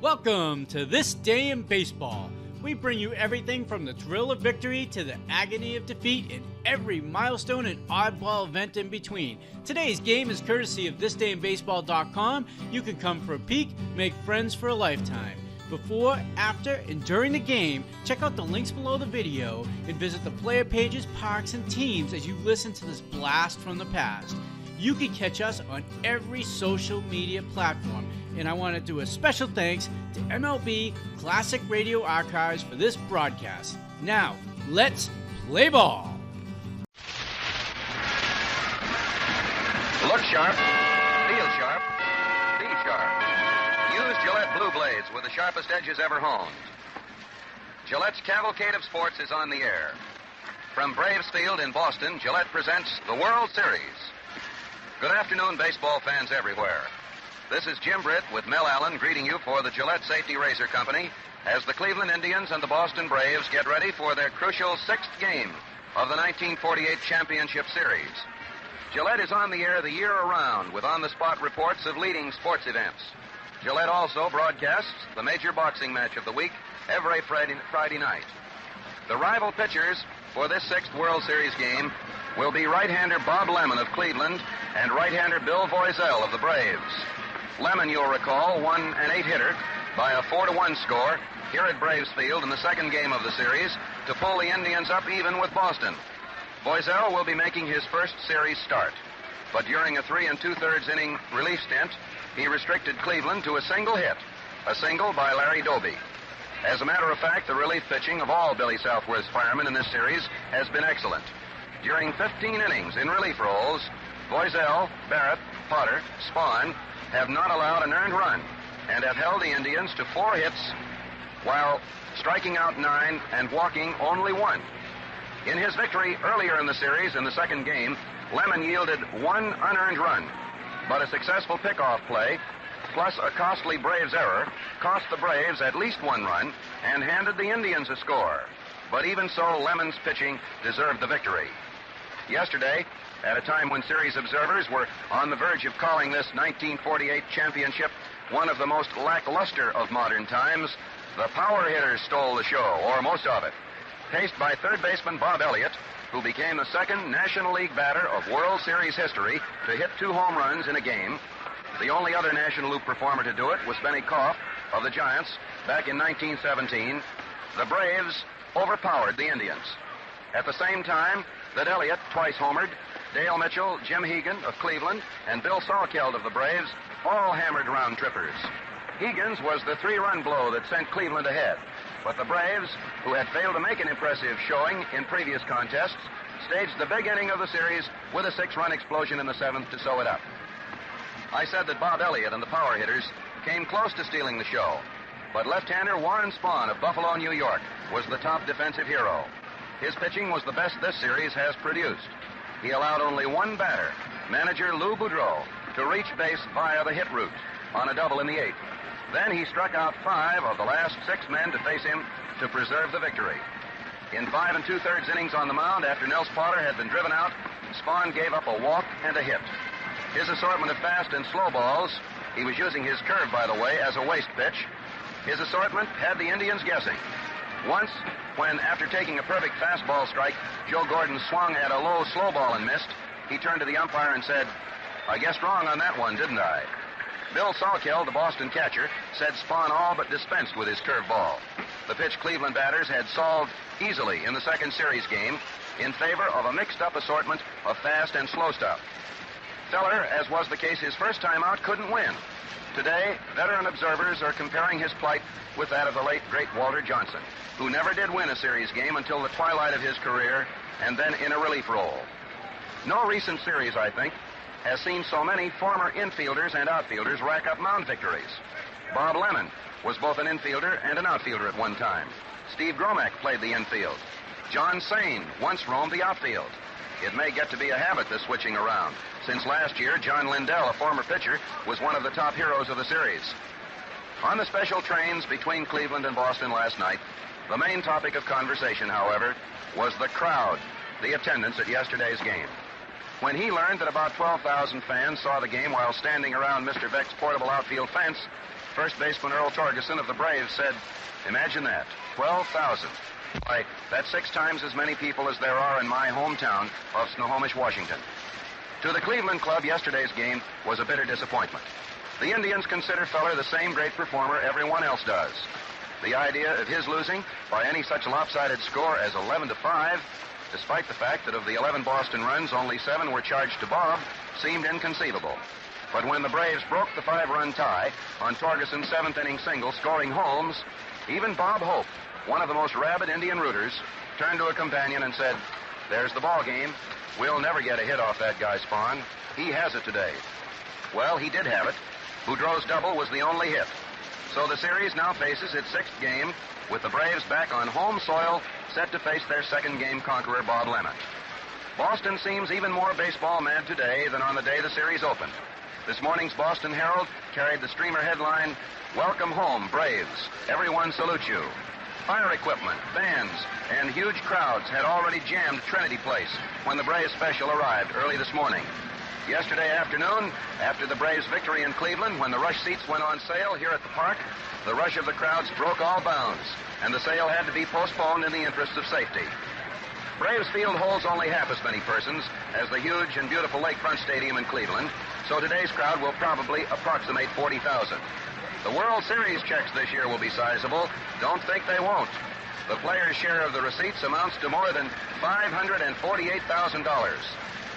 Welcome to This Day in Baseball. We bring you everything from the thrill of victory to the agony of defeat and every milestone and oddball event in between. Today's game is courtesy of thisdayinbaseball.com. You can come for a peek, make friends for a lifetime. Before, after, and during the game, check out the links below the video and visit the player pages, parks, and teams as you listen to this blast from the past. You can catch us on every social media platform, and I want to do a special thanks to MLB Classic Radio Archives for this broadcast. Now, let's play ball. Look sharp, feel sharp, be sharp. Use Gillette Blue Blades with the sharpest edges ever honed. Gillette's Cavalcade of Sports is on the air. From Braves Field in Boston, Gillette presents the World Series. Good afternoon, baseball fans everywhere. This is Jim Britt with Mel Allen greeting you for the Gillette Safety Razor Company as the Cleveland Indians and the Boston Braves get ready for their crucial sixth game of the 1948 Championship Series. Gillette is on the air the year around with on-the-spot reports of leading sports events. Gillette also broadcasts the major boxing match of the week every Friday night. The rival pitchers for this sixth World Series game will be right-hander Bob Lemon of Cleveland and right-hander Bill Voiselle of the Braves. Lemon, you'll recall, won an 8-hitter by a 4-1 score here at Braves Field in the second game of the series to pull the Indians up even with Boston. Voiselle will be making his first series start, but during a 3 2/3 inning relief stint, he restricted Cleveland to a single hit, a single by Larry Doby. As a matter of fact, the relief pitching of all Billy Southworth's firemen in this series has been excellent. During 15 innings in relief roles, Voiselle, Barrett, Potter, Spahn have not allowed an earned run and have held the Indians to 4 hits while striking out 9 and walking only 1. In his victory earlier in the series in the second game, Lemon yielded 1 unearned run, but a successful pickoff play plus a costly Braves error cost the Braves at least 1 run and handed the Indians a score. But even so, Lemon's pitching deserved the victory. Yesterday, at a time when series observers were on the verge of calling this 1948 championship one of the most lackluster of modern times, the power hitters stole the show, or most of it. Paced by third baseman Bob Elliott, who became the second National League batter of World Series history to hit 2 home runs in a game. The only other National League performer to do it was Pickoff of the Giants back in 1917. The Braves overpowered the Indians. At the same time that Elliott, twice homered, Dale Mitchell, Jim Hegan of Cleveland, and Bill Salkeld of the Braves all hammered round trippers. Higgins was the 3-run blow that sent Cleveland ahead, but the Braves, who had failed to make an impressive showing in previous contests, staged the big inning of the series with a 6-run explosion in the 7th to sew it up. I said that Bob Elliott and the power hitters came close to stealing the show, but left-hander Warren Spahn of Buffalo, New York, was the top defensive hero. His pitching was the best this series has produced. He allowed only 1 batter, manager Lou Boudreau, to reach base via the hit route on a double in the 8th. Then he struck out 5 of the last 6 men to face him to preserve the victory. In 5 2/3 innings on the mound, after Nels Potter had been driven out, Spahn gave up a walk and a hit. His assortment of fast and slow balls, he was using his curve, by the way, as a waste pitch, his assortment had the Indians guessing. Once, when, after taking a perfect fastball strike, Joe Gordon swung at a low slow ball and missed, he turned to the umpire and said, "I guessed wrong on that one, didn't I?" Bill Salkeld, the Boston catcher, said Spahn all but dispensed with his curve ball. The pitch Cleveland batters had solved easily in the second series game in favor of a mixed-up assortment of fast and slow stuff. Feller, as was the case his first time out, couldn't win. Today, veteran observers are comparing his plight with that of the late, great Walter Johnson, who never did win a series game until the twilight of his career, and then in a relief role. No recent series, I think, has seen so many former infielders and outfielders rack up mound victories. Bob Lemon was both an infielder and an outfielder at one time. Steve Gromack played the infield. John Sain once roamed the outfield. It may get to be a habit, this switching around, since last year John Lindell, a former pitcher, was one of the top heroes of the series. On the special trains between Cleveland and Boston last night, the main topic of conversation, however, was the crowd, the attendance at yesterday's game. When he learned that about 12,000 fans saw the game while standing around Mr. Beck's portable outfield fence, First baseman Earl Torgeson of the Braves said, imagine that, 12,000. Why, that's 6 times as many people as there are in my hometown of Snohomish, Washington. To the Cleveland club, yesterday's game was a bitter disappointment. The Indians consider Feller the same great performer everyone else does. The idea of his losing by any such lopsided score as 11-5, despite the fact that of the 11 Boston runs, only 7 were charged to Bob, seemed inconceivable. But when the Braves broke the 5-run tie on Torgeson's 7th-inning single, scoring Holmes, even Bob Hope, one of the most rabid Indian rooters, turned to a companion and said, there's the ball game. We'll never get a hit off that guy, Spahn. He has it today. Well, he did have it. Boudreau's double was the only hit. So the series now faces its 6th game, with the Braves back on home soil, set to face their 2nd game conqueror, Bob Lemon. Boston seems even more baseball mad today than on the day the series opened. This morning's Boston Herald carried the streamer headline, Welcome home, Braves. Everyone salute you. Fire equipment, bands, and huge crowds had already jammed Trinity Place when the Braves special arrived early this morning. Yesterday afternoon, after the Braves' victory in Cleveland, when the rush seats went on sale here at the park, the rush of the crowds broke all bounds, and the sale had to be postponed in the interest of safety. Braves Field holds only half as many persons as the huge and beautiful Lakefront Stadium in Cleveland, so today's crowd will probably approximate 40,000. The World Series checks this year will be sizable. Don't think they won't. The players' share of the receipts amounts to more than $548,000.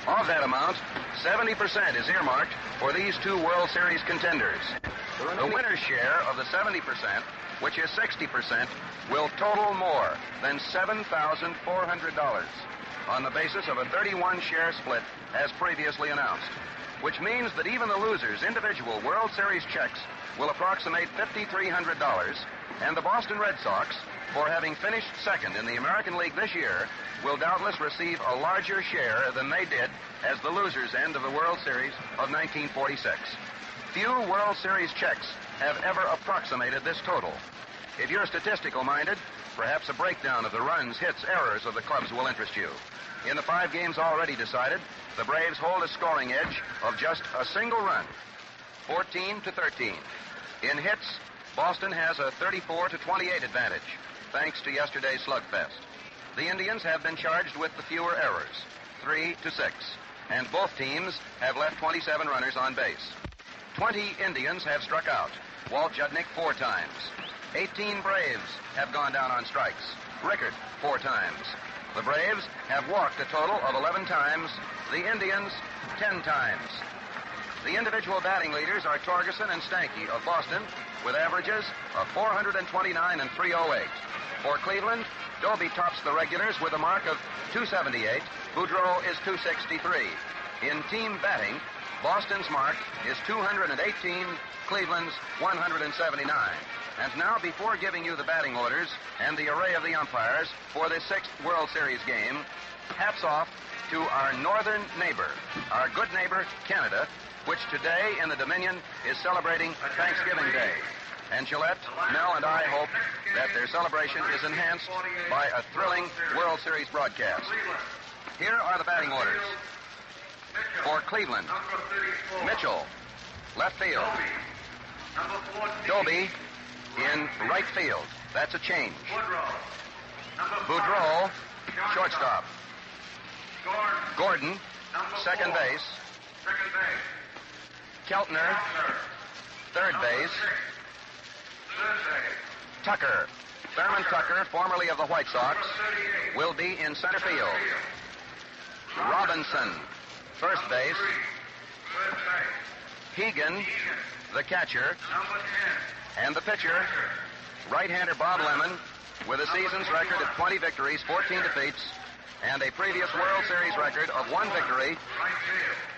Of that amount, 70% is earmarked for these 2 World Series contenders. The winner's share of the 70%, which is 60%, will total more than $7,400 on the basis of a 31-share split as previously announced, which means that even the losers' individual World Series checks will approximate $5,300, and the Boston Red Sox, for having finished 2nd in the American League this year, will doubtless receive a larger share than they did as the losers' end of the World Series of 1946. Few World Series checks have ever approximated this total. If you're statistical-minded, perhaps a breakdown of the runs, hits, errors of the clubs will interest you. In the 5 games already decided, the Braves hold a scoring edge of just a single run, 14-13. In hits, Boston has a 34-28 advantage, thanks to yesterday's slugfest. The Indians have been charged with the fewer errors, 3-6, and both teams have left 27 runners on base. 20 Indians have struck out, Walt Judnick 4 times. 18 Braves have gone down on strikes, Rickard 4 times. The Braves have walked a total of 11 times, the Indians 10 times. The individual batting leaders are Torgeson and Stanky of Boston, with averages of 429 and 308. For Cleveland, Doby tops the regulars with a mark of 278. Boudreau is 263. In team batting, Boston's mark is 218, Cleveland's 179. And now, before giving you the batting orders and the array of the umpires for this 6th World Series game, hats off to our northern neighbor, our good neighbor, Canada, which today in the Dominion is celebrating Thanksgiving Day. And Gillette, Mel, and I hope that their celebration is enhanced by a thrilling World Series broadcast. Here are the batting orders. For Cleveland, Mitchell, left field. Doby in right field. That's a change. Boudreau, shortstop. Gordon, second base. Keltner, third base. Tucker, Thurman Tucker, formerly of the White Sox, will be in center field. Robinson, first base. Hegan, the catcher. And the pitcher, right-hander Bob Lemon, with a season's record of 20 victories, 14 defeats, and a previous World Series record of 1 victory,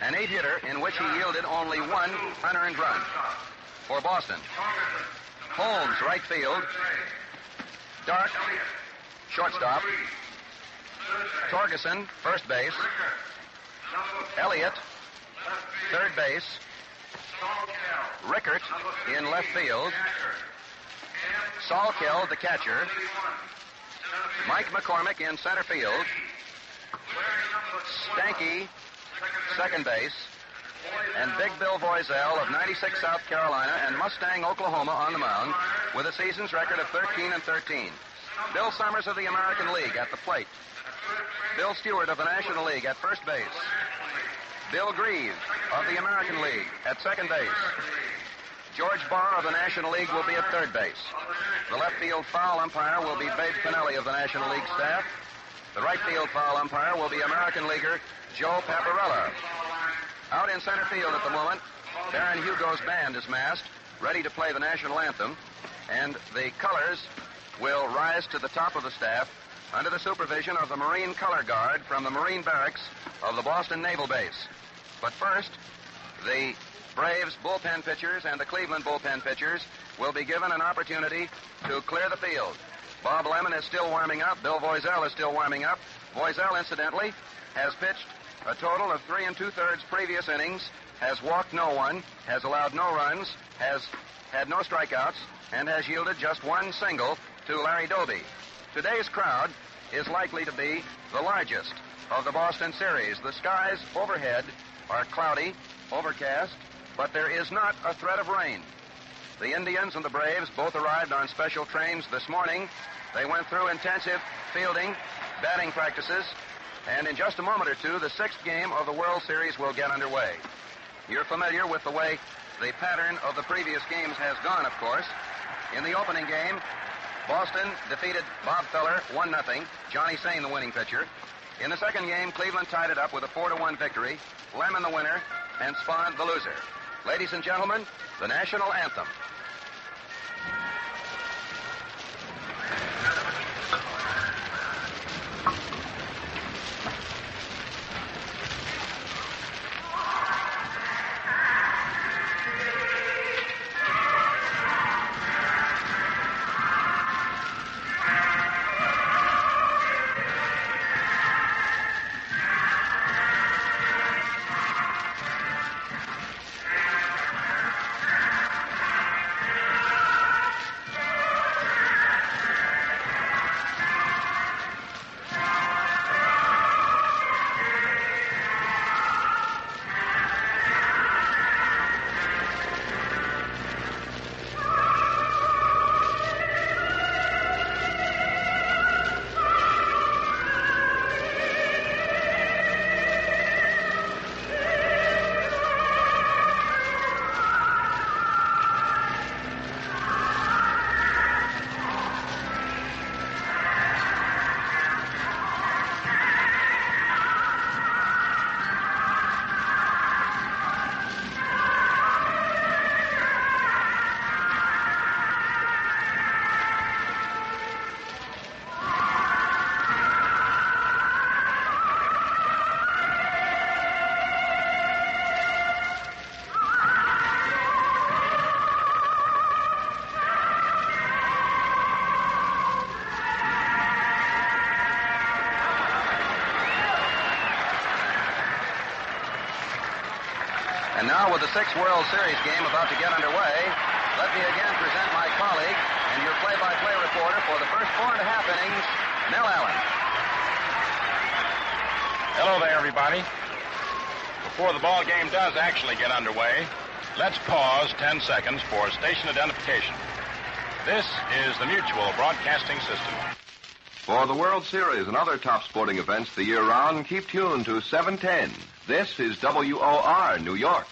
an 8-hitter in which he yielded only 1 unearned run. For Boston, Holmes, right field. Dark, shortstop. Torgeson, first base. Elliott, third base. Rickert in left field. Salkel, the catcher. Mike McCormick in center field. Stanky, second base. and Big Bill Voiselle of 96 South Carolina and Mustang, Oklahoma on the mound with a season's record of 13-13. Bill Summers of the American League at the plate. Bill Stewart of the National League at first base. Bill Grieve of the American League at second base. George Barr of the National League will be at third base. The left field foul umpire will be Babe Pinelli of the National League staff. The right field foul umpire will be American leaguer Joe Paparella. Out in center field at the moment, Baron Hugo's band is massed, ready to play the national anthem, and the colors will rise to the top of the staff under the supervision of the Marine Color Guard from the Marine Barracks of the Boston Naval Base. But first, the Braves bullpen pitchers and the Cleveland bullpen pitchers will be given an opportunity to clear the field. Bob Lemon is still warming up. Bill Voiselle is still warming up. Voiselle, incidentally, has pitched a total of 3 2/3 previous innings, has walked no one, has allowed no runs, has had no strikeouts, and has yielded just one single to Larry Doby. Today's crowd is likely to be the largest of the Boston series. The skies overhead are cloudy, overcast, but there is not a threat of rain. The Indians and the Braves both arrived on special trains this morning. They went through intensive fielding, batting practices, and in just a moment or two, the 6th game of the World Series will get underway. You're familiar with the way the pattern of the previous games has gone, of course. In the opening game, Boston defeated Bob Feller 1-0, Johnny Sain the winning pitcher. In the second game, Cleveland tied it up with a 4-1 victory, Lemon the winner, and Spahn the loser. Ladies and gentlemen, the national anthem. And now, with the 6th World Series game about to get underway, let me again present my colleague and your play-by-play reporter for the first 4.5 innings, Mel Allen. Hello there, everybody. Before the ball game does actually get underway, let's pause 10 seconds for station identification. This is the Mutual Broadcasting System. For the World Series and other top sporting events the year round, keep tuned to 710. This is WOR, New York.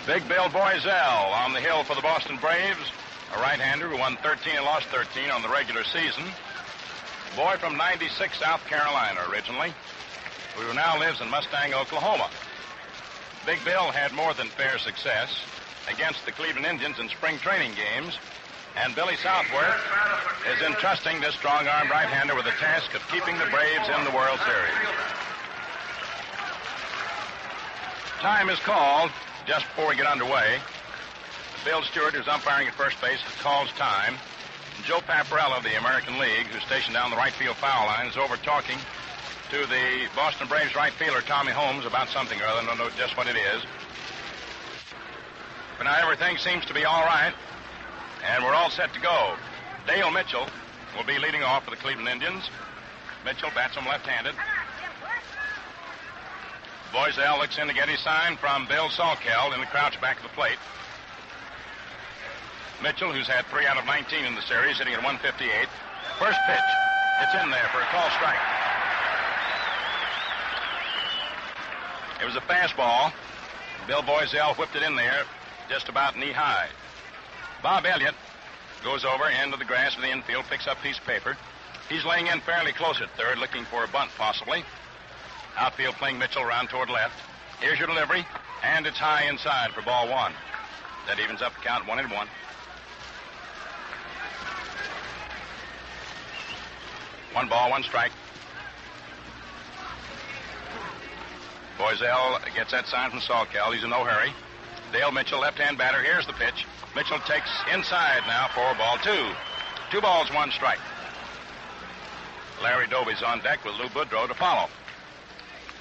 Big Bill Voiselle on the hill for the Boston Braves, a right-hander who won 13 and lost 13 on the regular season. Boy from 96 South Carolina originally, who now lives in Mustang, Oklahoma. Big Bill had more than fair success against the Cleveland Indians in spring training games, and Billy Southworth is entrusting this strong-armed right-hander with the task of keeping the Braves in the World Series. Time is called just before we get underway. Bill Stewart, who's umpiring at first base, calls time. And Joe Paparella of the American League, who's stationed down the right field foul line, is over talking to the Boston Braves right fielder, Tommy Holmes, about something or other. I don't know just what it is. But now everything seems to be all right, and we're all set to go. Dale Mitchell will be leading off for the Cleveland Indians. Mitchell bats him left-handed. Voiselle looks in to get his sign from Bill Salkeld in the crouch back of the plate. Mitchell, who's had 3 out of 19 in the series, hitting at 158. First pitch. It's in there for a call strike. It was a fastball. Bill Voiselle whipped it in there just about knee-high. Bob Elliott goes over into the grass of the infield, picks up a piece of paper. He's laying in fairly close at third, looking for a bunt possibly. Outfield playing Mitchell around toward left. Here's your delivery, and it's high inside for ball 1. That evens up the count 1-1. 1 ball, 1 strike. Voiselle gets that sign from Salkeld. He's in no hurry. Dale Mitchell, left-hand batter. Here's the pitch. Mitchell takes inside now for ball 2. 2 balls, 1 strike. Larry Doby's on deck with Lou Boudreau to follow.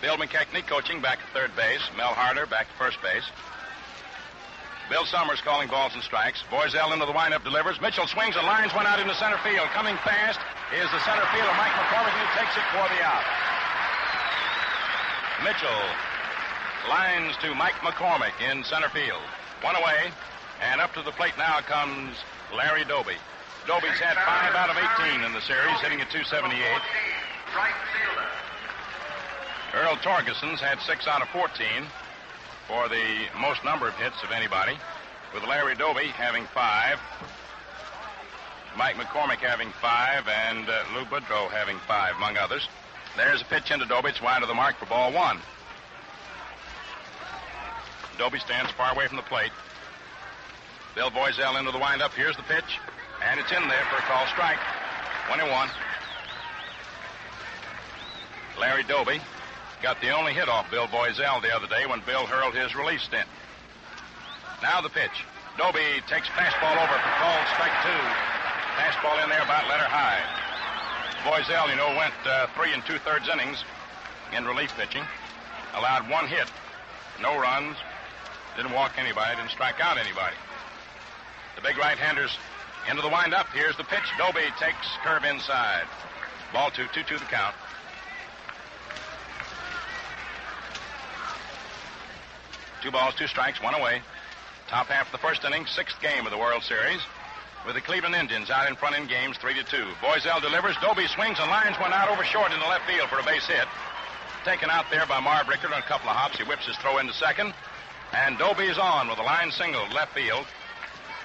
Bill McCormick coaching back at third base. Mel Harder back to first base. Bill Summers calling balls and strikes. Voiselle into the windup, delivers. Mitchell swings and lines one out into center field. Coming fast is the center fielder, Mike McCormick, who takes it for the out. Mitchell lines to Mike McCormick in center field. 1 away, and up to the plate now comes Larry Doby. Doby's had 5 out of 18 in the series, hitting at 278. Earl Torgeson's had 6 out of 14 for the most number of hits of anybody, with Larry Doby having 5, Mike McCormick having 5, and Lou Boudreau having 5, among others. There's a pitch into Doby. It's wide of the mark for ball 1. Doby stands far away from the plate. Bill Voiselle into the windup. Here's the pitch, and it's in there for a call strike. 1-1. Larry Doby got the only hit off Bill Voiselle the other day when Bill hurled his relief stint. Now the pitch. Doby takes fastball over for called strike 2. Fastball in there about letter high. Voiselle, went 3 2/3 innings in relief pitching. Allowed 1 hit, no runs, didn't walk anybody, didn't strike out anybody. The big right-handers into the windup. Here's the pitch. Doby takes curve inside. Ball 2, 2-2 the count. Two balls, 2 strikes, 1 away. Top half of the first inning, 6th game of the World Series, with the Cleveland Indians out in front in games 3-2. Voiselle delivers. Doby swings and lines one out over short into left field for a base hit. Taken out there by Marv Rickard on a couple of hops. He whips his throw into second. And Doby's on with a line single to left field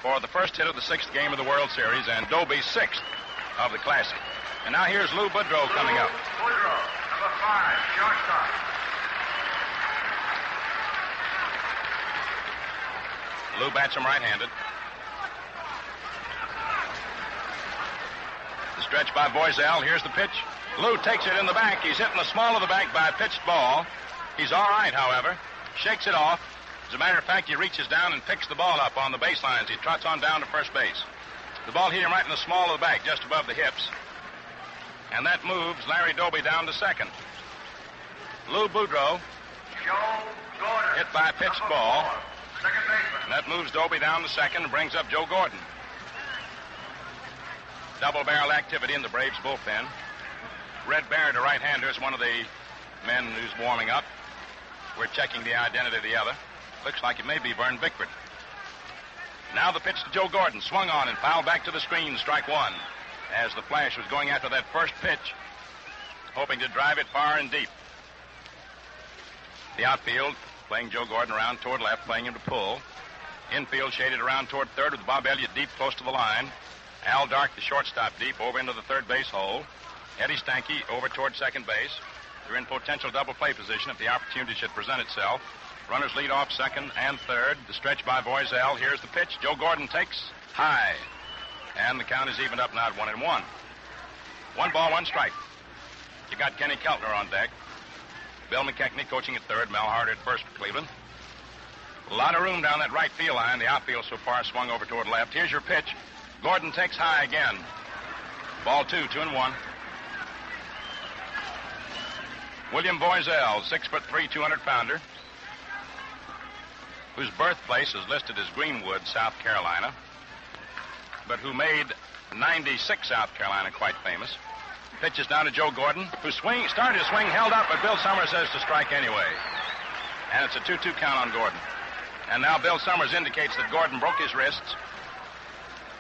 for the first hit of the 6th game of the World Series, and Doby's 6th of the Classic. And now here's Lou Boudreau coming up. Boudreau, number 5, shortstop. Lou bats him right-handed. The stretch by Voiselle. Here's the pitch. Lou takes it in the back. He's hitting the small of the back by a pitched ball. He's all right, however. Shakes it off. As a matter of fact, he reaches down and picks the ball up on the baselines. He trots on down to first base. The ball hit him right in the small of the back, just above the hips. And that moves Larry Doby down to second. Lou Boudreau hit by a pitched ball. And that moves Doby down to second and brings up Joe Gordon. Double barrel activity in the Braves bullpen. Red Barrett, a right-hander, is one of the men who's warming up. We're checking the identity of the other. Looks like it may be Vern Bickford. Now the pitch to Joe Gordon. Swung on and fouled back to the screen. Strike 1. As the Flash was going after that first pitch, hoping to drive it far and deep. The outfield playing Joe Gordon around toward left, playing him to pull. Infield shaded around toward third with Bob Elliott deep close to the line. Al Dark, the shortstop, deep over into the third base hole. Eddie Stanky over toward second base. They're in potential double play position if the opportunity should present itself. Runners lead off second and third. The stretch by Voiselle. Here's the pitch. Joe Gordon takes high. And the count is evened up now at 1-1. 1 ball, 1 strike. You got Kenny Keltner on deck. Bill McCormick coaching at third. Mel Harder at first for Cleveland. A lot of room down that right field line. The outfield so far swung over toward left. Here's your pitch. Gordon takes high again. Ball 2, 2-1. William Voiselle, 6'3", 200-pounder, whose birthplace is listed as Greenwood, South Carolina, but who made 96 South Carolina quite famous. Pitches down to Joe Gordon, who started to swing, held up, but Bill Summers says to strike anyway. And it's a 2-2 count on Gordon. And now Bill Summers indicates that Gordon broke his wrists.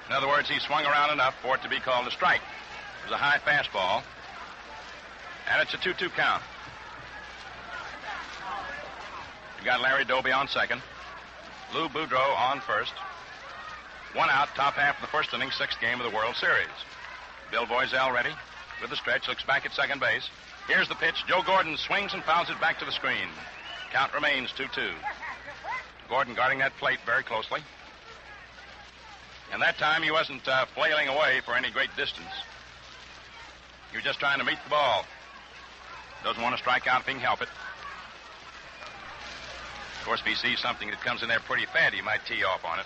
In other words, he swung around enough for it to be called a strike. It was a high fastball. And it's a 2-2 count. You got Larry Doby on second. Lou Boudreau on first. 1 out, top half of the first inning, 6th game of the World Series. Bill Voiselle ready with the stretch, looks back at second base. Here's the pitch. Joe Gordon swings and fouls it back to the screen. Count remains 2-2. Gordon guarding that plate very closely. And that time he wasn't flailing away for any great distance. He was just trying to meet the ball. Doesn't want to strike out if he can help it. Of course, if he sees something that comes in there pretty fat, he might tee off on it.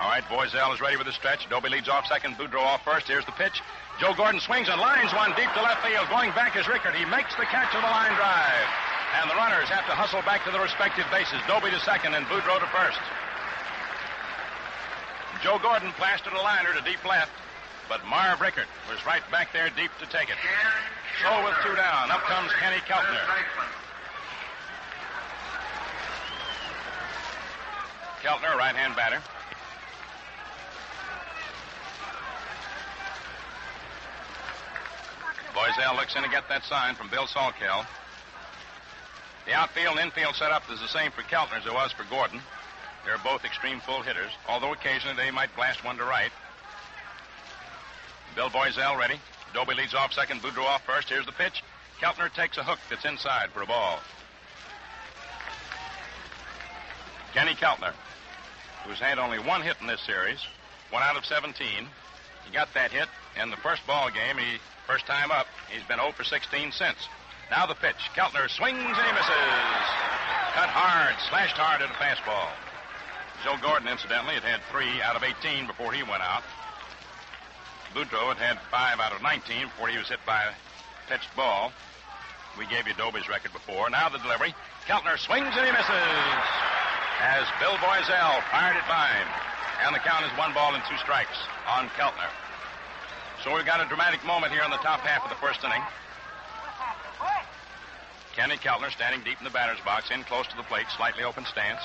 All right, Voiselle is ready with the stretch. Doby leads off second, Boudreau off first. Here's the pitch. Joe Gordon swings and lines one deep to left field. Going back is Rickard. He makes the catch of the line drive. And the runners have to hustle back to the respective bases. Doby to second and Boudreau to first. Joe Gordon plastered a liner to deep left, but Marv Rickard was right back there deep to take it. So with 2 down, up comes Kenny Keltner. Keltner, right-hand batter. Voiselle looks in to get that sign from Bill Salkell. The outfield and infield setup is the same for Keltner as it was for Gordon. They're both extreme full hitters, although occasionally they might blast one to right. Bill Voiselle ready. Doby leads off second, Boudreau off first. Here's the pitch. Keltner takes a hook that's inside for a ball. Kenny Keltner, who's had only 1 hit in this series, 1 out of 17. He got that hit in the first ball game. First time up, he's been 0 for 16 since. Now the pitch. Keltner swings and he misses. Cut hard, slashed hard at a fastball. Joe Gordon, incidentally, had 3 out of 18 before he went out. Boudreau had 5 out of 19 before he was hit by a pitched ball. We gave you Doby's record before. Now the delivery. Keltner swings and he misses. As Bill Voiselle fired it by him. And the count is 1 ball and 2 strikes on Keltner. So we've got a dramatic moment here in the top half of the first inning. Kenny Keltner standing deep in the batter's box, in close to the plate, slightly open stance.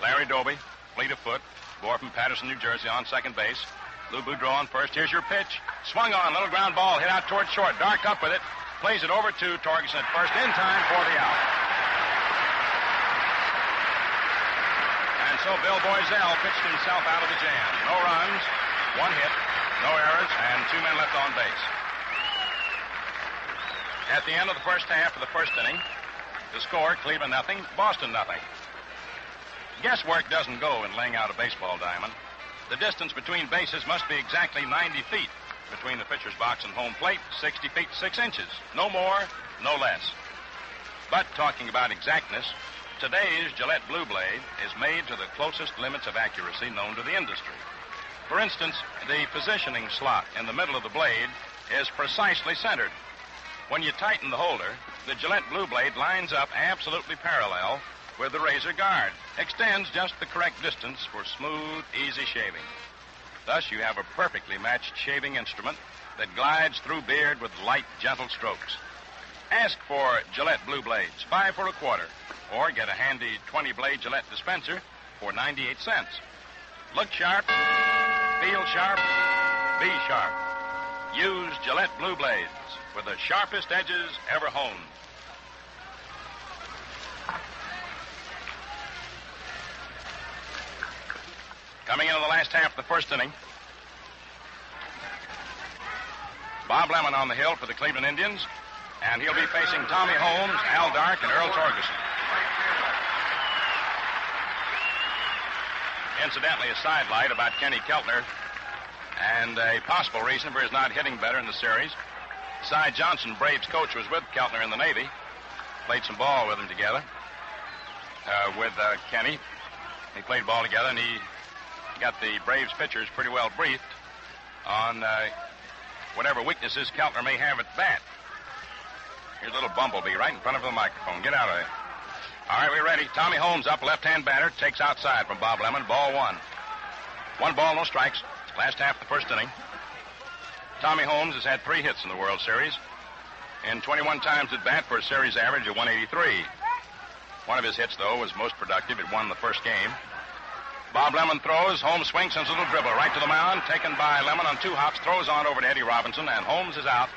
Larry Doby, fleet of foot, boy from Patterson, New Jersey, on second base. Lou Boudreau on first. Here's your pitch. Swung on, little ground ball, hit out toward short. Dark up with it, plays it over to Torgerson at first, in time for the out. And so Bill Voiselle pitched himself out of the jam. No runs, 1 hit, no errors, and 2 men left on base. At the end of the first half of the first inning, the score, Cleveland nothing, Boston nothing. Guesswork doesn't go in laying out a baseball diamond. The distance between bases must be exactly 90 feet between the pitcher's box and home plate, 60 feet 6 inches. No more, no less. But talking about exactness, today's Gillette Blue Blade is made to the closest limits of accuracy known to the industry. For instance, the positioning slot in the middle of the blade is precisely centered. When you tighten the holder, the Gillette Blue Blade lines up absolutely parallel with the razor guard, extends just the correct distance for smooth, easy shaving. Thus, you have a perfectly matched shaving instrument that glides through beard with light, gentle strokes. Ask for Gillette Blue Blades, 5 for a quarter, or get a handy 20-blade Gillette dispenser for 98 cents. Look sharp, feel sharp, be sharp. Use Gillette Blue Blades with the sharpest edges ever honed. Coming into the last half of the first inning, Bob Lemon on the hill for the Cleveland Indians, and he'll be facing Tommy Holmes, Al Dark, and Earl Torgerson. Incidentally, a sidelight about Kenny Keltner and a possible reason for his not hitting better in the series. Cy Johnson, Braves coach, was with Keltner in the Navy. Played some ball with him together, with Kenny. They played ball together, and he got the Braves pitchers pretty well briefed on whatever weaknesses Keltner may have at bat. Here's a little bumblebee right in front of the microphone. Get out of there. All right, we're ready. Tommy Holmes up, left-hand batter, takes outside from Bob Lemon. Ball 1. 1 ball, no strikes. Last half of the first inning. Tommy Holmes has had 3 hits in the World Series in 21 times at bat for a series average of 183. One of his hits, though, was most productive. It won the first game. Bob Lemon throws. Holmes swings, sends a little dribble right to the mound. Taken by Lemon on 2 hops. Throws on over to Eddie Robinson, and Holmes is out.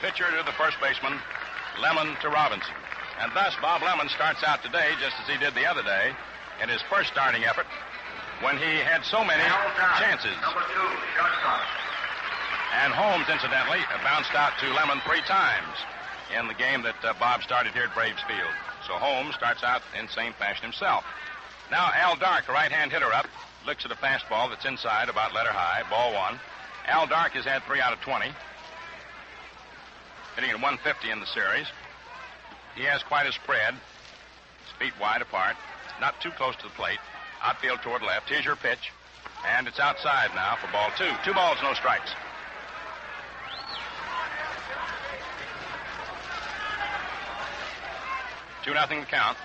Pitcher to the first baseman. Lemon to Robinson. And thus, Bob Lemon starts out today just as he did the other day in his first starting effort when he had so many chances. Number 2, shortstop. And Holmes, incidentally, bounced out to Lemon 3 times in the game that Bob started here at Braves Field. So Holmes starts out in same fashion himself. Now Al Dark, a right-hand hitter up, looks at a fastball that's inside, about letter high, ball 1. Al Dark has had 3 out of 20, hitting at 150 in the series. He has quite a spread, his feet wide apart, not too close to the plate. Outfield toward left. Here's your pitch. And it's outside now for ball 2. 2 balls, no strikes. Two nothing to count.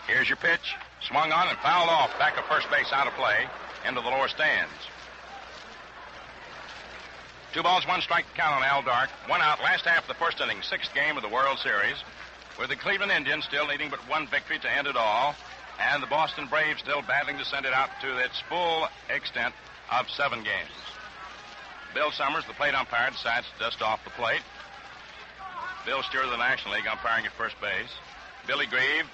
Here's your pitch. Swung on and fouled off. Back of first base, out of play, into the lower stands. 2 balls, 1 strike to count on Al Dark. 1 out, last half of the first inning, 6th game of the World Series, with the Cleveland Indians still needing but 1 victory to end it all, and the Boston Braves still battling to send it out to its full extent of 7 games. Bill Summers, the plate umpire, decides to dust off the plate. Bill Steer of the National League umpiring at first base. Billy Grieve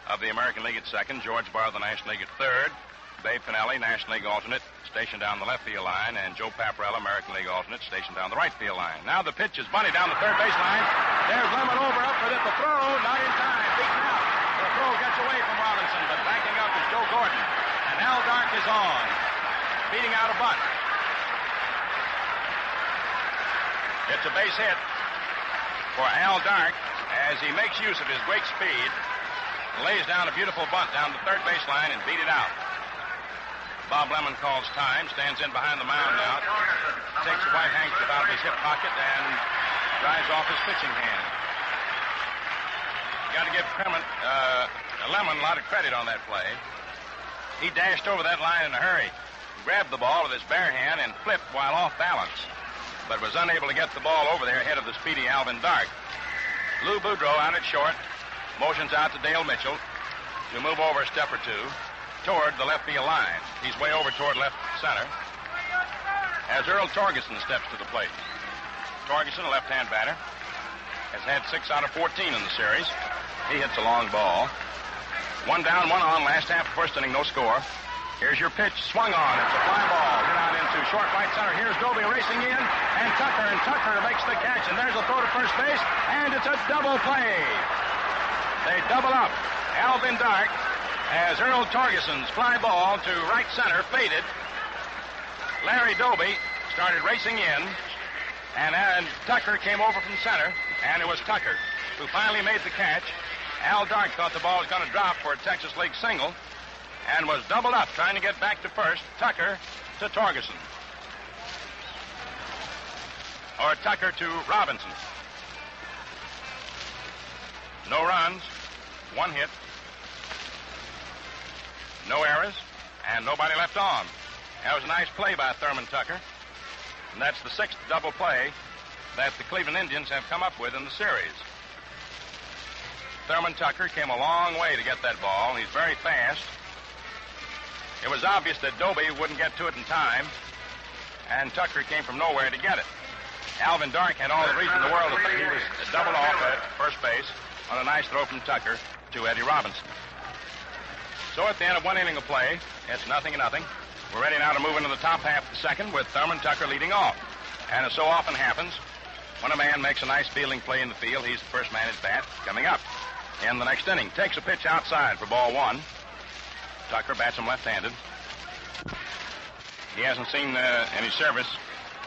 of the American League at second. George Barr of the National League at third. Babe Pinelli, National League alternate, stationed down the left field line, and Joe Paparella, American League alternate, stationed down the right field line. Now the pitch is bunted down the third base line. There's Lemon over up with it. The throw, not in time, beaten out. The throw gets away from Robinson, but backing up is Joe Gordon. And Al Dark is on, beating out a bunt. It's a base hit for Al Dark as he makes use of his great speed, lays down a beautiful bunt down the third base line and beat it out. Bob Lemon calls time, stands in behind the mound now, takes a white handkerchief out of his hip pocket and dries off his pitching hand. Got to give Lemon a lot of credit on that play. He dashed over that line in a hurry, grabbed the ball with his bare hand and flipped while off balance, but was unable to get the ball over there ahead of the speedy Alvin Dark. Lou Boudreau out at short, motions out to Dale Mitchell to move over a step or 2 toward the left field line. He's way over toward left center as Earl Torgeson steps to the plate. Torgeson, a left-hand batter, has had 6 out of 14 in the series. He hits a long ball. 1 down, 1 on, last half of first inning, no score. Here's your pitch, swung on. It's a fly ball, hit out into short right center. Here's Doby racing in, and Tucker makes the catch, and there's a throw to first base, and it's a double play. They double up. Alvin Dark, as Earl Torgeson's fly ball to right center faded. Larry Doby started racing in, and Tucker came over from center, and it was Tucker who finally made the catch. Al Dark thought the ball was going to drop for a Texas League single and was doubled up trying to get back to first. Tucker to Torgeson. Or Tucker to Robinson. No runs, 1 hit. No errors, and nobody left on. That was a nice play by Thurman Tucker. And that's the 6th double play that the Cleveland Indians have come up with in the series. Thurman Tucker came a long way to get that ball. He's very fast. It was obvious that Doby wouldn't get to it in time, and Tucker came from nowhere to get it. Alvin Dark had all the reason in the world to think he was doubled off at first base on a nice throw from Tucker to Eddie Robinson. So at the end of 1 inning of play, it's 0-0. We're ready now to move into the top half of the second with Thurman Tucker leading off. And as so often happens, when a man makes a nice fielding play in the field, he's the first man at bat coming up. In the next inning, takes a pitch outside for ball 1. Tucker bats him left-handed. He hasn't seen any service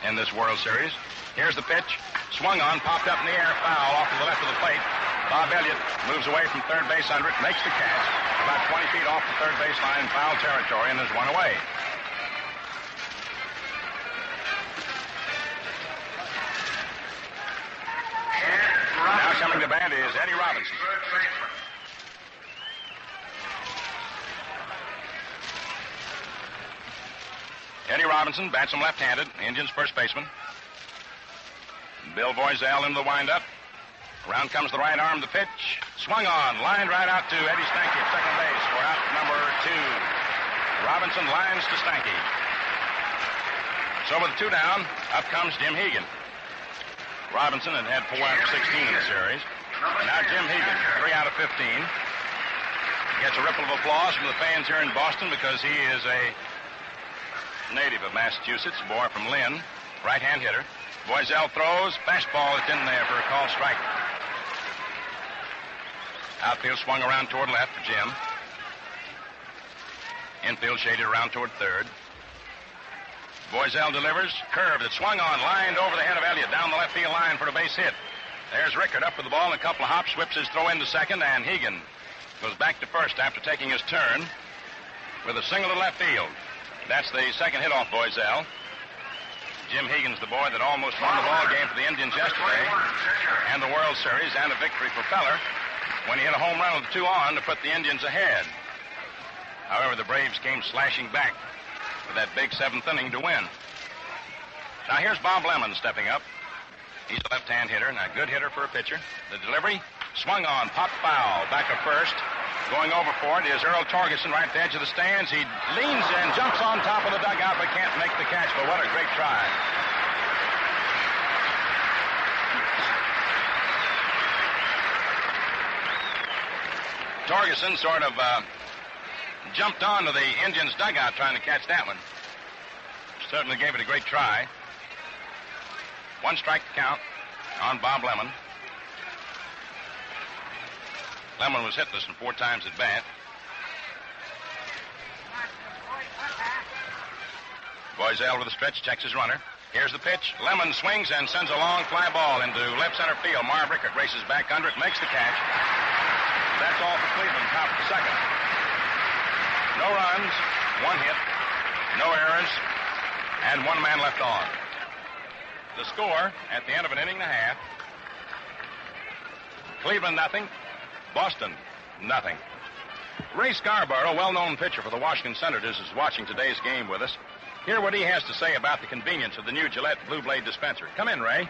in this World Series. Here's the pitch. Swung on, popped up in the air, foul off to the left of the plate. Bob Elliott moves away from third base under it, makes the catch. About 20 feet off the third base line, foul territory, and there's 1 away. Now coming to bat is Eddie Robinson. Third baseman. Eddie Robinson bats him left-handed, Indians first baseman. Bill Voiselle into the windup. Around comes the right arm, the pitch. Swung on, lined right out to Eddie Stanky at second base for out number 2. Robinson lines to Stanky. So with 2 down, up comes Jim Hegan. Robinson had 4 out of 16 in the series. Now Jim Hegan, 3 out of 15. Gets a ripple of applause from the fans here in Boston because he is a native of Massachusetts, a boy from Lynn, right-hand hitter. Voiselle throws, fastball is in there for a called strike. Outfield swung around toward left for Jim. Infield shaded around toward third. Voiselle delivers, curve that swung on, lined over the head of Elliott, down the left field line for a base hit. There's Rickard up with the ball in a couple of hops, whips his throw into second, and Hegan goes back to first after taking his turn with a single to left field. That's the second hit off Voiselle. Jim Hegan's the boy that almost won the ball game for the Indians yesterday and the World Series and a victory for Feller when he hit a home run with 2 on to put the Indians ahead. However, the Braves came slashing back for that big 7th inning to win. Now here's Bob Lemon stepping up. He's a left-hand hitter and a good hitter for a pitcher. The delivery, swung on, popped foul, back to first. Going over for it is Earl Torgerson right at the edge of the stands. He leans in, jumps on top of the dugout, but can't make the catch. But what a great try. Torgerson sort of jumped onto the Indians' dugout trying to catch that one. Certainly gave it a great try. 1 strike to count on Bob Lemon. Lemon was hitless and 4 times at bat. Voiselle with a stretch, checks his runner. Here's the pitch. Lemon swings and sends a long fly ball into left center field. Marv Rickard races back under it, makes the catch. That's all for Cleveland, top of the second. No runs, 1 hit, no errors, and 1 man left on. The score at the end of an inning and a half, Cleveland nothing, Boston nothing. Ray Scarborough, well-known pitcher for the Washington Senators, is watching today's game with us. Hear what he has to say about the convenience of the new Gillette Blue Blade dispenser. Come in, Ray.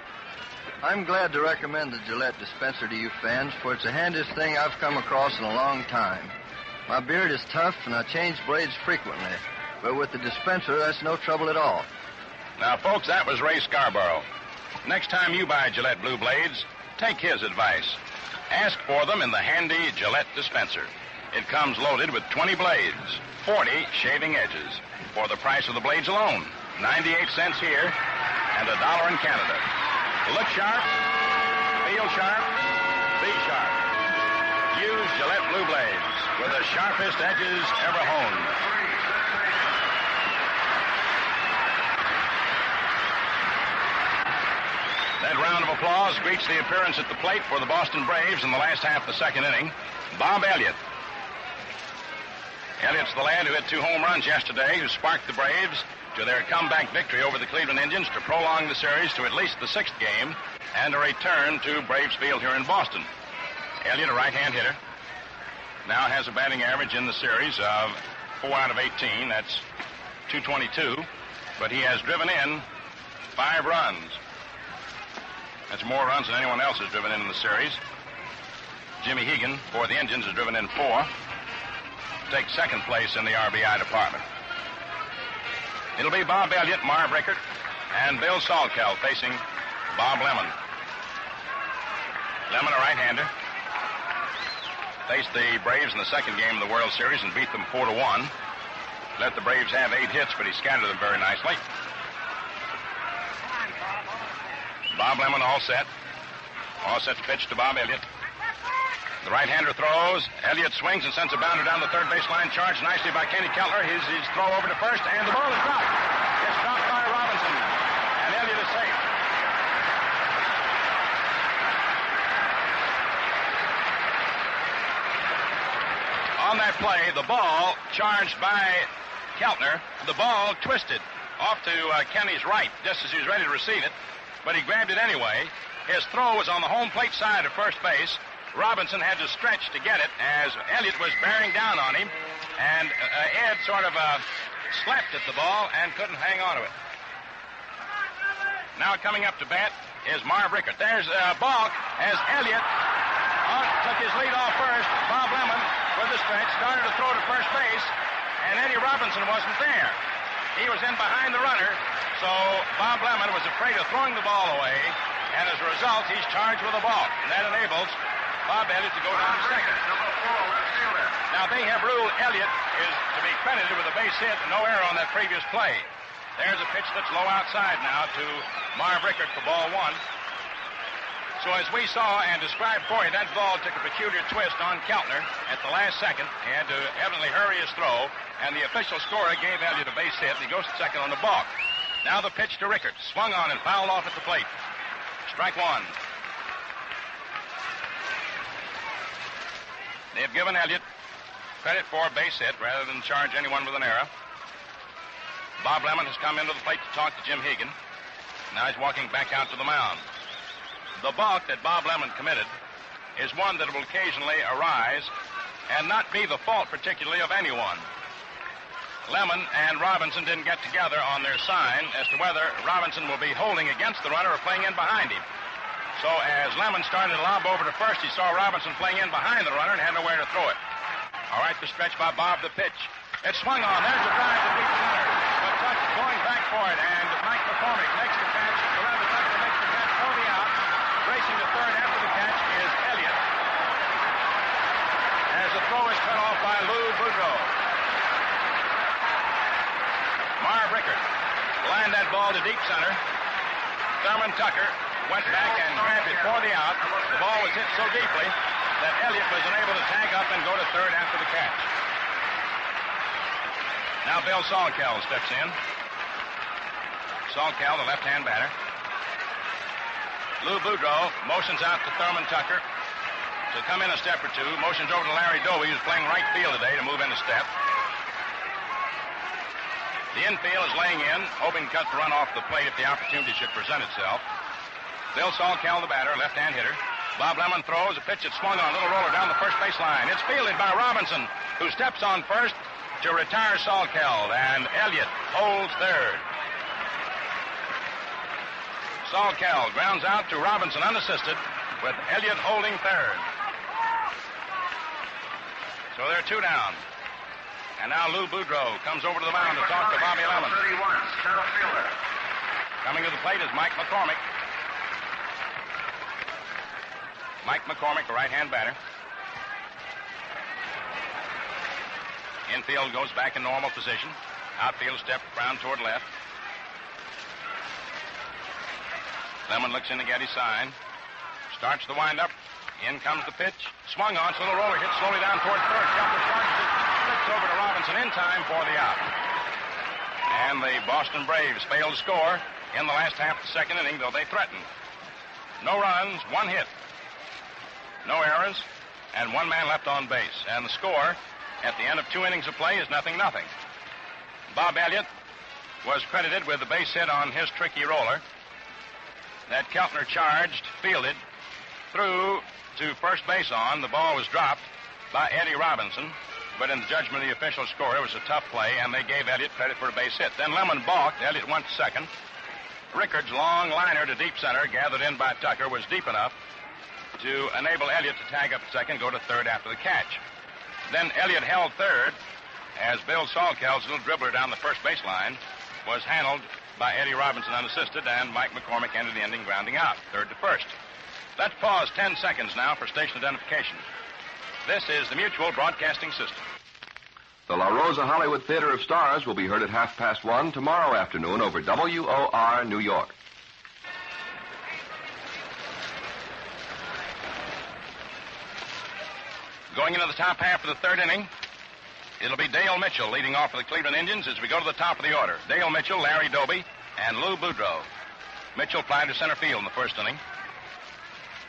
I'm glad to recommend the Gillette dispenser to you fans, for it's the handiest thing I've come across in a long time. My beard is tough, and I change blades frequently. But with the dispenser, that's no trouble at all. Now, folks, that was Ray Scarborough. Next time you buy Gillette Blue Blades, take his advice. Ask for them in the handy Gillette dispenser. It comes loaded with 20 blades, 40 shaving edges, for the price of the blades alone. 98 cents here and $1 in Canada. Look sharp, feel sharp, be sharp. Use Gillette Blue Blades with the sharpest edges ever honed. That round of applause greets the appearance at the plate for the Boston Braves in the last half of the second inning. Bob Elliott. Elliott's the lad who hit 2 home runs yesterday, who sparked the Braves to their comeback victory over the Cleveland Indians to prolong the series to at least the 6th game and a return to Braves Field here in Boston. Elliott, a right-hand hitter, now has a batting average in the series of 4 out of 18. That's .222, but he has driven in 5 runs. That's more runs than anyone else has driven in the series. Jimmy Hegan, for the Indians, has driven in 4. Takes second place in the RBI department. It'll be Bob Elliott, Marv Rickard, and Bill Salkeld facing Bob Lemon. Lemon, a right-hander, faced the Braves in the second game of the World Series and beat them 4-1. Let the Braves have 8 hits, but he scattered them very nicely. Bob Lemon all set. All set to pitch to Bob Elliott. The right-hander throws. Elliott swings and sends a bounder down the third baseline. Charged nicely by Kenny Keltner. His throw over to first, and the ball is dropped. It's dropped by Robinson, and Elliott is safe. On that play, the ball charged by Keltner. The ball twisted off to Kenny's right just as he was ready to receive it. but he grabbed it anyway. His throw was on the home plate side of first base. Robinson had to stretch to get it as Elliott was bearing down on him, and Ed sort of slapped at the ball and couldn't hang on to it. Now coming up to bat is Marv Rickert. There's a balk as Elliott took his lead off first. Bob Lemon, with the stretch, started to throw to first base, and Eddie Robinson wasn't there. He was in behind the runner, so Bob Lemon was afraid of throwing the ball away, and as a result, he's charged with a balk, and that enables Bob Elliott to go down to second. Now, they have ruled Elliott is to be credited with a base hit and no error on that previous play. There's a pitch that's low outside now to Marv Rickert for ball one. So as we saw and described for you, that ball took a peculiar twist on Keltner at the last second. He had to evidently hurry his throw, and the official scorer gave Elliott a base hit, and he goes to second on the balk. Now the pitch to Rickert, swung on and fouled off at the plate. Strike one. They've given Elliott credit for a base hit rather than charge anyone with an error. Bob Lemon has come into the plate to talk to Jim Hegan. Now he's walking back out to the mound. The balk that Bob Lemon committed is one that will occasionally arise and not be the fault particularly of anyone. Lemon and Robinson didn't get together on their sign as to whether Robinson will be holding against the runner or playing in behind him. So as Lemon started to lob over to first, he saw Robinson playing in behind the runner and had nowhere to throw it. All right, the stretch by Bob, the pitch. It swung on. There's a drive to deep center. But Tuck going back for it, and Mike McCormick makes the catch. Loretta Tucker makes the catch for the out. Racing to third after the catch is Elliott. As the throw is cut off by Lou Boudreau. Marv Rickert lined that ball to deep center. Thurman Tucker went back and grabbed it for the out. The ball was hit so deeply that Elliott was unable to tag up and go to third after the catch. Now Bill Salkeld steps in. Salkeld, the left-hand batter. Lou Boudreau motions out to Thurman Tucker to come in a step or two. Motions over to Larry Doby, who's playing right field today, to move in a step. The infield is laying in, hoping Cut to run off the plate if the opportunity should present itself. Bill Salkeld, the batter, left-hand hitter. Bob Lemon throws a pitch that swung on a little roller down the first baseline. It's fielded by Robinson, who steps on first to retire Salkeld, and Elliott holds third. Salkeld grounds out to Robinson unassisted, with Elliott holding third. So they're two down. And now Lou Boudreau comes over to the mound to talk to Bobby Lemon. 31, center fielder. Coming to the plate is Mike McCormick. Mike McCormick, the right-hand batter. Infield goes back in normal position. Outfield step round toward left. Lemon looks in to get his sign. Starts the windup. In comes the pitch. Swung on, so the roller hits slowly down toward third. Keltner charges it. Flips over to Robinson in time for the out. And the Boston Braves failed to score in the last half of the second inning, though they threatened. No runs, one hit. No errors, and one man left on base. And the score at the end of 2 innings of play is 0-0. Bob Elliott was credited with the base hit on his tricky roller that Keltner charged, fielded, threw to first base on. The ball was dropped by Eddie Robinson, but in the judgment of the official scorer, it was a tough play, and they gave Elliott credit for a base hit. Then Lemon balked. Elliott went to second. Rickard's long liner to deep center, gathered in by Tucker, was deep enough to enable Elliott to tag up at second, go to third after the catch. Then Elliott held third as Bill Salkeld's little dribbler down the first baseline was handled by Eddie Robinson unassisted, and Mike McCormick ended the inning grounding out, third to first. Let's pause 10 seconds now for station identification. This is the Mutual Broadcasting System. The La Rosa Hollywood Theater of Stars will be heard at 1:30 tomorrow afternoon over WOR New York. Going into the top half of the third inning, it'll be Dale Mitchell leading off for the Cleveland Indians as we go to the top of the order. Dale Mitchell, Larry Doby, and Lou Boudreau. Mitchell flied to center field in the first inning.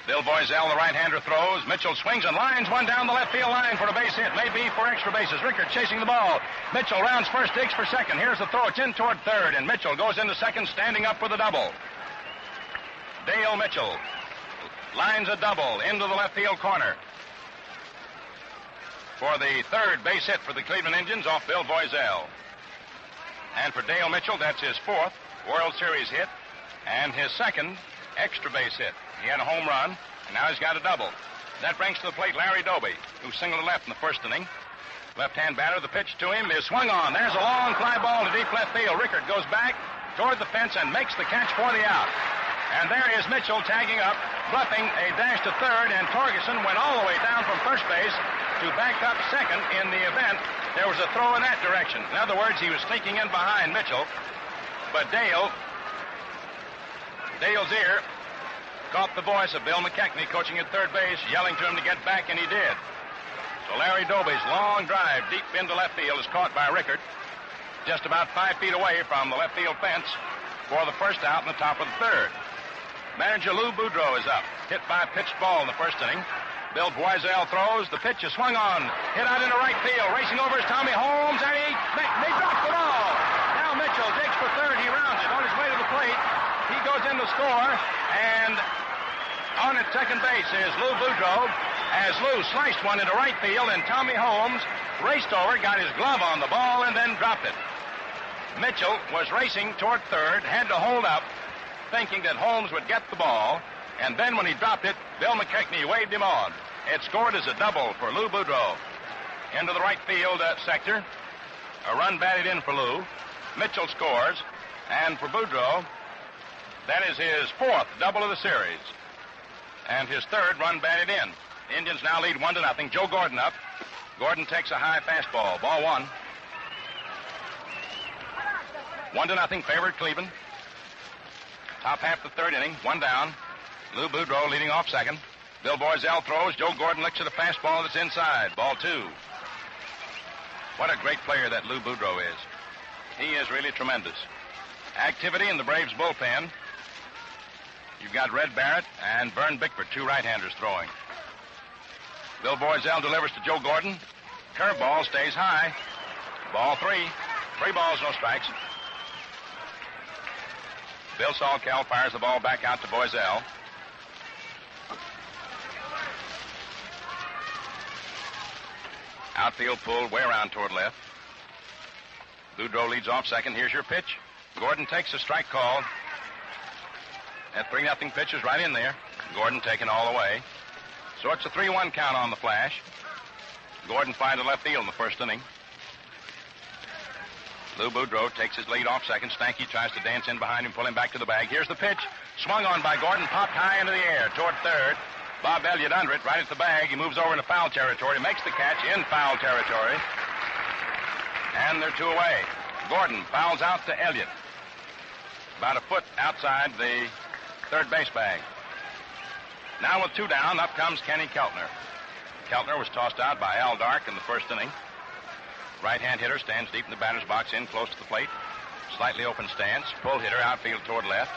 Bill Voiselle, the right-hander, throws. Mitchell swings and lines one down the left field line for a base hit. Maybe for extra bases. Rickert chasing the ball. Mitchell rounds first, digs for second. Here's the throw. It's in toward third, and Mitchell goes into second, standing up for the double. Dale Mitchell lines a double into the left field corner for the third base hit for the Cleveland Indians off Bill Voiselle. And for Dale Mitchell, that's his fourth World Series hit and his second extra base hit. He had a home run, and now he's got a double. That brings to the plate Larry Doby, who singled to left in the first inning. Left-hand batter, the pitch to him is swung on. There's a long fly ball to deep left field. Rickert goes back toward the fence and makes the catch for the out. And there is Mitchell tagging up, bluffing a dash to third, and Torgerson went all the way down from first base to back up second in the event there was a throw in that direction. In other words, he was sneaking in behind Mitchell, but Dale's ear caught the voice of Bill McKechnie coaching at third base, yelling to him to get back, and he did. So Larry Doby's long drive deep into left field is caught by Rickert, just about 5 feet away from the left field fence for the first out in the top of the third. Manager Lou Boudreau is up, hit by a pitched ball in the first inning. Bill Voiselle throws. The pitch is swung on, hit out into right field. Racing over is Tommy Holmes, and he drops the ball. Now Mitchell digs for third. He rounds it on his way to the plate. He goes in to score, and on at second base is Lou Boudreau, as Lou sliced one into right field, and Tommy Holmes raced over, got his glove on the ball, and then dropped it. Mitchell was racing toward third, had to hold up, thinking that Holmes would get the ball, and then when he dropped it, Bill McKechnie waved him on. It scored as a double for Lou Boudreau. Into the right field sector, a run batted in for Lou. Mitchell scores, and for Boudreau, that is his fourth double of the series, and his third run batted in. The Indians now lead 1-0. Joe Gordon up. Gordon takes a high fastball. Ball one. 1-0 favored Cleveland. Top half the third inning, one down. Lou Boudreau leading off second. Bill Voiselle throws. Joe Gordon looks at a fastball that's inside. Ball two. What a great player that Lou Boudreau is. He is really tremendous. Activity in the Braves bullpen. You've got Red Barrett and Vern Bickford, two right-handers throwing. Bill Voiselle delivers to Joe Gordon. Curveball stays high. Ball three. 3 balls, no strikes. Bill Salkell fires the ball back out to Voiselle. Outfield pulled way around toward left. Boudreau leads off second. Here's your pitch. Gordon takes a strike call. That 3-0 pitch is right in there. Gordon taken all the way. So it's a 3-1 count on the flash. Gordon fired to left field in the first inning. Lou Boudreau takes his lead off second. Stanky tries to dance in behind him, pull him back to the bag. Here's the pitch. Swung on by Gordon, popped high into the air toward third. Bob Elliott under it, right at the bag. He moves over into foul territory, makes the catch in foul territory. And they're 2 away. Gordon fouls out to Elliott. About a foot outside the third base bag. Now with 2 down, up comes Kenny Keltner. Keltner was tossed out by Al Dark in the first inning. Right-hand hitter stands deep in the batter's box, in close to the plate. Slightly open stance. Pull hitter outfield toward left.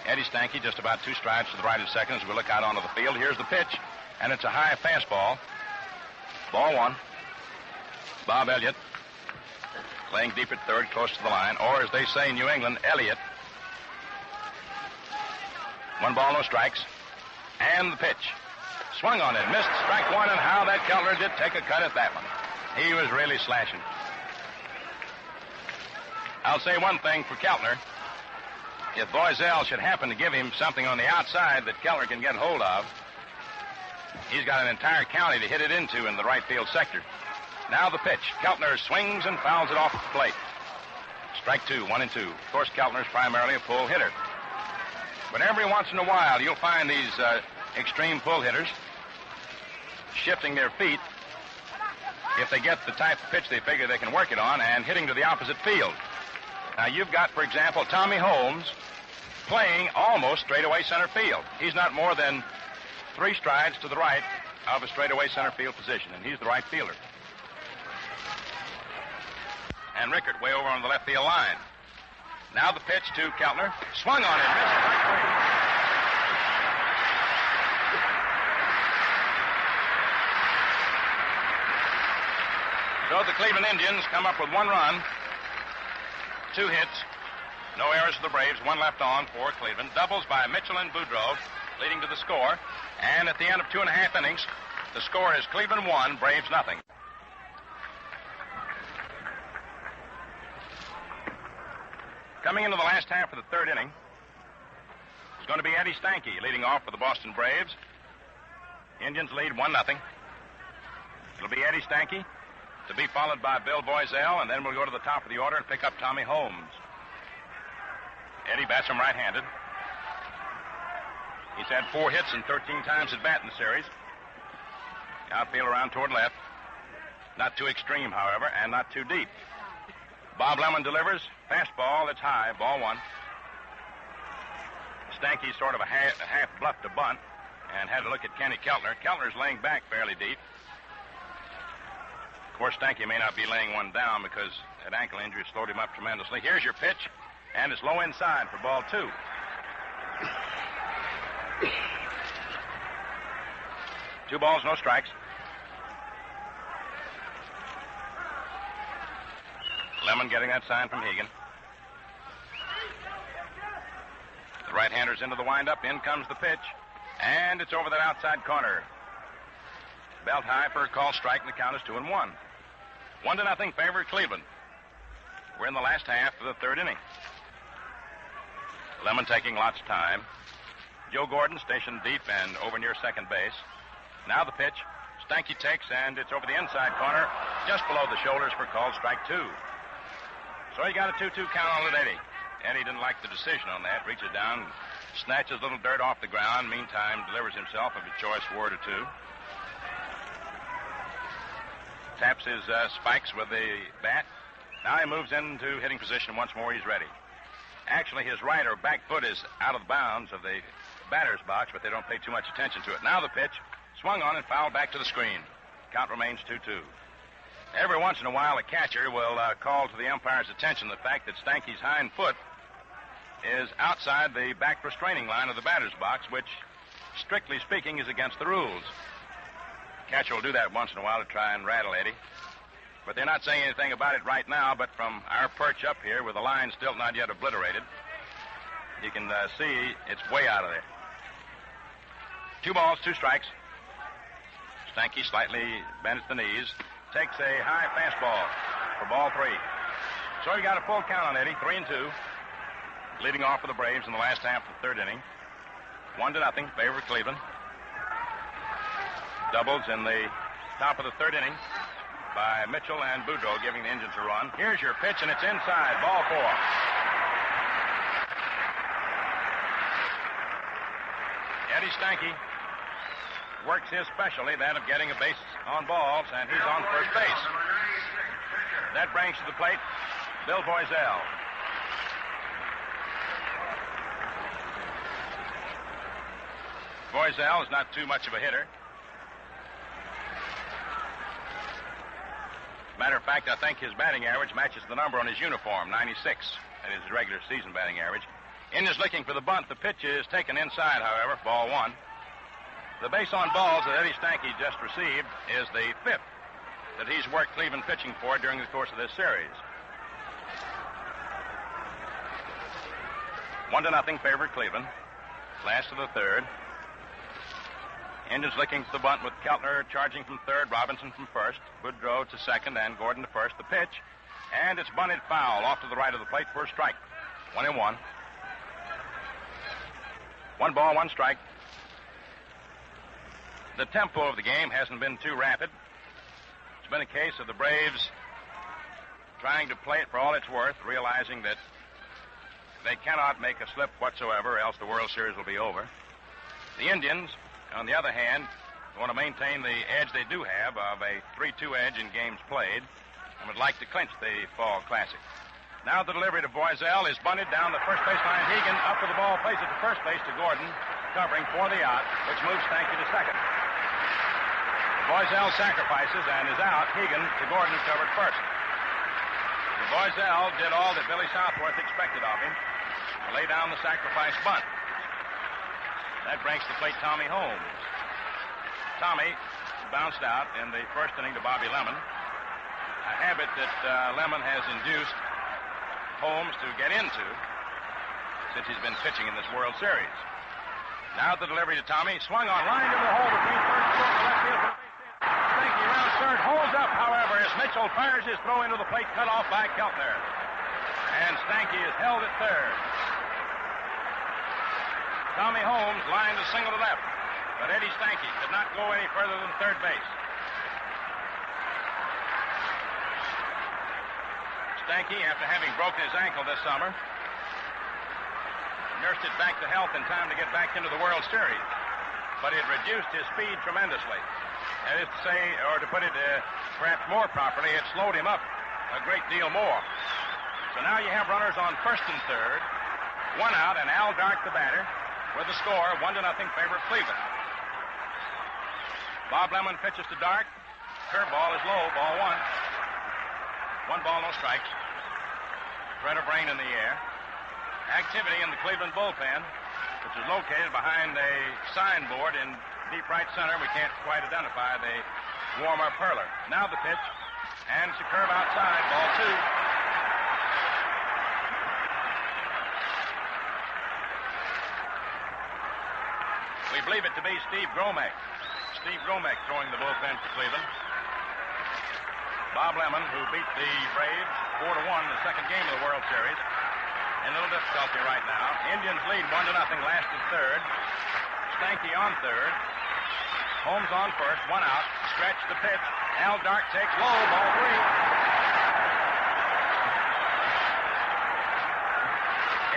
Eddie Stanky just about 2 strides to the right of second as we look out onto the field. Here's the pitch, and it's a high fastball. Ball one. Bob Elliott playing deep at third, close to the line, or as they say in New England, Elliott. 1 ball, no strikes. And the pitch. Swung on it, missed strike one, and how that Keltner did take a cut at that one. He was really slashing. I'll say one thing for Keltner. If Voiselle should happen to give him something on the outside that Keltner can get hold of, he's got an entire county to hit it into in the right field sector. Now the pitch. Keltner swings and fouls it off the plate. Strike 2, 1-2. Of course, Keltner's primarily a pull hitter. But every once in a while, you'll find these extreme pull hitters shifting their feet if they get the type of pitch they figure they can work it on and hitting to the opposite field. Now, you've got, for example, Tommy Holmes playing almost straightaway center field. He's not more than 3 strides to the right of a straightaway center field position, and he's the right fielder. And Rickert way over on the left field line. Now the pitch to Keltner. Swung on it, missed strike 3. So the Cleveland Indians come up with 1 run, 2 hits, No errors for the Braves. One left on for Cleveland. Doubles by Mitchell and Boudreau, leading to the score. And at the end of 2.5 innings, the score is Cleveland 1, Braves nothing. Coming into the last half of the third inning is going to be Eddie Stanky leading off for the Boston Braves. Indians lead 1-0. It'll be Eddie Stanky to be followed by Bill Voiselle, and then we'll go to the top of the order and pick up Tommy Holmes. Eddie bats him right-handed. He's had 4 hits and 13 times at bat in the series. Outfield around toward left. Not too extreme, however, and not too deep. Bob Lemon delivers. Fastball, it's high, ball 1. Stanky sort of a half bluffed a bunt and had to look at Kenny Keltner. Keltner's laying back fairly deep. Of course, Stanky may not be laying one down because that ankle injury slowed him up tremendously. Here's your pitch, and it's low inside for ball 2. Two balls, no strikes. Lemon getting that sign from Hegan. The right-hander's into the windup. In comes the pitch. And it's over that outside corner. Belt high for a call strike, and the count is 2-1. 1-0 favor Cleveland. We're in the last half of the third inning. Lemon taking lots of time. Joe Gordon stationed deep and over near second base. Now the pitch. Stanky takes, and it's over the inside corner, just below the shoulders for called strike 2. So he got a 2-2 count on it, Eddie. Eddie didn't like the decision on that. Reaches down, snatches a little dirt off the ground. Meantime, delivers himself of a choice word or two. Taps his spikes with the bat. Now he moves into hitting position once more. He's ready. Actually, his right or back foot is out of the bounds of the batter's box, but they don't pay too much attention to it. Now the pitch, swung on and fouled back to the screen. Count remains 2-2. Every once in a while, a catcher will call to the umpire's attention the fact that Stanky's hind foot is outside the back restraining line of the batter's box, which, strictly speaking, is against the rules. Catcher will do that once in a while to try and rattle Eddie. But they're not saying anything about it right now, but from our perch up here with the line still not yet obliterated, you can see it's way out of there. 2 balls, 2 strikes. Stanky slightly bends the knees. Takes a high fastball for ball 3. So he got a full count on Eddie, 3-2. Leading off for the Braves in the last half of the third inning. 1-0, favor Cleveland. Doubles in the top of the third inning by Mitchell and Boudreau, giving the Indians a run. Here's your pitch, and it's inside, ball 4. Eddie Stanky works his specialty, that of getting a base on balls, and he's on first base. That brings to the plate Bill Voiselle. Voiselle is not too much of a hitter. Matter of fact, I think his batting average matches the number on his uniform, 96. That is his regular season batting average. In is looking for the bunt. The pitch is taken inside, however, ball 1. The base on balls that Eddie Stanky just received is the 5th that he's worked Cleveland pitching for during the course of this series. 1-0 favor Cleveland. Last of the third. Indians looking for the bunt with Keltner charging from third, Robinson from first, Boudreau to second, and Gordon to first. The pitch, and it's bunted foul off to the right of the plate for a strike. 1-1. 1 ball, 1 strike. The tempo of the game hasn't been too rapid. It's been a case of the Braves trying to play it for all it's worth, realizing that they cannot make a slip whatsoever, else the World Series will be over. The Indians, on the other hand, want to maintain the edge they do have of a 3-2 edge in games played and would like to clinch the Fall Classic. Now the delivery to Voiselle is bunted down the first baseline. Hegan up to the ball, plays it to first base to Gordon, covering for the out, which moves Stanky to second. Voiselle sacrifices and is out. Hegan to Gordon, covered first. Voiselle did all that Billy Southworth expected of him, to lay down the sacrifice bunt. That brings to plate Tommy Holmes. Tommy bounced out in the first inning to Bobby Lemon, a habit that Lemon has induced Holmes to get into since he's been pitching in this World Series. Now the delivery to Tommy. Swung on, line into the hole between third and short to left field for the base hit. Stanky round third, holds up, however, as Mitchell fires his throw into the plate, cut off by Keltner. And Stanky is held at third. Tommy Holmes lined a single to left, but Eddie Stanky could not go any further than third base. Stanky, after having broken his ankle this summer, nursed it back to health in time to get back into the World Series. But it reduced his speed tremendously. That is to say, or to put it perhaps more properly, it slowed him up a great deal more. So now you have runners on first and third, one out, and Al Dark the batter, with the score 1-0 favor of Cleveland. Bob Lemon pitches to Dark. Curveball is low, ball one. 1 ball, no strikes. Threat of rain in the air. Activity in the Cleveland bullpen, which is located behind a signboard in deep right center. We can't quite identify the warm-up hurler. Now the pitch, and it's a curve outside, ball two. We believe it to be Steve Gromek. Steve Gromek throwing the bullpen for Cleveland. Bob Lemon, who beat the Braves 4-1 in the second game of the World Series, in a little difficulty right now. Indians lead 1-0, last and third. Stanky on third. Holmes on first, one out. Stretch the pitch. Al Dark takes low, ball three.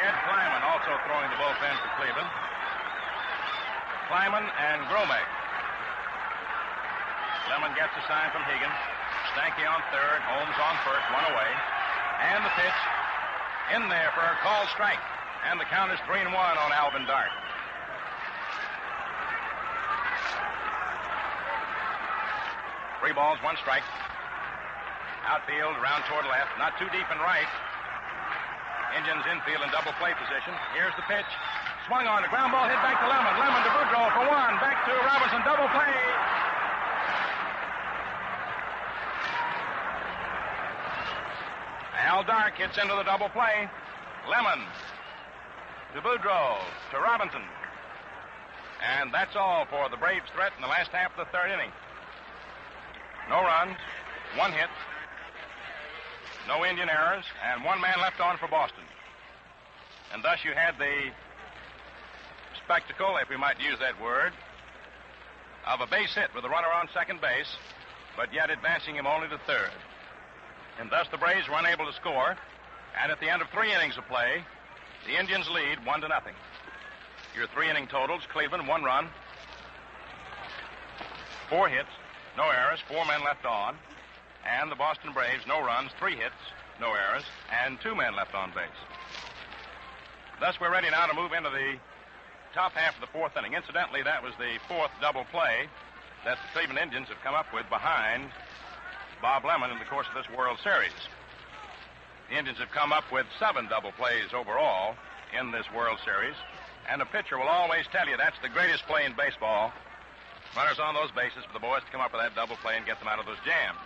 Ed Kleiman also throwing the bullpen for Cleveland. Kleiman and Gromek. Lemon gets a sign from Hegan. Stanky on third, Holmes on first, one away. And the pitch in there for a called strike. And the count is 3-1 on Alvin Dark. Three balls, one strike. Outfield, round toward left, not too deep in right. Indians infield in double play position. Here's the pitch. Swung on, the ground ball hit back to Lemon. Lemon to Boudreau for one. Back to Robinson, double play. Al Dark hits into the double play. Lemon to Boudreau to Robinson. And that's all for the Braves' threat in the last half of the third inning. No runs, one hit, no Indian errors, and one man left on for Boston. And thus you had the spectacle, if we might use that word, of a base hit with a runner on second base, but yet advancing him only to third. And thus the Braves were unable to score, and at the end of 3 innings of play, the Indians lead 1-0. Your 3 inning totals: Cleveland, 1 run, 4 hits, no errors, 4 men left on, and the Boston Braves, no runs, 3 hits, no errors, and 2 men left on base. Thus we're ready now to move into the top half of the 4th inning. Incidentally, that was the 4th double play that the Cleveland Indians have come up with behind Bob Lemon in the course of this World Series. The Indians have come up with 7 double plays overall in this World Series, and a pitcher will always tell you that's the greatest play in baseball. Runners on those bases for the boys to come up with that double play and get them out of those jams.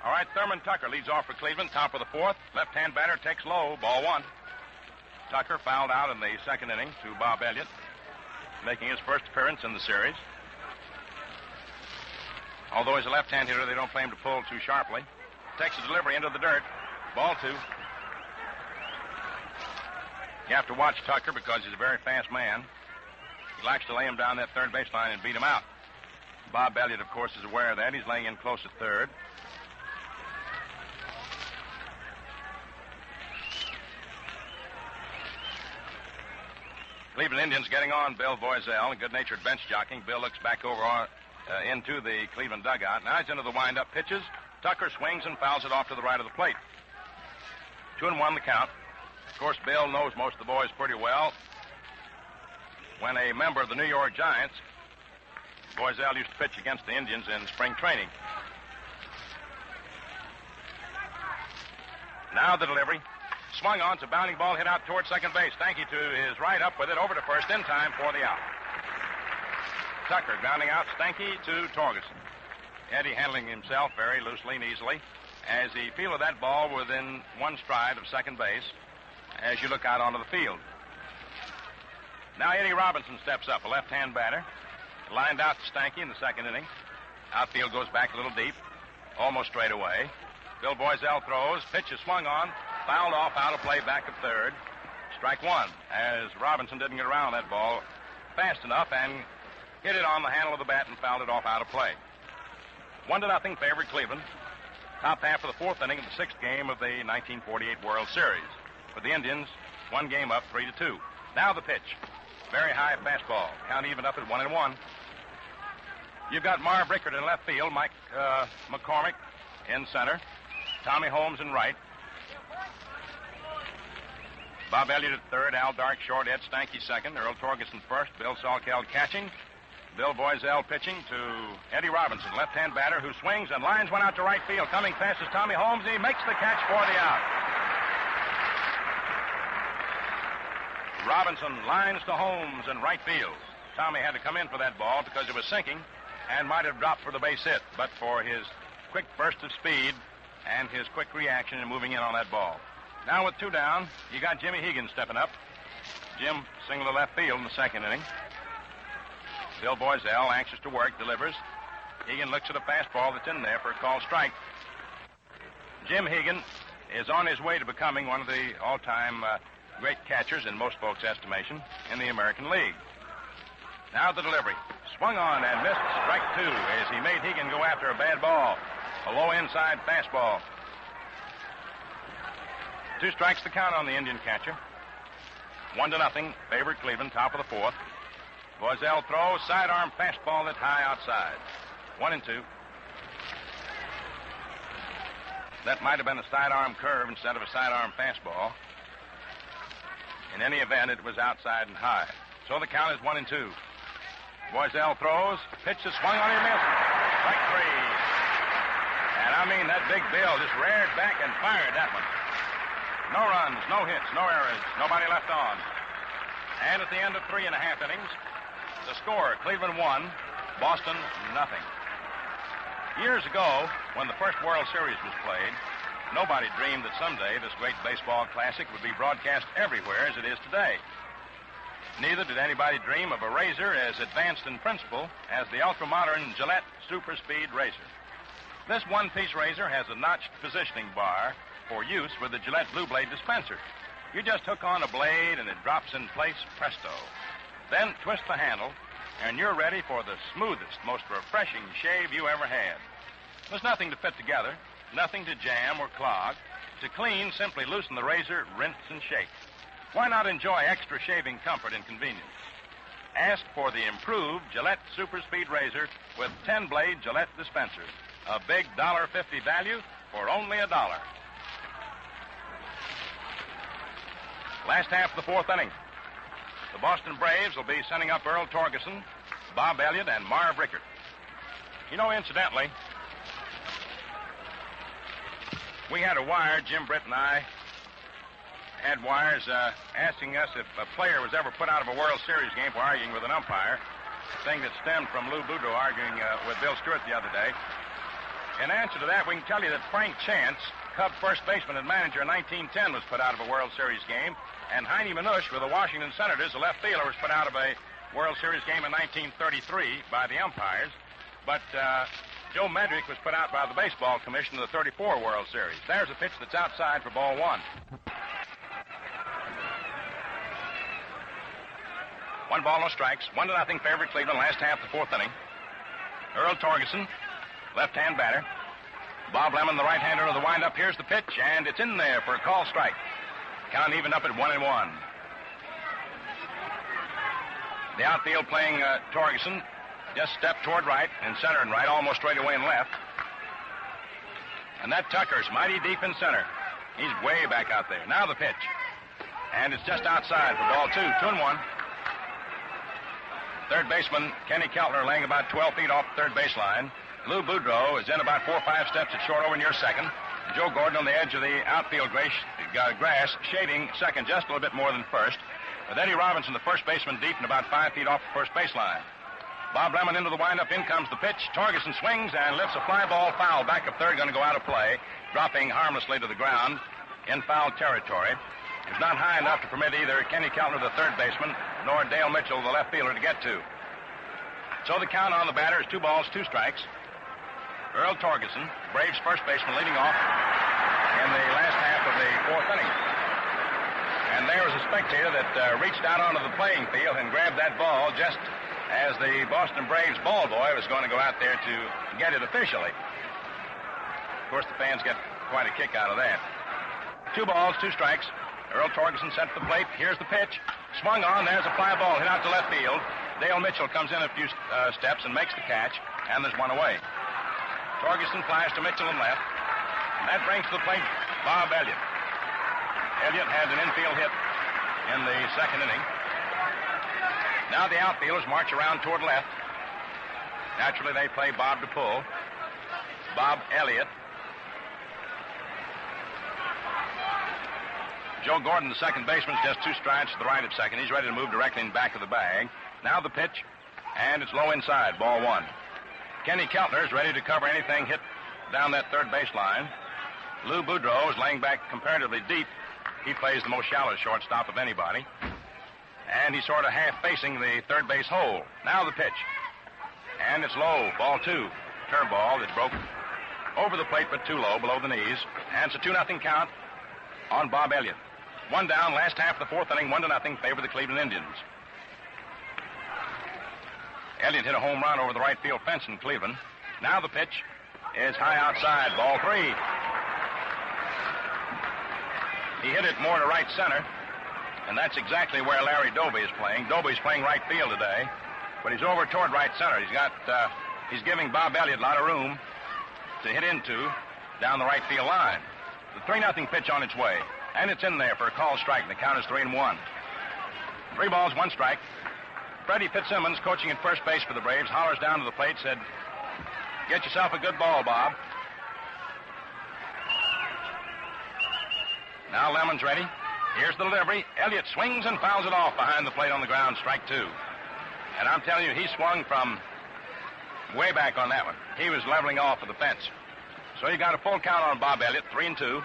All right, Thurman Tucker leads off for Cleveland, top of the 4th. Left-hand batter takes low, ball 1. Tucker fouled out in the second inning to Bob Elliott, making his first appearance in the series. Although he's a left-hand hitter, they don't play him to pull too sharply. Takes a delivery into the dirt, ball 2. You have to watch Tucker because he's a very fast man. He likes to lay him down that third baseline and beat him out. Bob Elliott, of course, is aware of that. He's laying in close at third. Cleveland Indians getting on Bill Voiselle, a good-natured bench jockeying. Bill looks back over into the Cleveland dugout. Now he's into the wind-up pitches. Tucker swings and fouls it off to the right of the plate. 2-1 the count. Of course, Bill knows most of the boys pretty well. When a member of the New York Giants, Voiselle used to pitch against the Indians in spring training. Now the delivery. Swung on, it's a bounding ball hit out towards second base. Stanky to his right, up with it, over to first, in time for the out. Tucker grounding out Stanky to Torgerson. Eddie handling himself very loosely and easily as he fielded that ball within 1 stride of second base as you look out onto the field. Now Eddie Robinson steps up, a left-hand batter. Lined out to Stanky in the second inning. Outfield goes back a little deep, almost straight away. Bill Voiselle throws. Pitch is swung on, fouled off, out of play, back at third. Strike one, as Robinson didn't get around that ball fast enough and hit it on the handle of the bat and fouled it off out of play. 1-0 favored Cleveland. Top half of the fourth inning of the sixth game of the 1948 World Series. For the Indians, one game up, 3-2. Now the pitch. Very high fastball. Count even up at 1-1. You've got Marv Rickert in left field, Mike McCormick in center, Tommy Holmes in right, Bob Elliott at third, Al Dark short, Ed Stanky second, Earl Torgerson first, Bill Salkeld catching, Bill Voiselle pitching to Eddie Robinson, left-hand batter who swings and lines one out to right field. Coming fast is Tommy Holmes. He makes the catch for the out. Robinson lines to Holmes in right field. Tommy had to come in for that ball because it was sinking and might have dropped for the base hit, but for his quick burst of speed and his quick reaction in moving in on that ball. Now with two down, you got Jimmy Higgins stepping up. Jim singled to left field in the second inning. Bill Voiselle, anxious to work, delivers. Hegan looks at a fastball that's in there for a called strike. Jim Hegan is on his way to becoming one of the all-time great catchers, in most folks' estimation, in the American League. Now the delivery. Swung on and missed. Strike two as he made Hegan go after a bad ball. A low inside fastball. 2 strikes to count on the Indian catcher. 1-0, favored Cleveland, top of the fourth. Voiselle throws, sidearm fastball that's high outside. 1-2. That might have been a sidearm curve instead of a sidearm fastball. In any event, it was outside and high. So the count is 1-2. Voiselle throws, pitch is swung on and missed. Strike three. And I mean, that big Bill just reared back and fired that one. No runs, no hits, no errors, nobody left on. And at the end of 3.5 innings, the score, Cleveland 1, Boston nothing. Years ago, when the first World Series was played, nobody dreamed that someday this great baseball classic would be broadcast everywhere as it is today. Neither did anybody dream of a razor as advanced in principle as the ultra-modern Gillette Super Speed Razor. This one-piece razor has a notched positioning bar for use with the Gillette Blue Blade dispenser. You just hook on a blade and it drops in place, presto. Then twist the handle, and you're ready for the smoothest, most refreshing shave you ever had. There's nothing to fit together, nothing to jam or clog. To clean, simply loosen the razor, rinse, and shake. Why not enjoy extra shaving comfort and convenience? Ask for the improved Gillette Super Speed Razor with 10-blade Gillette dispenser. A big $1.50 value for only $1. Last half of the fourth inning. The Boston Braves will be sending up Earl Torgerson, Bob Elliott, and Marv Rickert. You know, incidentally, we had a wire, Jim Britt and I had wires asking us if a player was ever put out of a World Series game for arguing with an umpire, thing that stemmed from Lou Boudreau arguing with Bill Stewart the other day. In answer to that, we can tell you that Frank Chance, Cub first baseman and manager in 1910, was put out of a World Series game, and Heine Manush with the Washington Senators, the left fielder, was put out of a World Series game in 1933 by the umpires. But Joe Medrick was put out by the Baseball Commission of the 34 World Series. There's a pitch that's outside for ball one. 1 ball, no strikes. 1-0 favorite Cleveland, last half of the fourth inning. Earl Torgerson, left-hand batter. Bob Lemon, the right-hander of the windup. Here's the pitch, and it's in there for a call strike. Count even up at 1-1. The outfield playing Torgerson just stepped toward right and center and right, almost straight away and left. And that Tucker's mighty deep in center. He's way back out there. Now the pitch. And it's just outside for ball 2. 2-1. Third baseman Kenny Keltner laying about 12 feet off the third baseline. Lou Boudreau is in about 4 or 5 steps at short over near second. Joe Gordon on the edge of the outfield grass, shading second just a little bit more than first. With Eddie Robinson, the first baseman, deep and about 5 feet off the first baseline. Bob Lemon into the windup. In comes the pitch. Torgerson swings and lifts a fly ball foul. Back of third, going to go out of play, dropping harmlessly to the ground in foul territory. is not high enough to permit either Kenny Keltner, the third baseman, nor Dale Mitchell, the left fielder, to get to. So the count on the batter is 2 balls, 2 strikes. Earl Torgerson, Braves first baseman, leading off in the last half of the 4th inning. And there was a spectator that reached out onto the playing field and grabbed that ball just as the Boston Braves ball boy was going to go out there to get it officially. Of course, the fans get quite a kick out of that. 2 balls, 2 strikes. Earl Torgerson sent to the plate. Here's the pitch. Swung on. There's a fly ball hit out to left field. Dale Mitchell comes in a few steps and makes the catch, and there's one away. Torgerson flies to Mitchell in left. And that brings to the plate Bob Elliott. Elliott had an infield hit in the 2nd inning. Now the outfielders march around toward left. Naturally, they play Bob to pull. Bob Elliott. Joe Gordon, the second baseman, is just 2 strides to the right of second. He's ready to move directly in back of the bag. Now the pitch, and it's low inside, ball 1. Kenny Keltner is ready to cover anything hit down that third baseline. Lou Boudreau is laying back comparatively deep. He plays the most shallow shortstop of anybody. And he's sort of half facing the third base hole. Now the pitch. And it's low, ball 2. Curve ball that's broke over the plate but too low, below the knees. And it's a 2-0 count on Bob Elliott. 1 down, last half of the 4th inning, 1-0, favor the Cleveland Indians. Elliott hit a home run over the right field fence in Cleveland. Now the pitch is high outside, ball 3. He hit it more to right center, and that's exactly where Larry Doby is playing. Doby's playing right field today, but he's over toward right center. He's giving Bob Elliott a lot of room to hit into down the right field line. The 3-0 pitch on its way, and it's in there for a called strike, and the count is 3-1. 3 balls, 1 strike. Freddie Fitzsimmons, coaching at first base for the Braves, hollers down to the plate, said, "Get yourself a good ball, Bob." Now Lemon's ready. Here's the delivery. Elliott swings and fouls it off behind the plate on the ground, strike 2. And I'm telling you, he swung from way back on that one. He was leveling off of the fence. So you got a full count on Bob Elliott, 3-2.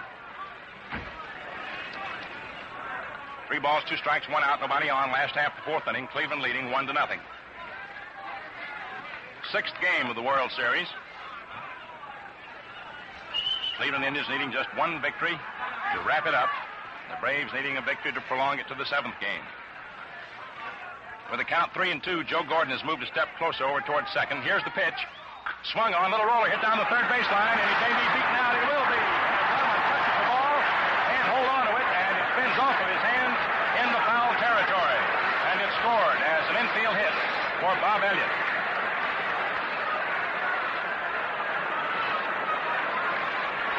3 balls, 2 strikes, 1 out, nobody on. Last half of the 4th inning, Cleveland leading 1-0. 6th game of the World Series. Cleveland Indians needing just 1 victory to wrap it up. The Braves needing a victory to prolong it to the 7th game. With a count 3-2, Joe Gordon has moved a step closer over towards second. Here's the pitch. Swung on, little roller, hit down the third baseline, and he may be beaten out. He will be. Thurman touches the ball, can't hold on to it, and it spins off of his hands in the foul territory. And it's scored as an infield hit for Bob Elliott.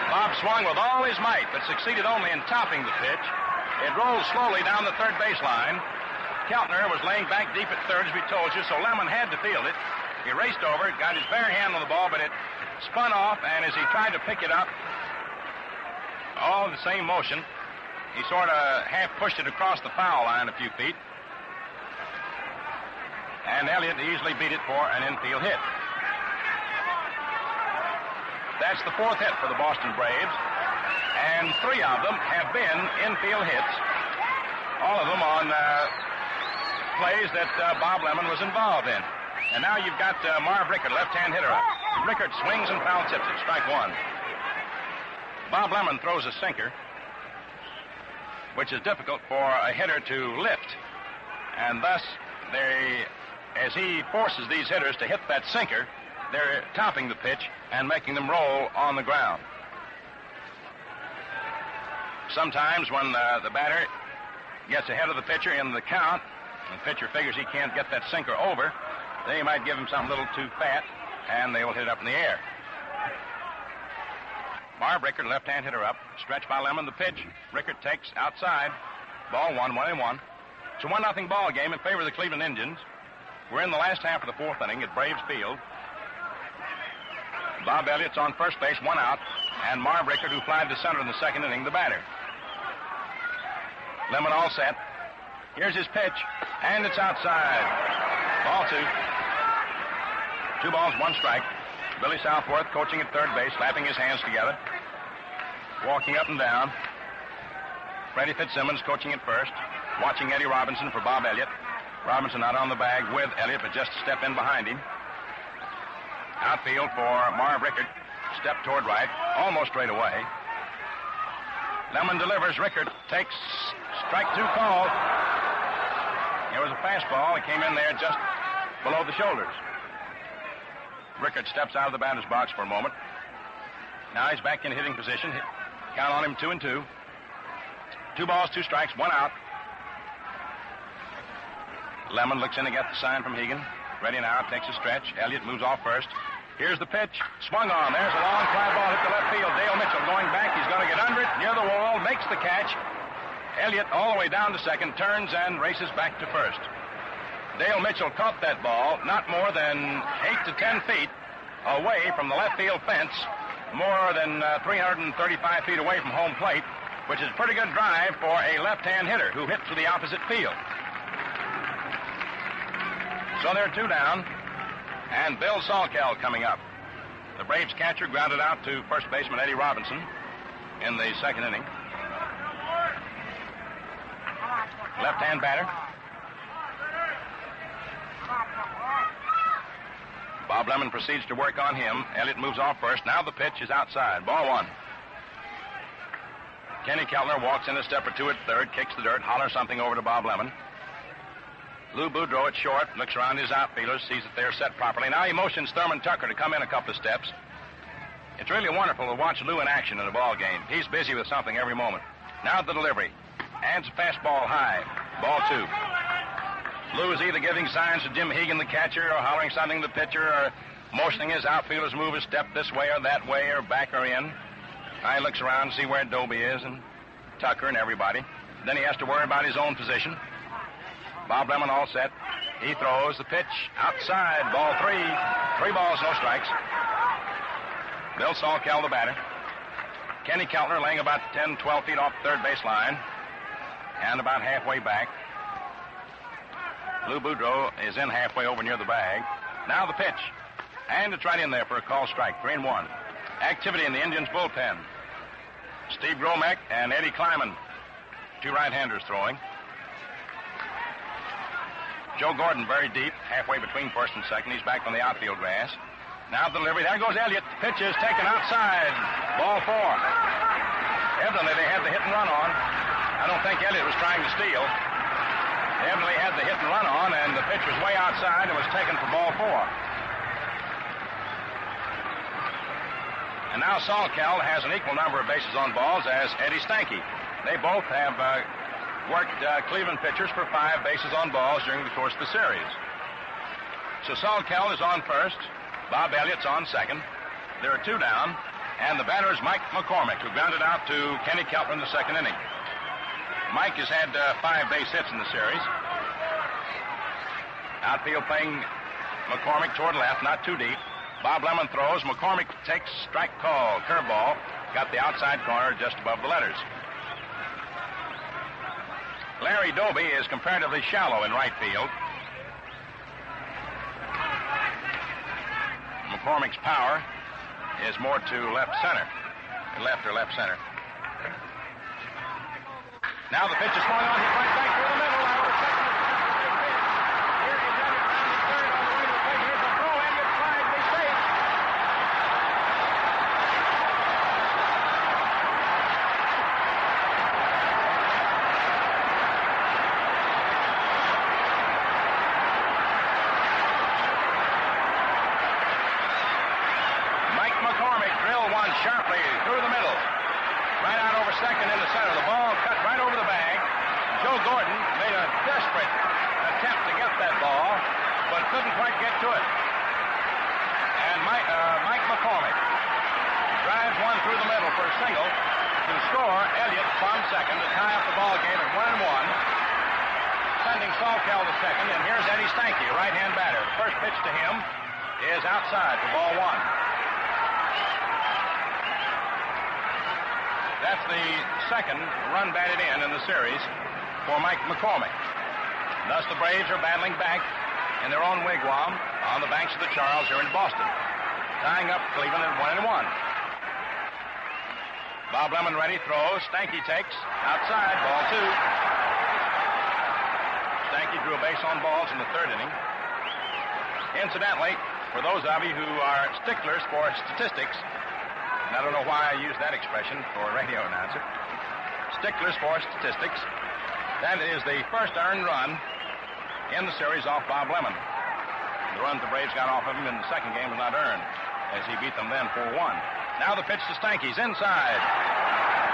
Bob swung with all his might, but succeeded only in topping the pitch. It rolled slowly down the third baseline. Keltner was laying back deep at third, as we told you, so Lemon had to field it. He raced over, got his bare hand on the ball, but it spun off, and as he tried to pick it up, all in the same motion, he sort of half pushed it across the foul line a few feet. And Elliott easily beat it for an infield hit. That's the 4th hit for the Boston Braves, and 3 of them have been infield hits, all of them on plays that Bob Lemon was involved in. And now you've got Marv Rickard, left-hand hitter up. Rickard swings and foul tips it, strike 1. Bob Lemon throws a sinker, which is difficult for a hitter to lift. And thus, as he forces these hitters to hit that sinker, they're topping the pitch and making them roll on the ground. Sometimes when the batter gets ahead of the pitcher in the count, and the pitcher figures he can't get that sinker over, they might give him something a little too fat, and they will hit it up in the air. Marv Rickard, left-hand hitter up. Stretched by Lemon, the pitch. Rickard takes outside. Ball 1, 1-1. It's a 1-0 ball game in favor of the Cleveland Indians. We're in the last half of the 4th inning at Braves Field. Bob Elliott's on first base, 1 out, and Marv Rickard, who flied to center in the 2nd inning, the batter. Lemon all set. Here's his pitch, and it's outside. Ball 2. 2 balls, 1 strike. Billy Southworth coaching at third base, slapping his hands together, walking up and down. Freddie Fitzsimmons coaching at first, watching Eddie Robinson for Bob Elliott. Robinson out on the bag with Elliott, but just a step in behind him. Outfield for Marv Rickard. Step toward right, almost straight away. Lemon delivers. Rickard takes strike 2 call. There was a fastball. It came in there just below the shoulders. Rickard steps out of the batter's box for a moment. Now he's back in hitting position. Count on him 2-2. 2 balls, 2 strikes, 1 out. Lemon looks in to get the sign from Hegan. Ready now, takes a stretch. Elliott moves off first. Here's the pitch. Swung on. There's a long fly ball hit to left field. Dale Mitchell going back. He's going to get under it. Near the wall. Makes the catch. Elliott all the way down to second. Turns and races back to first. Dale Mitchell caught that ball not more than 8 to 10 feet away from the left field fence. More than 335 feet away from home plate, which is a pretty good drive for a left-hand hitter who hit to the opposite field. So they're 2 down. And Bill Salkel coming up. The Braves catcher grounded out to first baseman Eddie Robinson in the second inning. Left-hand batter. Bob Lemon proceeds to work on him. Elliott moves off first. Now the pitch is outside. Ball 1. Kenny Keltner walks in a step or 2 at third, kicks the dirt, hollers something over to Bob Lemon. Lou Boudreau at short, looks around his outfielders, sees that they're set properly. Now he motions Thurman Tucker to come in a couple of steps. It's really wonderful to watch Lou in action in a ball game. He's busy with something every moment. Now the delivery. Adds a fastball high. Ball 2. Lou is either giving signs to Jim Hegan, the catcher, or hollering something to the pitcher, or motioning his outfielders move a step this way or that way or back or in. Now he looks around to see where Doby is and Tucker and everybody. Then he has to worry about his own position. Bob Lemon all set. He throws the pitch outside. Ball 3. 3 balls, no strikes. Bill Salkel, the batter. Kenny Keltner laying about 10, 12 feet off the third base line and about halfway back. Lou Boudreau is in halfway over near the bag. Now the pitch. And it's right in there for a call strike. 3-1. Activity in the Indians' bullpen. Steve Gromek and Eddie Kleiman. 2 right-handers throwing. Joe Gordon very deep, halfway between first and second. He's back on the outfield grass. Now the delivery. There goes Elliott. The pitch is taken outside. Ball 4. Evidently they had the hit and run on. I don't think Elliott was trying to steal. They evidently had the hit and run on, and the pitch was way outside and was taken for ball 4. And now Salkel has an equal number of bases on balls as Eddie Stanky. They both have worked Cleveland pitchers for 5 bases on balls during the course of the series. So Salkel is on first. Bob Elliott's on second. There are 2 down. And the batter is Mike McCormick, who grounded out to Kenny Keltner in the second inning. Mike has had 5 base hits in the series. Outfield playing McCormick toward left, not too deep. Bob Lemon throws. McCormick takes strike call, curveball. Got the outside corner just above the letters. Larry Doby is comparatively shallow in right field. McCormick's power is more to left center. Left or left center. Now the pitch is swung on. He's right back through the middle. Now over second. Here is Elliott down the third on the way to the plate. Here's the throw. Elliott slides. He's safe. Mike McCormick drilled one sharply through the middle. Right out over second into center. The ball cut right over the bag. Joe Gordon made a desperate attempt to get that ball, but couldn't quite get to it. And Mike McCormick drives one through the middle for a single to score Elliott from second to tie up the ball game at 1-1. Sending Salkel to second, and here's Eddie Stanky, right-hand batter. The first pitch to him is outside for ball 1. That's the second run batted in the series for Mike McCormick. Thus the Braves are battling back in their own wigwam on the banks of the Charles here in Boston, tying up Cleveland at 1-1. Bob Lemon ready, throws. Stanky takes. Outside, ball 2. Stanky drew a base on balls in the 3rd inning. Incidentally, for those of you who are sticklers for statistics, and I don't know why I use that expression for a radio announcer, sticklers for statistics, that is the first earned run in the series off Bob Lemon. The run the Braves got off of him in the second game was not earned, as he beat them then 4-1. Now the pitch to Stanky's inside.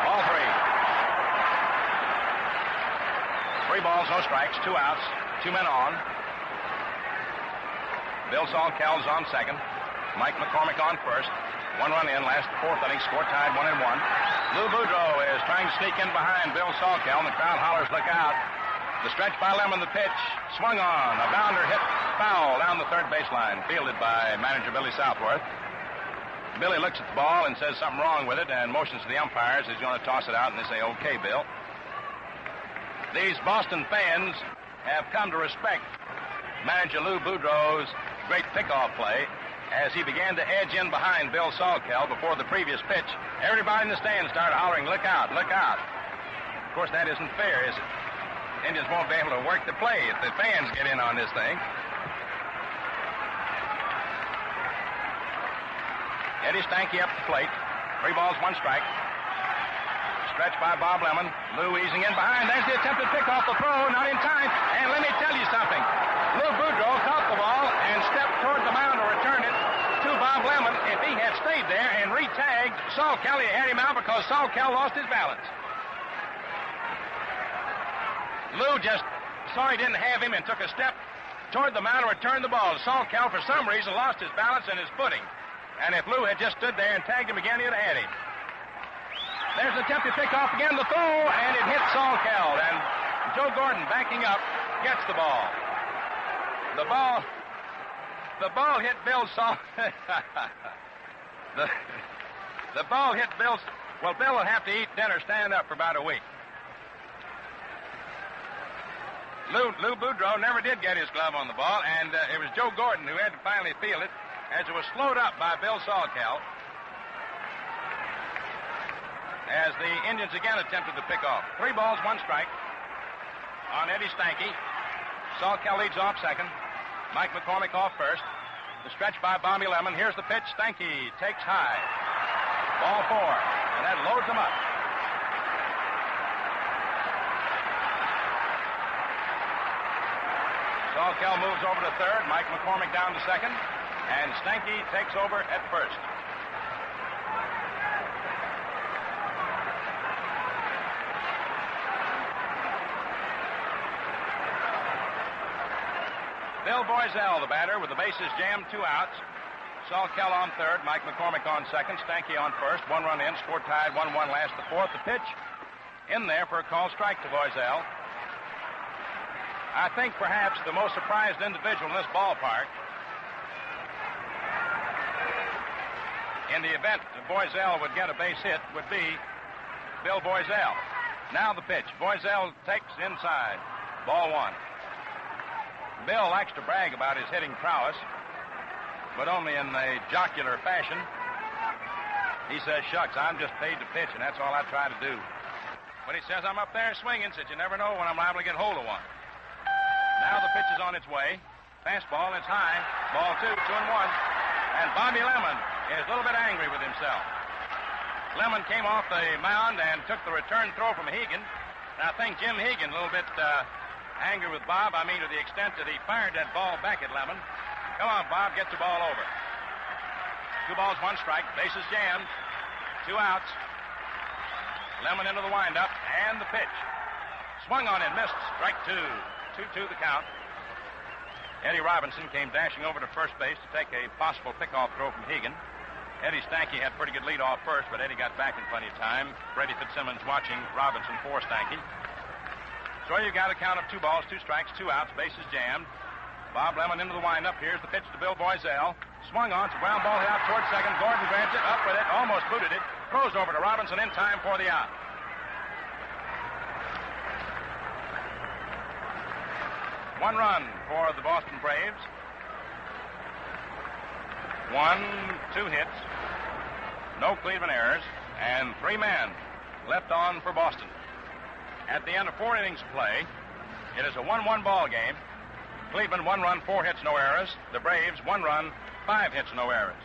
Ball 3. 3 balls, no strikes, 2 outs, 2 men on. Bill Salkell's on second. Mike McCormick on first. 1 run in, last 4th inning, score tied 1-1. Lou Boudreau is trying to sneak in behind Bill Salkell, and the crowd hollers, look out. The stretch by Lemon, the pitch, swung on. A bounder hit foul down the 3rd baseline, fielded by manager Billy Southworth. Billy looks at the ball and says something wrong with it and motions to the umpires. He's going to toss it out, and they say, okay, Bill. These Boston fans have come to respect manager Lou Boudreau's great pickoff play as he began to edge in behind Bill Salkell before the previous pitch. Everybody in the stands started hollering, look out, look out. Of course, that isn't fair, is it? Indians won't be able to work the play if the fans get in on this thing. Eddie Stanky up the plate. 3 balls, 1 strike. Stretch by Bob Lemon. Lou easing in behind. There's the attempted pickoff. The throw, not in time. And let me tell you something. Lou Boudreau caught the ball and stepped toward the mound to return it to Bob Lemon. If he had stayed there and re-tagged, Saul Kelly had him out because Saul Kell lost his balance. Lou just saw he didn't have him and took a step toward the mound and returned the ball. Saul Kell, for some reason, lost his balance and his footing. And if Lou had just stood there and tagged him again, he'd have had him. There's the attempted pickoff again, the throw, and it hit Saul Kell. And Joe Gordon, backing up, gets the ball. The ball hit Bill Saul. the ball hit Bill. Well, Bill will have to eat dinner stand up for about a week. Lou Boudreau never did get his glove on the ball, and it was Joe Gordon who had to finally field it as it was slowed up by Bill Salkell as the Indians again attempted to pick off. 3 balls, 1 strike on Eddie Stanky. Salkell leads off second. Mike McCormick off first. The stretch by Bobby Lemon. Here's the pitch. Stanky takes high. Ball 4, and that loads him up. Salkell moves over to third. Mike McCormick down to second. And Stanky takes over at first. Bill Voiselle, the batter, with the bases jammed, 2 outs. Salkell on third. Mike McCormick on second. Stanky on first. 1 run in. Score tied 1-1 last the 4th. The pitch in there for a called strike to Voiselle. I think perhaps the most surprised individual in this ballpark, in the event that Voiselle would get a base hit, would be Bill Voiselle. Now the pitch. Voiselle takes inside. Ball 1. Bill likes to brag about his hitting prowess, but only in a jocular fashion. He says, shucks, I'm just paid to pitch, and that's all I try to do. But he says, I'm up there swinging, since you never know when I'm liable to get hold of one. Now the pitch is on its way. Fastball, it's high. Ball 2, 2-1. And Bobby Lemon is a little bit angry with himself. Lemon came off the mound and took the return throw from Hegan. And I think Jim Hegan a little bit angry with Bob. I mean, to the extent that he fired that ball back at Lemon. Come on, Bob, get the ball over. 2 balls, 1 strike. Bases jammed. 2 outs. Lemon into the windup. And the pitch. Swung on it, missed. Strike 2. 2-2 the count. Eddie Robinson came dashing over to first base to take a possible pickoff throw from Hegan. Eddie Stanky had pretty good lead off first, but Eddie got back in plenty of time. Brady Fitzsimmons watching Robinson for Stanky. So you got a count of 2 balls, 2 strikes, 2 outs, bases jammed. Bob Lemon into the windup. Here's the pitch to Bill Voiselle. Swung on, it's a ground ball hit out towards second. Gordon grabs it, up with it, almost booted it. Throws over to Robinson in time for the out. 1 run for the Boston Braves. 2 hits. No Cleveland errors. and 3 men left on for Boston. At the end of 4 innings of play, it is a 1-1 ball game. Cleveland 1 run, 4 hits, no errors. The Braves 1 run, 5 hits, no errors.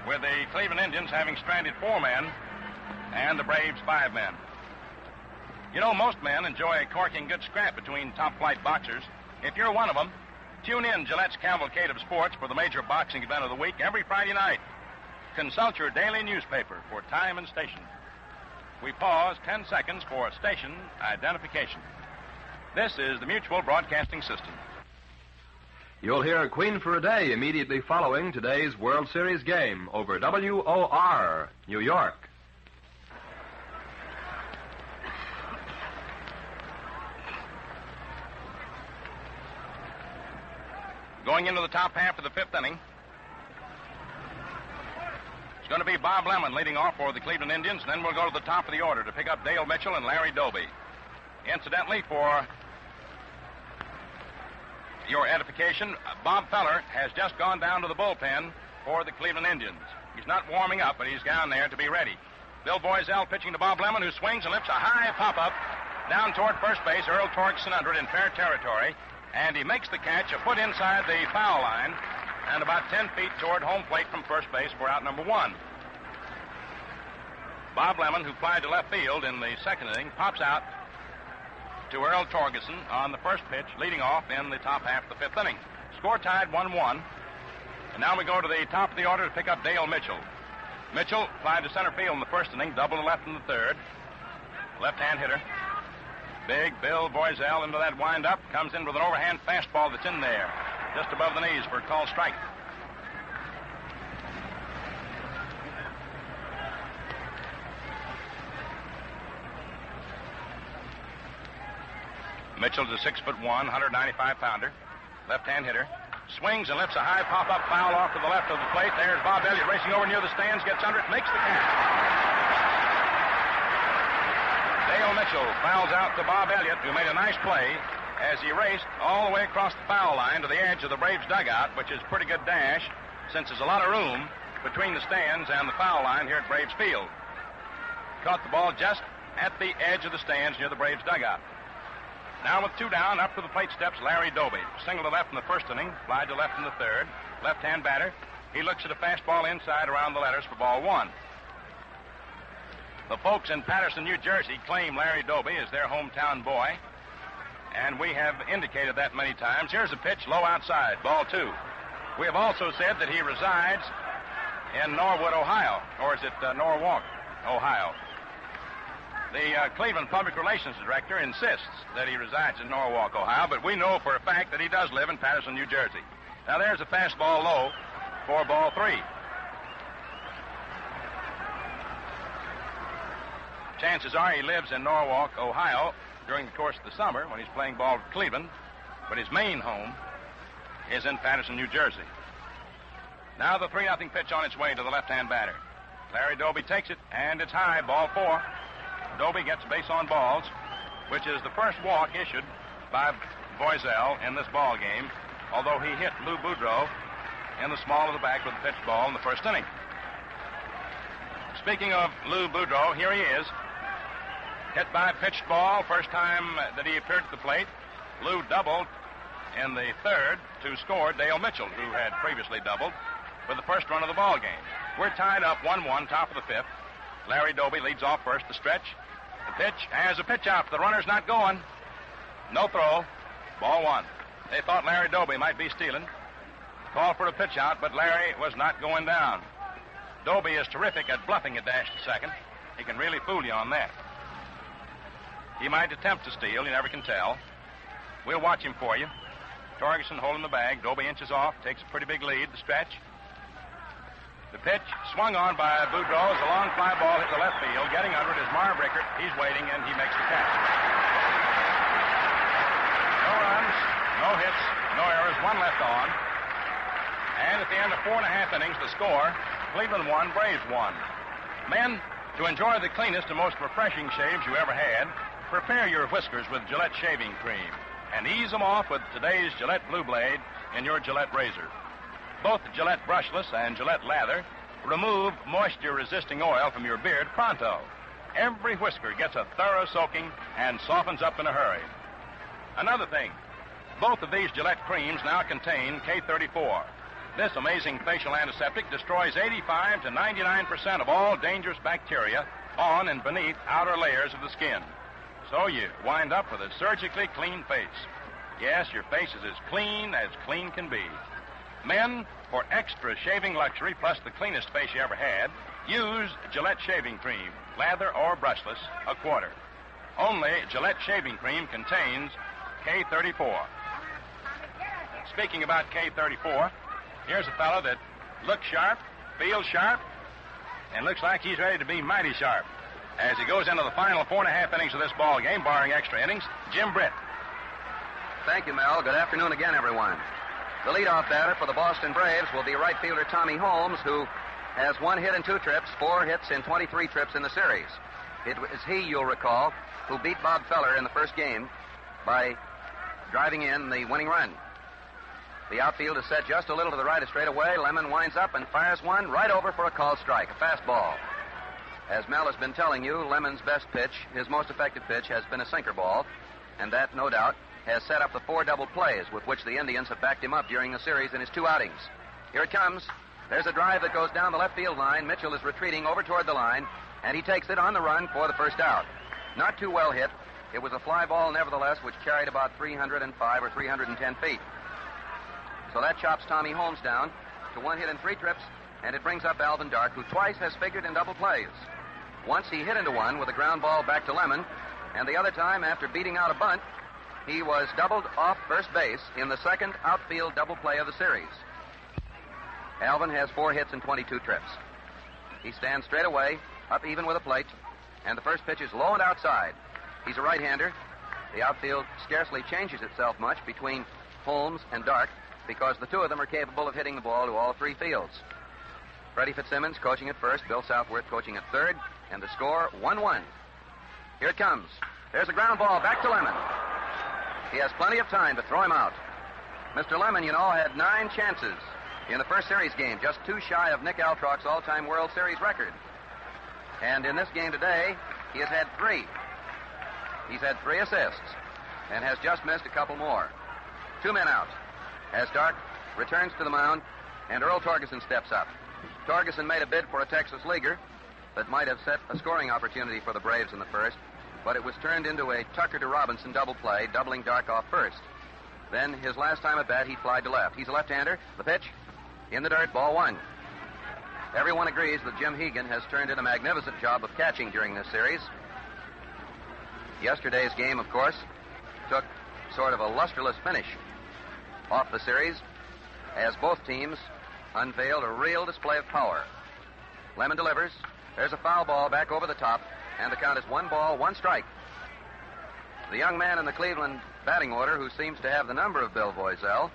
With the Cleveland Indians having stranded 4 men and the Braves 5 men. You know, most men enjoy a corking good scrap between top-flight boxers. If you're one of them, tune in Gillette's Cavalcade of Sports for the major boxing event of the week every Friday night. Consult your daily newspaper for time and station. We pause 10 seconds for station identification. This is the Mutual Broadcasting System. You'll hear Queen for a Day immediately following today's World Series game over WOR, New York. Going into the top half of the 5th inning, it's going to be Bob Lemon leading off for the Cleveland Indians, and then we'll go to the top of the order to pick up Dale Mitchell and Larry Doby. Incidentally, for your edification, Bob Feller has just gone down to the bullpen for the Cleveland Indians. He's not warming up, but he's down there to be ready. Bill Voiselle pitching to Bob Lemon, who swings and lifts a high pop-up down toward first base. Earl Torgeson under it in fair territory. And he makes the catch a foot inside the foul line and about 10 feet toward home plate from first base for out number 1. Bob Lemon, who flied to left field in the 2nd inning, pops out to Earl Torgeson on the first pitch, leading off in the top half of the 5th inning. Score tied 1-1. And now we go to the top of the order to pick up Dale Mitchell. Mitchell flied to center field in the 1st inning, double to left in the 3rd. Left-hand hitter. Big Bill Voiselle into that windup. Comes in with an overhand fastball that's in there, just above the knees for a called strike. Mitchell's a 6'1", 195-pounder. Left-hand hitter. Swings and lifts a high pop-up foul off to the left of the plate. There's Bob Elliott racing over near the stands, gets under it, makes the catch. Dale Mitchell fouls out to Bob Elliott, who made a nice play as he raced all the way across the foul line to the edge of the Braves dugout, which is a pretty good dash since there's a lot of room between the stands and the foul line here at Braves Field. Caught the ball just at the edge of the stands near the Braves dugout. Now with 2 down, up to the plate steps Larry Doby. Single to left in the 1st inning, fly to left in the 3rd. Left-hand batter. He looks at a fastball inside around the letters for ball 1. The folks in Patterson, New Jersey claim Larry Doby as their hometown boy, and we have indicated that many times. Here's a pitch low outside, ball 2. We have also said that he resides in Norwood, Ohio, or is it Norwalk, Ohio? The Cleveland Public Relations Director insists that he resides in Norwalk, Ohio, but we know for a fact that he does live in Patterson, New Jersey. Now there's a fastball low for ball 3. Chances are he lives in Norwalk, Ohio, during the course of the summer when he's playing ball with Cleveland, but his main home is in Patterson, New Jersey. Now the 3-0 pitch on its way to the left-hand batter. Larry Doby takes it, and it's high, ball 4. Doby gets base on balls, which is the first walk issued by Voiselle in this ball game, although he hit Lou Boudreau in the small of the back with a pitched ball in the 1st inning. Speaking of Lou Boudreau, here he is. Hit by a pitched ball, first time that he appeared at the plate. Lou doubled in the 3rd to score Dale Mitchell, who had previously doubled for the first run of the ball game. We're tied up 1-1, top of the 5th. Larry Doby leads off first to stretch. The pitch has a pitch out. The runner's not going. No throw. Ball 1. They thought Larry Doby might be stealing. Call for a pitch out, but Larry was not going down. Doby is terrific at bluffing a dash to second. He can really fool you on that. He might attempt to steal. You never can tell. We'll watch him for you. Torgeson holding the bag. Doby inches off. Takes a pretty big lead. The stretch. The pitch swung on by Boudreau as a long fly ball hit the left field. Getting under it is Marv Rickert. He's waiting, and he makes the catch. No runs, no hits, no errors. 1 left on. And at the end of 4.5 innings, the score, Cleveland 1, Braves 1. Men, to enjoy the cleanest and most refreshing shaves you ever had, prepare your whiskers with Gillette shaving cream and ease them off with today's Gillette Blue Blade in your Gillette razor. Both Gillette Brushless and Gillette Lather remove moisture-resisting oil from your beard pronto. Every whisker gets a thorough soaking and softens up in a hurry. Another thing, both of these Gillette creams now contain K34. This amazing facial antiseptic destroys 85 to 99% of all dangerous bacteria on and beneath outer layers of the skin. So you wind up with a surgically clean face. Yes, your face is as clean can be. Men, for extra shaving luxury plus the cleanest face you ever had, use Gillette shaving cream, lather or brushless, a quarter. Only Gillette shaving cream contains K34. Speaking about K34, here's a fellow that looks sharp, feels sharp, and looks like he's ready to be mighty sharp. As he goes into the final 4.5 innings of this ball game, barring extra innings, Jim Britt. Thank you, Mel. Good afternoon again, everyone. The leadoff batter for the Boston Braves will be right fielder Tommy Holmes, who has 1 hit in 2 trips, 4 hits in 23 trips in the series. It was he, you'll recall, who beat Bob Feller in the first game by driving in the winning run. The outfield is set just a little to the right of straightaway. Lemon winds up and fires one right over for a called strike, a fastball. As Mel has been telling you, Lemon's best pitch, his most effective pitch, has been a sinker ball, and that, no doubt, has set up the 4 double plays with which the Indians have backed him up during the series in his 2 outings. Here it comes. There's a drive that goes down the left field line. Mitchell is retreating over toward the line, and he takes it on the run for the first out. Not too well hit. It was a fly ball, nevertheless, which carried about 305 or 310 feet. So that chops Tommy Holmes down to 1 hit in 3 trips, and it brings up Alvin Dark, who twice has figured in double plays. Once he hit into one with a ground ball back to Lemon, and the other time, after beating out a bunt, he was doubled off first base in the second outfield double play of the series. Alvin has 4 hits in 22 trips. He stands straight away, up even with a plate, and the first pitch is low and outside. He's a right-hander. The outfield scarcely changes itself much between Holmes and Dark because the 2 of them are capable of hitting the ball to all 3 fields. Freddie Fitzsimmons coaching at first, Bill Southworth coaching at third, and the score 1-1. Here it comes. There's a ground ball back to Lemon. He has plenty of time to throw him out. Mr. Lemon, you know, had 9 chances in the first series game, just 2 shy of Nick Altrock's all-time World Series record. And in this game today, he has had 3. He's had 3 assists and has just missed a couple more. 2 men out as Dark returns to the mound and Earl Torgeson steps up. Torgeson made a bid for a Texas leaguer that might have set a scoring opportunity for the Braves in the first, but it was turned into a Tucker to Robinson double play, doubling Dark off first. Then his last time at bat, he flied to left. He's a left-hander. The pitch in the dirt, ball 1. Everyone agrees that Jim Hegan has turned in a magnificent job of catching during this series. Yesterday's game, of course, took sort of a lusterless finish off the series as both teams unveiled a real display of power. Lemon delivers. There's a foul ball back over the top, and the count is 1 ball, 1 strike. The young man in the Cleveland batting order who seems to have the number of Bill Voiselle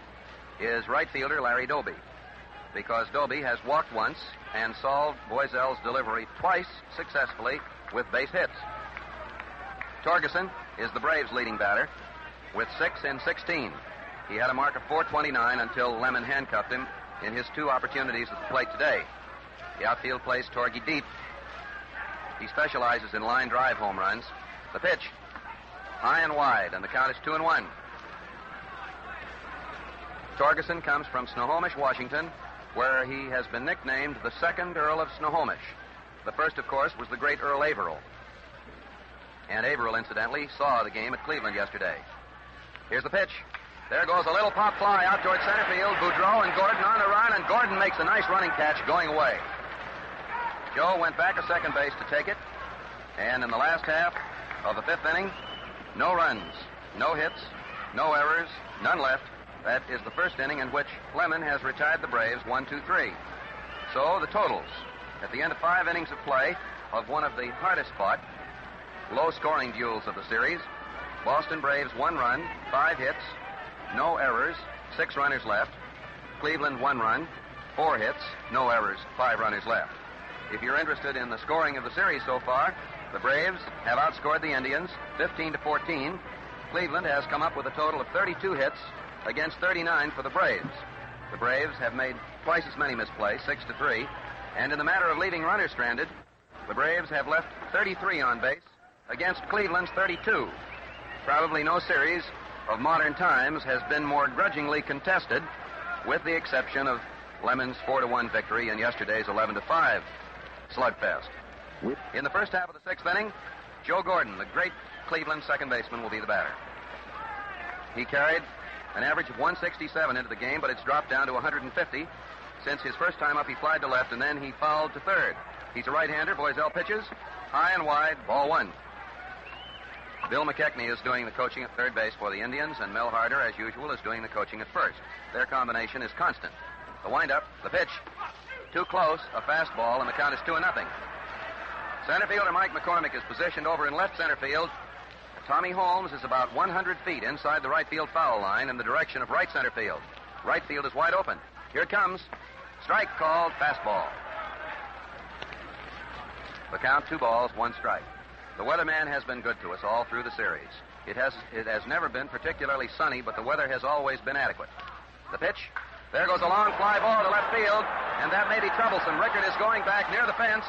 is right fielder Larry Doby, because Doby has walked once and solved Voiselle's delivery twice successfully with base hits. Torgeson is the Braves' leading batter with 6 in 16. He had a mark of 429 until Lemon handcuffed him in his 2 opportunities at the plate today. The outfield plays Torgy deep. He specializes in line drive home runs. The pitch, high and wide, and the count is 2-1. Torgeson comes from Snohomish, Washington, where he has been nicknamed the 2nd Earl of Snohomish. The first, of course, was the great Earl Averill. And Averill, incidentally, saw the game at Cleveland yesterday. Here's the pitch. There goes a little pop fly out toward center field. Boudreau and Gordon on the run, and Gordon makes a nice running catch going away. Joe went back to second base to take it, and in the last half of the 5th inning, no runs, no hits, no errors, none left. That is the first inning in which Lemon has retired the Braves 1-2-3. So the totals at the end of 5 innings of play of one of the hardest fought, low-scoring duels of the series: Boston Braves 1 run, 5 hits, no errors, 6 runners left. Cleveland 1 run, 4 hits, no errors, 5 runners left. If you're interested in the scoring of the series so far, the Braves have outscored the Indians 15-14. Cleveland has come up with a total of 32 hits against 39 for the Braves. The Braves have made twice as many misplays, 6-3, And in the matter of leaving runners stranded, the Braves have left 33 on base against Cleveland's 32. Probably no series of modern times has been more grudgingly contested, with the exception of Lemon's 4-1 victory and yesterday's 11-5 slugfest. In the first half of the sixth inning, Joe Gordon, the great Cleveland second baseman, will be the batter. He carried an average of 167 into the game, but it's dropped down to 150. Since his first time up, he flied to left, and then he fouled to third. He's a right-hander. Voiselle pitches. High and wide, ball one. Bill McKechnie is doing the coaching at third base for the Indians, and Mel Harder, as usual, is doing the coaching at first. Their combination is constant. The windup, the pitch, too close, a fastball, and the count is 2-0. Center fielder Mike McCormick is positioned over in left center field. Tommy Holmes is about 100 feet inside the right field foul line in the direction of right center field. Right field is wide open. Here it comes. Strike called, fastball. The count, 2 balls, 1 strike. The weatherman has been good to us all through the series. It has never been particularly sunny, but the weather has always been adequate. The pitch. There goes a long fly ball to left field, and that may be troublesome. Rickard is going back near the fence,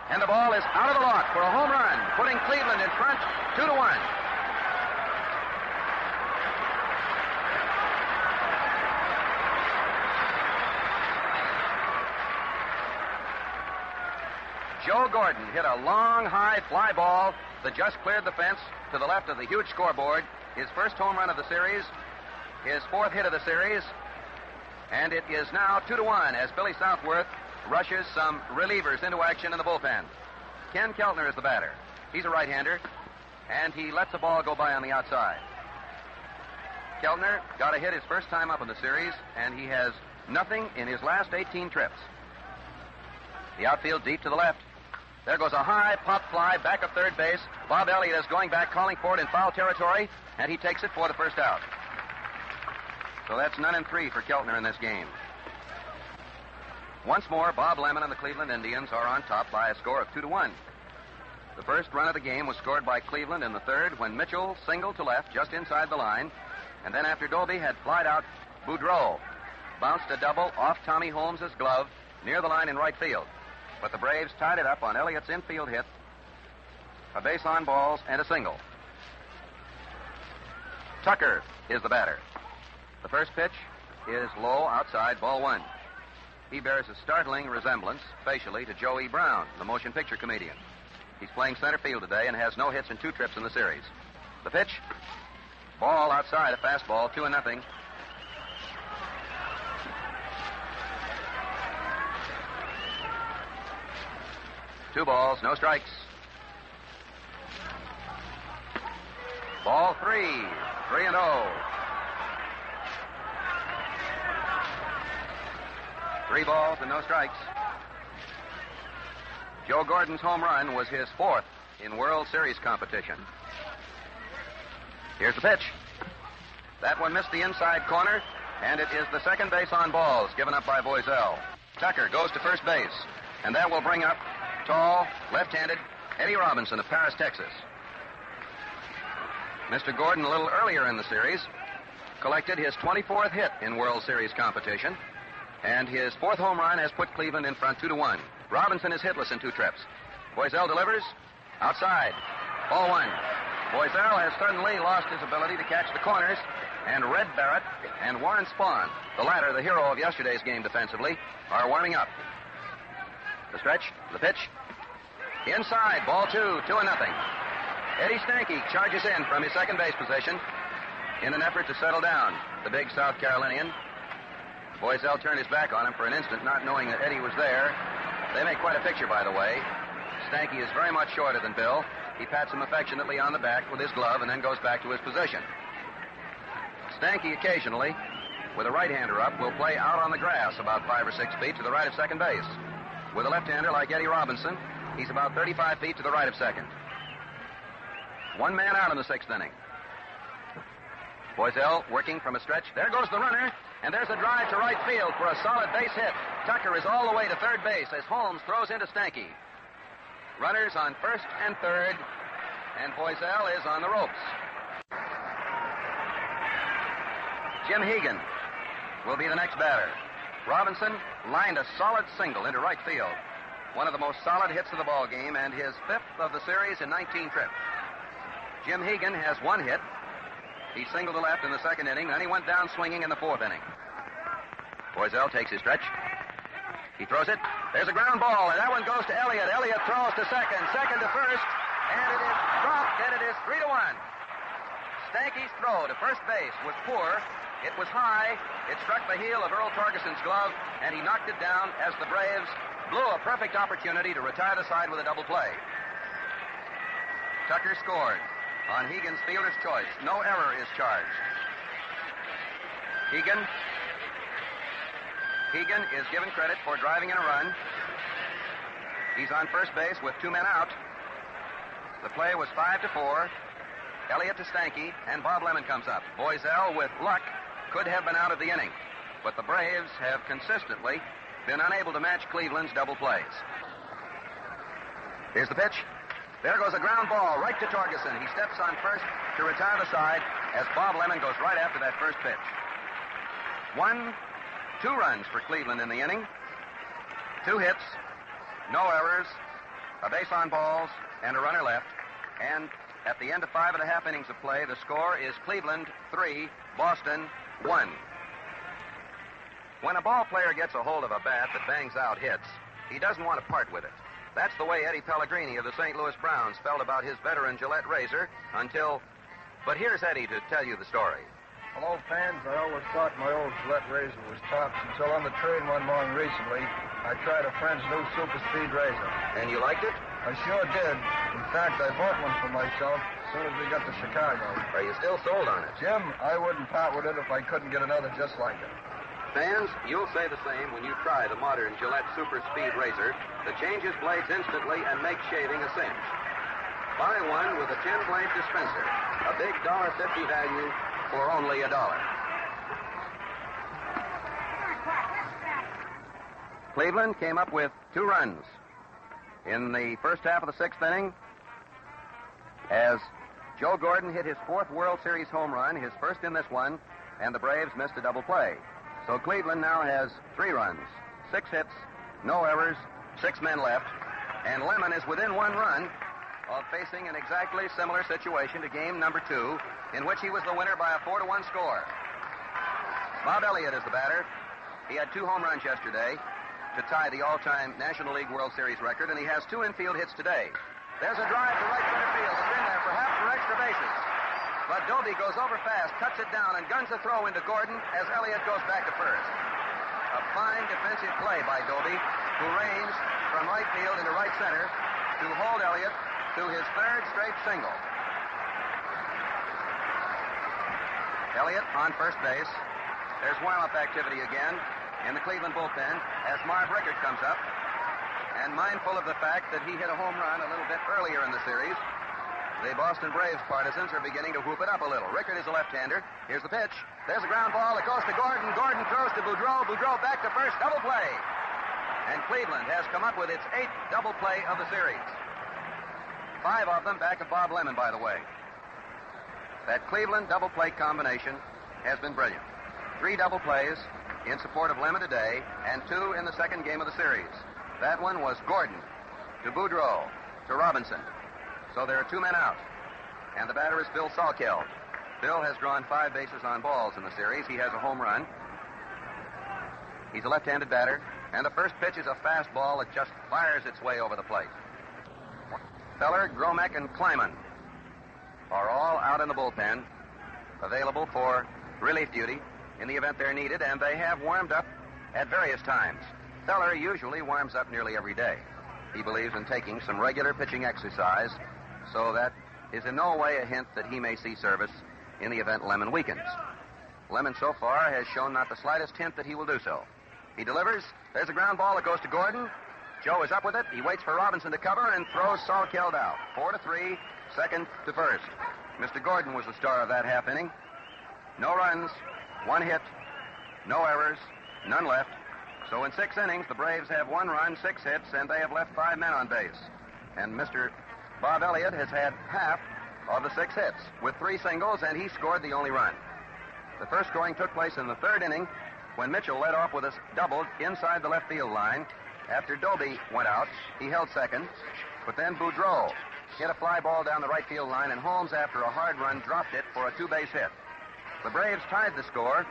and the ball is out of the lot for a home run, putting Cleveland in front 2-1. Joe Gordon hit a long, high fly ball that just cleared the fence to the left of the huge scoreboard. His first home run of the series, his 4th hit of the series, and it is now 2-1 as Billy Southworth rushes some relievers into action in the bullpen. Ken Keltner is the batter. He's a right-hander, and he lets the ball go by on the outside. Keltner got a hit his first time up in the series, and he has nothing in his last 18 trips. The outfield deep to the left. There goes a high pop fly back of third base. Bob Elliott is going back, calling for it in foul territory, and he takes it for the first out. So that's 9-3 for Keltner in this game. Once more, Bob Lemon and the Cleveland Indians are on top by a score of 2-1. The first run of the game was scored by Cleveland in the third when Mitchell singled to left just inside the line, and then after Doby had flied out, Boudreau bounced a double off Tommy Holmes' glove near the line in right field. But the Braves tied it up on Elliott's infield hit, a base on balls, and a single. Tucker is the batter. The first pitch is low outside, ball one. He bears a startling resemblance, facially, to Joe E. Brown, the motion picture comedian. He's playing center field today and has no hits in 2 trips in the series. The pitch, ball outside, a fastball, 2-0. Two balls, no strikes. Ball 3, 3-0. 3 balls and no strikes. Joe Gordon's home run was his 4th in World Series competition. Here's the pitch. That one missed the inside corner, and it is the second base on balls given up by Voiselle. Tucker goes to first base, and that will bring up tall, left-handed Eddie Robinson of Paris, Texas. Mr. Gordon, a little earlier in the series, collected his 24th hit in World Series competition, and his 4th home run has put Cleveland in front 2-1. Robinson is hitless in 2 trips. Voiselle delivers outside. Ball 1. Voiselle has suddenly lost his ability to catch the corners, and Red Barrett and Warren Spahn, the latter the hero of yesterday's game defensively, are warming up. The stretch, the pitch. Inside, ball 2, 2-0. Eddie Stanky charges in from his second base position in an effort to settle down the big South Carolinian. Voiselle turned his back on him for an instant, not knowing that Eddie was there. They make quite a picture, by the way. Stanky is very much shorter than Bill. He pats him affectionately on the back with his glove and then goes back to his position. Stanky occasionally, with a right-hander up, will play out on the grass about 5 or 6 feet to the right of second base. With a left-hander like Eddie Robinson, he's about 35 feet to the right of second. 1 man out in the 6th inning. Voiselle working from a stretch. There goes the runner, and there's a drive to right field for a solid base hit. Tucker is all the way to third base as Holmes throws into Stanky. Runners on first and third, and Voiselle is on the ropes. Jim Hegan will be the next batter. Robinson lined a solid single into right field. one of the most solid hits of the ball game, and his 5th of the series in 19 trips. Jim Hegan has 1 hit. He singled to left in the 2nd inning, then he went down swinging in the 4th inning. Voiselle takes his stretch. He throws it. There's a ground ball, and that one goes to Elliott. Elliott throws to second to first, and it is dropped, and it is 3-1. Stanky's throw to first base was poor. It was high. It struck the heel of Earl Torgeson's glove, and he knocked it down as the Braves blew a perfect opportunity to retire the side with a double play. Tucker scored on Hegan's fielder's choice. No error is charged. Hegan is given credit for driving in a run. He's on first base with 2 men out. The play was 5-4. Elliott to Stanky, and Bob Lemon comes up. Voiselle, with luck, could have been out of the inning, but the Braves have consistently been unable to match Cleveland's double plays. Here's the pitch. There goes a ground ball right to Torgeson. He steps on first to retire the side as Bob Lemon goes right after that first pitch. 2 runs for Cleveland in the inning. 2 hits, no errors, a base on balls, and a runner left. And at the end of 5.5 innings of play, the score is Cleveland 3, Boston 1. When a ball player gets a hold of a bat that bangs out hits, he doesn't want to part with it. That's the way Eddie Pellegrini of the St. Louis Browns felt about his veteran Gillette razor until... But here's Eddie to tell you the story. Hello, fans. I always thought my old Gillette razor was tops until on the train one morning recently, I tried a friend's new super speed razor. And you liked it? I sure did. In fact, I bought one for myself as soon as we got to Chicago. Are you still sold on it? Jim, I wouldn't part with it if I couldn't get another just like it. Fans, you'll say the same when you try the modern Gillette Super Speed razor that changes blades instantly and makes shaving a cinch. Buy one with a 10-blade dispenser, a big $1.50 value for only $1. Cleveland came up with 2 runs in the first half of the 6th inning as Joe Gordon hit his 4th World Series home run, his first in this one, and the Braves missed a double play. So Cleveland now has 3 runs, 6 hits, no errors, 6 men left, and Lemon is within 1 run of facing an exactly similar situation to game number 2, in which he was the winner by a 4-1 score. Bob Elliott is the batter. He had 2 home runs yesterday to tie the all-time National League World Series record, and he has 2 infield hits today. There's a drive to right center field. It's in there, perhaps for extra bases. But Doby goes over fast, cuts it down, and guns a throw into Gordon as Elliott goes back to first. A fine defensive play by Doby, who ranged from right field into right center to hold Elliott to his 3rd straight single. Elliott on first base. There's warm-up activity again in the Cleveland bullpen as Marv Rickert comes up. And mindful of the fact that he hit a home run a little bit earlier in the series, the Boston Braves partisans are beginning to whoop it up a little. Rickert is a left-hander. Here's the pitch. There's a ground ball. It goes to Gordon. Gordon throws to Boudreau. Boudreau back to first. Double play. And Cleveland has come up with its 8th double play of the series. 5 of them back of Bob Lemon, by the way. That Cleveland double play combination has been brilliant. 3 double plays in support of Lemon today, and 2 in the 2nd game of the series. That one was Gordon to Boudreau to Robinson. So there are 2 men out. And the batter is Bill Salkeld. Bill has drawn 5 bases on balls in the series. He has a home run. He's a left-handed batter. And the first pitch is a fastball that just fires its way over the plate. Feller, Gromek, and Kleiman are all out in the bullpen, available for relief duty in the event they're needed, and they have warmed up at various times. Feller usually warms up nearly every day. He believes in taking some regular pitching exercise, so that is in no way a hint that he may see service in the event Lemon weakens. Lemon so far has shown not the slightest hint that he will do so. He delivers. There's a ground ball that goes to Gordon. Joe is up with it. He waits for Robinson to cover and throws Salkeld out. 4-3, 2nd to 1st. Mr. Gordon was the star of that half inning. No runs, 1 hit, no errors, none left. So in 6 innings, the Braves have 1 run, 6 hits, and they have left 5 men on base. And Mr. Bob Elliott has had half of the 6 hits with 3 singles, and he scored the only run. The first scoring took place in the 3rd inning when Mitchell led off with a double inside the left field line. After Doby went out, he held second, but then Boudreau hit a fly ball down the right field line, and Holmes, after a hard run, dropped it for a two-base hit. The Braves tied the score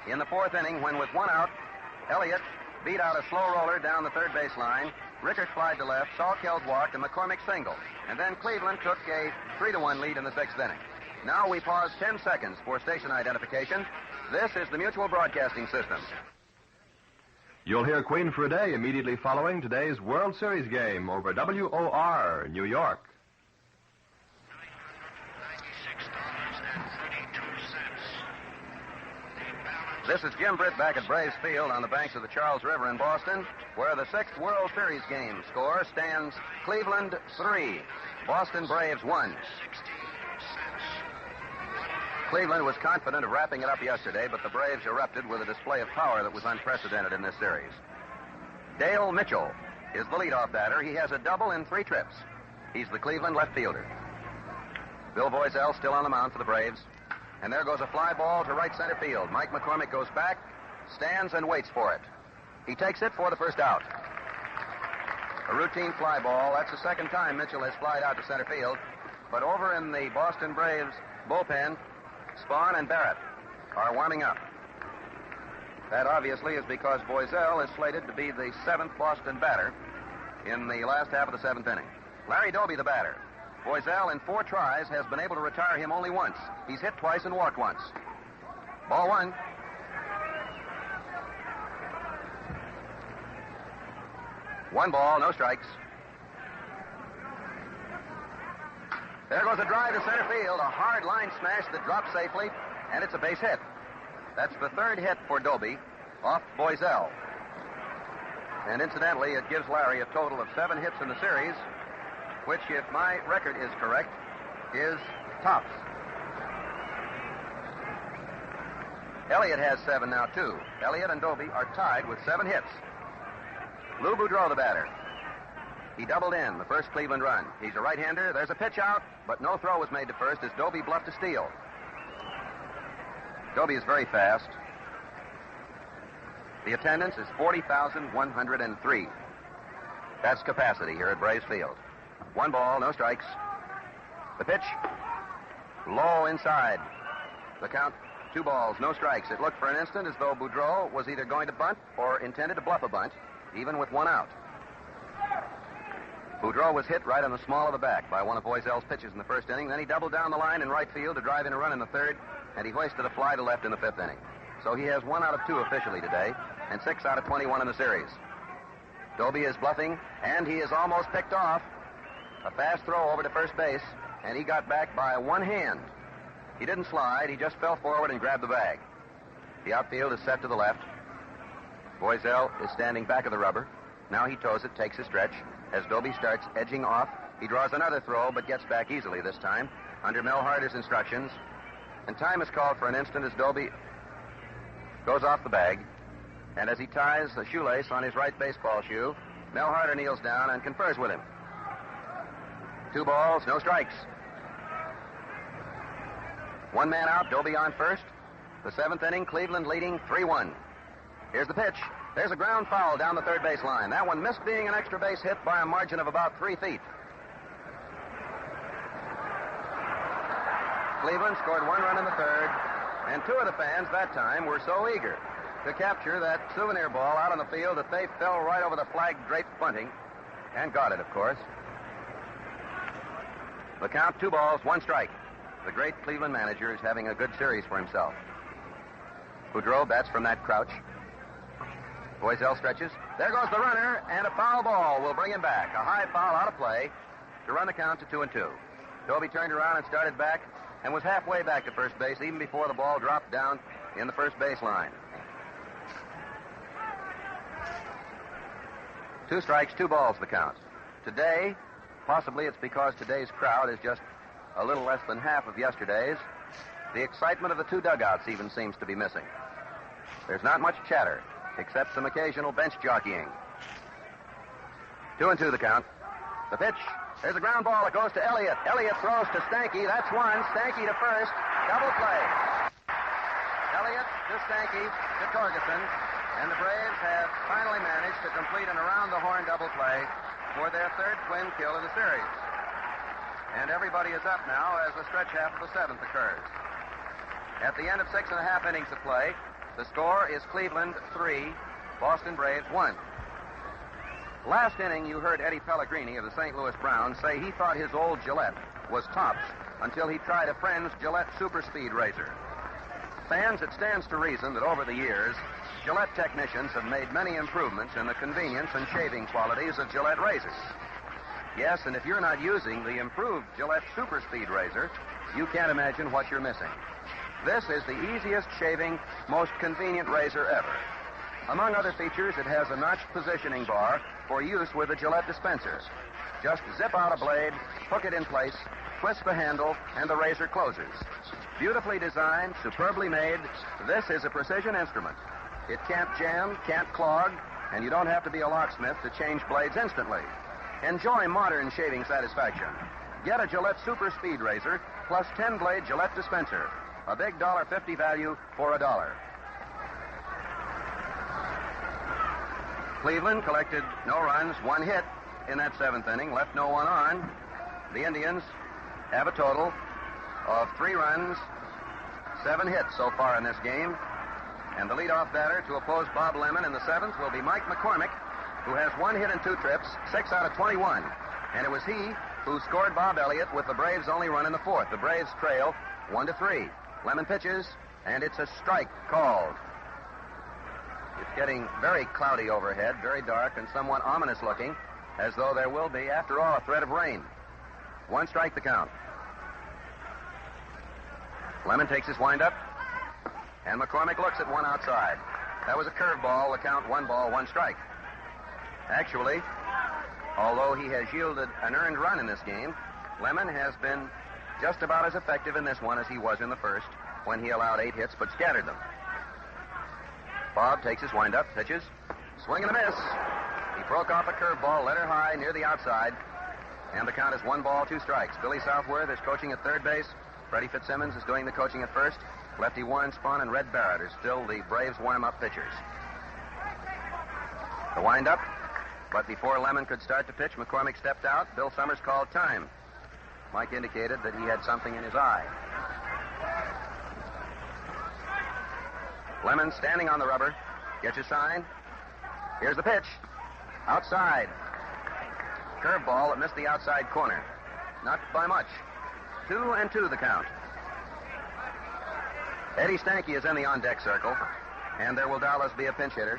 in the fourth inning when, with one out, Elliott beat out a slow roller down the third base line. Rickert flied to left, Salkeld walked, and McCormick singled. And then Cleveland took a 3-1 lead in the sixth inning. Now we pause 10 seconds for station identification. This is the Mutual Broadcasting System. You'll hear Queen for a Day immediately following today's World Series game over WOR, New York. This is Jim Britt back at Braves Field on the banks of the Charles River in Boston, where the sixth World Series game score stands Cleveland 3, Boston Braves 1. Cleveland was confident of wrapping it up yesterday, but the Braves erupted with a display of power that was unprecedented in this series. Dale Mitchell is the leadoff batter. He has a double in 3 trips. He's the Cleveland left fielder. Bill Voiselle still on the mound for the Braves. And there goes a fly ball to right center field. Mike McCormick goes back, stands, and waits for it. He takes it for the first out. A routine fly ball. That's the second time Mitchell has flied out to center field. But over in the Boston Braves bullpen, Spahn and Barrett are warming up. That obviously is because Voiselle is slated to be the 7th Boston batter in the last half of the 7th inning. Larry Doby, the batter. Voiselle, in 4 tries, has been able to retire him only once. He's hit twice and walked once. Ball 1. One ball, no strikes. There goes a drive to center field, a hard line smash that drops safely, and it's a base hit. That's the 3rd hit for Doby off Voiselle. And incidentally, it gives Larry a total of 7 hits in the series, which, if my record is correct, is tops. Elliott has 7 now, too. Elliott and Doby are tied with 7 hits. Lou Boudreau, the batter. He doubled in the first Cleveland run. He's a right-hander. There's a pitch out, but no throw was made to first as Doby bluffed a steal. Doby is very fast. The attendance is 40,103. That's capacity here at Braves Field. 1 ball, no strikes. The pitch, low inside. The count, 2 balls, no strikes. It looked for an instant as though Boudreau was either going to bunt or intended to bluff a bunt, even with 1 out. Boudreau was hit right on the small of the back by one of Voiselle's pitches in the first inning. Then he doubled down the line in right field to drive in a run in the 3rd, and he hoisted a fly to left in the 5th inning. So he has 1 out of 2 officially today, and 6 out of 21 in the series. Doby is bluffing, and he is almost picked off. A fast throw over to first base, and he got back by 1 hand. He didn't slide. He just fell forward and grabbed the bag. The outfield is set to the left. Voiselle is standing back of the rubber. Now he toes it, takes a stretch. As Doby starts edging off, he draws another throw, but gets back easily this time, under Mel Harder's instructions. And time is called for an instant as Doby goes off the bag. And as he ties a shoelace on his right baseball shoe, Mel Harder kneels down and confers with him. 2 balls, no strikes. 1 man out, Doby on first. The 7th inning, Cleveland leading 3-1. Here's the pitch. There's a ground foul down the 3rd base line. That one missed being an extra base hit by a margin of about 3 feet. Cleveland scored 1 run in the 3rd, and 2 of the fans that time were so eager to capture that souvenir ball out on the field that they fell right over the flag-draped bunting and got it, of course. The count, 2 balls, 1 strike. The great Cleveland manager is having a good series for himself. Boudreau bats from that crouch. Voiselle stretches. There goes the runner, and a foul ball will bring him back. A high foul out of play to run the count to 2-2. Doby turned around and started back and was halfway back to first base even before the ball dropped down in the first base line. 2 strikes, 2 balls the count. Today, possibly it's because today's crowd is just a little less than half of yesterday's, the excitement of the 2 dugouts even seems to be missing. There's not much chatter, except some occasional bench jockeying. 2-2 the count. The pitch. There's a ground ball that goes to Elliott. Elliott throws to Stanky. That's 1. Stanky to first. Double play. Elliott to Stanky to Torgerson. And the Braves have finally managed to complete an around-the-horn double play for their third twin kill of the series. And everybody is up now as the stretch half of the seventh occurs. At the end of 6.5 innings of play, the score is Cleveland 3, Boston Braves 1. Last inning, you heard Eddie Pellegrini of the St. Louis Browns say he thought his old Gillette was tops until he tried a friend's Gillette Super Speed Razor. Fans, it stands to reason that over the years, Gillette technicians have made many improvements in the convenience and shaving qualities of Gillette razors. Yes, and if you're not using the improved Gillette Super Speed Razor, you can't imagine what you're missing. This is the easiest shaving, most convenient razor ever. Among other features, it has a notched positioning bar for use with a Gillette dispenser. Just zip out a blade, hook it in place, twist the handle, and the razor closes. Beautifully designed, superbly made, this is a precision instrument. It can't jam, can't clog, and you don't have to be a locksmith to change blades instantly. Enjoy modern shaving satisfaction. Get a Gillette Super Speed Razor plus 10-blade Gillette dispenser. A big $1.50 value for $1. Cleveland collected no runs, 1 hit in that seventh inning, left no one on. The Indians have a total of 3 runs, 7 hits so far in this game. And the leadoff batter to oppose Bob Lemon in the seventh will be Mike McCormick, who has 1 hit and 2 trips, 6 out of 21. And it was he who scored Bob Elliott with the Braves' only run in the fourth. The Braves trail 1-3. Lemon pitches, and it's a strike called. It's getting very cloudy overhead, very dark and somewhat ominous looking, as though there will be, after all, a threat of rain. 1 strike the count. Lemon takes his windup, and McCormick looks at one outside. That was a curveball, the count 1 ball, 1 strike. Actually, although he has yielded an earned run in this game, Lemon has been just about as effective in this one as he was in the first, when he allowed 8 hits but scattered them. Bob takes his windup, pitches, swing and a miss. He broke off a curveball, let her high near the outside, and the count is 1 ball, 2 strikes. Billy Southworth is coaching at third base. Freddie Fitzsimmons is doing the coaching at first. Lefty Warren Spahn and Red Barrett are still the Braves' warm-up pitchers. The windup, but before Lemon could start to pitch, McCormick stepped out. Bill Summers called time. Mike indicated that he had something in his eye. Lemon standing on the rubber, gets a sign. Here's the pitch. Outside. Curveball that missed the outside corner. Not by much. 2-2 the count. Eddie Stanky is in the on-deck circle, and there will doubtless be a pinch hitter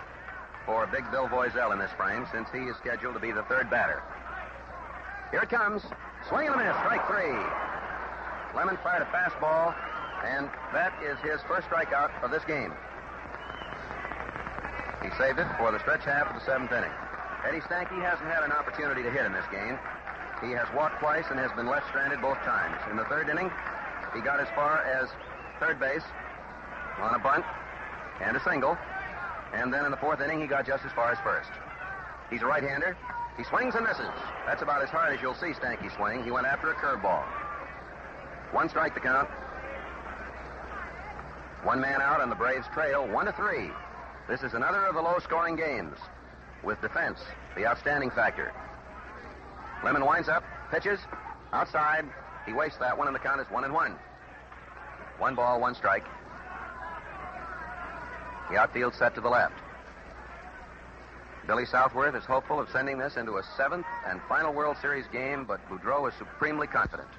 for Big Bill Voiselle in this frame, since he is scheduled to be the third batter. Here it comes. Swing and a miss. Strike 3. Lemon fired a fastball, and that is his first strikeout of this game. He saved it for the stretch half of the seventh inning. Eddie Stanky hasn't had an opportunity to hit in this game. He has walked twice and has been left stranded both times. In the third inning, he got as far as third base on a bunt and a single. And then in the fourth inning, he got just as far as first. He's a right-hander. He swings and misses. That's about as hard as you'll see Stanky swing. He went after a curveball. 1 strike the count. 1 man out, and the Braves trail 1-3. This is another of the low-scoring games, with defense the outstanding factor. Lemon winds up, pitches, outside. He wastes that one, and the count is 1-1. 1 ball, 1 strike. The outfield set to the left. Billy Southworth is hopeful of sending this into a 7th and final World Series game, but Boudreau is supremely confident.